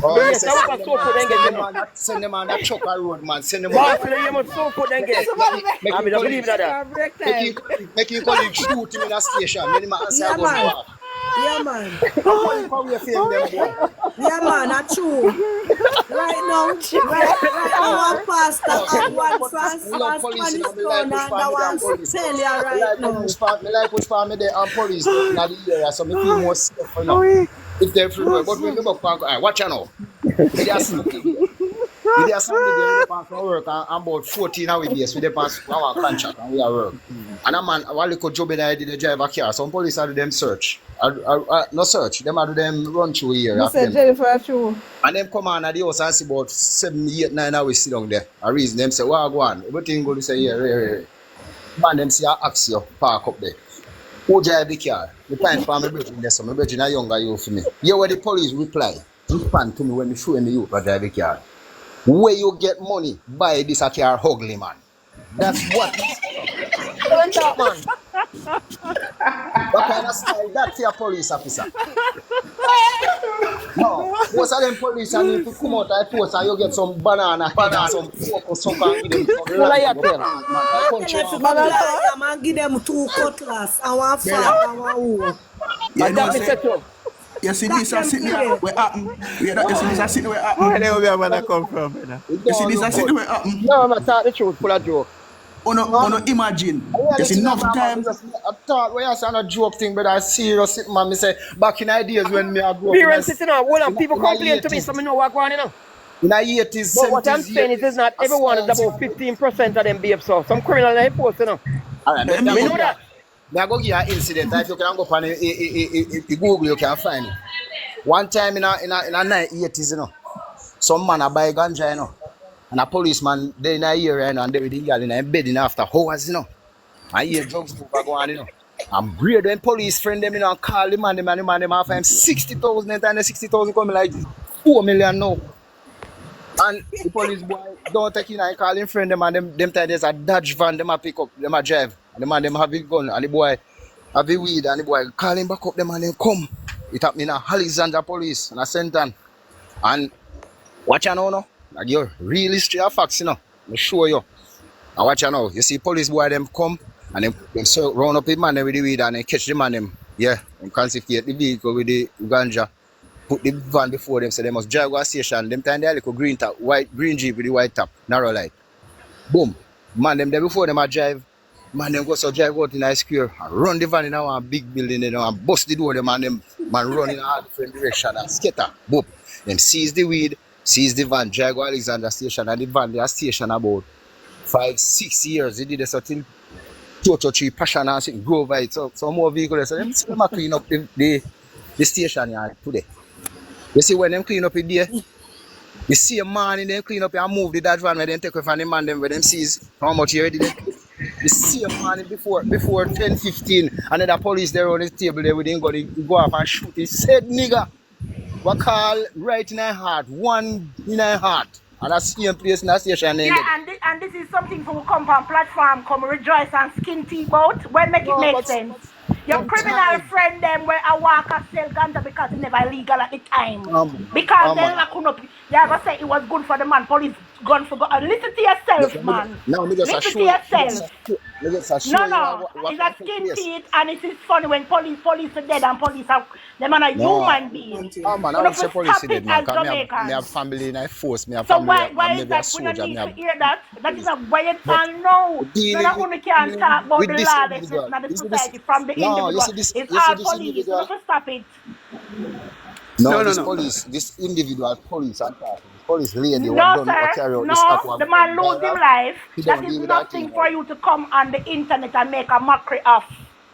E: Oh,
I: Me
E: me
I: hear
E: say
I: say over so foot then get in.
E: send them on that truck road, man, send them on
I: Boss,
E: that.
I: you must so foot then
O: Yes,
I: get.
O: somebody
I: I
E: Make
I: me
E: him
I: don't
E: colleague,
I: believe in that.
O: break time.
E: make him colleague shoot him in a station. Then him answer
S: Yeah,
E: a gun
S: man.
E: park.
S: Yeah, man.
E: I call him for fame them boy.
S: Yeah, man, that's true. Right now, one pastor
E: No, so
S: have one
E: me love police,
S: Spanish
E: me like
S: town
E: push
S: and
E: for
S: that
E: me there
S: one
E: and police.
S: spell you
E: Me
S: right
E: like to
S: now.
E: push for me there and police there in the area, so me feel more safe, you know. If they're free, but when me back, watch you now. Me there Sunday there. We there Sunday there, we there pass from work and about 14 hours base, we there pass our contract and we are work. And a man, a little job in I did the drive a car. Some police are do them search. No search, them are do them run through here
O: I
E: after
O: said
E: them.
O: Jennifer true.
E: And them come on at the house and see about 7, 8, 9 hours sit down there. A reason them say, well, go on. Everything go to say, here. Man, them see a ask you, park up there. Who drive the car? The time for my brother there, so my brother a younger you for me. Here where the police reply, respond to me when me show him the youth drive the car. Where you get money, buy this a car ugly, man. That's what he said. Don't talk, man. What kind of style that for your police officer? No, most of them police and if you come out I post and you get some banana head and some pork or sucker and give them some land to go plant, man. I
S: I tell
E: country
S: you, if you
E: one
S: go
E: free.
S: blind, yeah, man, give them 2 cutlass and 1
W: Brother,
S: fork and 1 hoe.
W: you
I: And
W: know,
I: that me
W: say,
I: say too.
W: you see
S: That
W: this a
S: them
W: sitting
S: play.
W: where happen. You see this a sitting where
K: Where
W: happen.
K: the other man come from, brother?
E: It
W: You see
E: don't
W: this a
E: look
W: sitting
E: good.
W: where happen.
I: No, I'm talk the truth, full of joke.
W: Uno imagine.
E: I
W: You see
E: reality not
W: enough
E: man,
W: time.
E: I thought when you say a joke thing, but I serious it, man. Me say back in the days when me I grew up
I: Me rent sitting now, hold on, people
E: in the
I: complain to me,
E: 80s,
I: so me know what going on, you know.
E: in the 80s,
I: But what I'm
E: 70s,
I: saying is
E: 80s,
I: not
E: a
I: everyone is
E: science.
I: about 15% of them babes, so some criminal life force, you know.
E: All right,
W: I
E: me I
I: Me
E: go
W: mean,
I: know
E: give
I: that.
E: me I go give you an incident. If you can go on Google, you can find it. One time in a night 80s, you know, some man a buy ganja, you know, and a policeman they in a area, you know, and they with the girl in a bed in after hours, you know. I hear drugs move go on, you know. I'm great when police friend them, you know, and call the man them offer him 60,000 and the 60,000 coming like 4 million now. And the police boy don't take in and call him friend them and them time there's a Dodge van them a pick up, them a drive. And the man them have his gun and the boy have the weed and the boy call him back up them and them come. It happened in a Alexandra police and a Senton. And watch you now. Like you're really straight facts, you know. I show you. And watch you now. You see police boy them come and them so round up the man them with the weed and they catch the man them. Yeah. Them confiscate the vehicle with the ganja. Put the van before them, so they must drive to a station. Them time they had like a green top, green Jeep with the white top, narrow light. Boom. Man, them there before them a drive. Man, them go so drive out in a square and run the van in a big building, you know, and bust the door, them and them man run in a different direction and scatter. Boom. Them seize the weed, seize the van, drive to Alexandra station, and the van they are station about 5, 6 years. They did this until 2 or 3 passion and something grow over it. So more vehicles. So them a clean up the station yard today. You see when them clean up it there, you see a man in them clean up and move the Dodge van where them take away from the man them where them sees how much you already there. You see a man before 10, 15, and then the police there on the table there with him go off and shoot. He said nigga, what call right in her heart, one in her heart. And that's the same place in that station.
J: Yeah, and this is something for come from platform, come rejoice and skin tea bout. When make it make sense. Your criminal friend them where I walk and sell ganja because it never legal at the time. Because then I couldn't they're gonna say it was good for the man, police gun for go. Listen to yourself, man.
E: No, me just
J: Listen to
E: assure you.
J: yourself.
E: No.
J: It's a skin teeth and it is funny when police are dead and police are them are a human being.
E: Oh man, I
J: You
E: don't say police
J: stop
E: dead,
J: it
E: man.
J: as
E: Because me
J: Jamaicans.
E: have family in a force, me have
J: So
E: family,
J: why
E: I'm
J: is
E: maybe a
J: that we don't
E: soldier, me
J: need to
E: have.
J: hear that? That is a quiet
E: But
J: and no. None
E: dealing
J: of you can talk about the
E: this
J: lawlessness
E: individual,
J: in the
E: you see this,
J: society from the
E: no,
J: individual. It's all
E: this
J: police. You
E: individual,
J: have to stop it.
E: no,
K: No.
E: this individual police I'm talking, police lady what
J: No,
E: done, what
J: sir.
E: carry out this
J: No.
E: act what
J: The
E: done
J: man lose him
E: viral,
J: life.
E: he
J: That
E: don't
J: is
E: deal with that
J: nothing
E: thing,
J: for
E: right?
J: you to come on the internet and make a mockery of.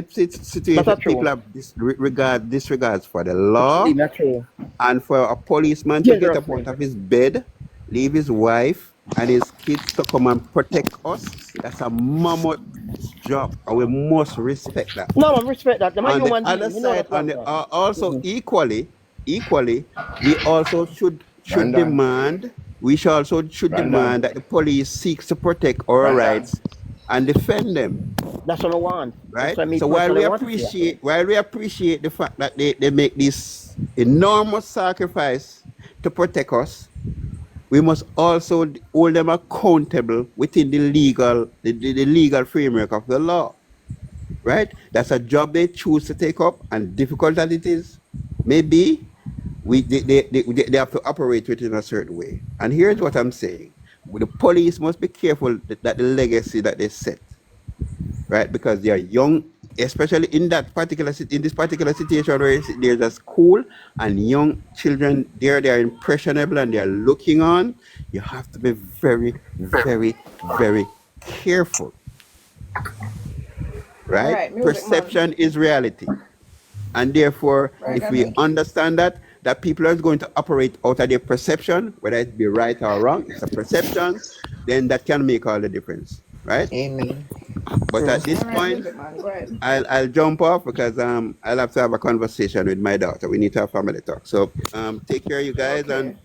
K: many situations people have disregards for the law, and for a policeman to get up out of his bed, leave his wife and his kids to come and protect us. That's a mammoth job, and we must respect that.
I: No, I respect that. I'm a
K: On the
I: human being.
K: other
I: You know
K: side,
I: that,
K: also equally, we also should demand. We should also demand that the police seeks to protect our rights and defend them.
I: That's what I want.
K: Right.
I: That's what
K: So while we appreciate the fact that they make this enormous sacrifice to protect us, we must also hold them accountable within the legal framework of the law. Right? That's a job they choose to take up, and difficult as it is, maybe, They have to operate it in a certain way. And here's what I'm saying: the police must be careful that the legacy that they set, right? Because they are young, especially in this particular situation where there's a school and young children there. They are impressionable and they are looking on. You have to be very, very, very careful,
C: All
K: right?
C: right, music man.
K: Perception is reality. And therefore,
C: Right,
K: if
C: I
K: we
C: think.
K: understand that people are going to operate out of their perception, whether it be right or wrong, it's a perception, then that can make all the difference, right?
O: Amen.
K: But
O: True.
K: at this
C: All right,
K: point,
C: music man. Go ahead.
K: I'll jump off because I'll have to have a conversation with my daughter. We need to have family talk. So take care, you guys, and
C: Okay.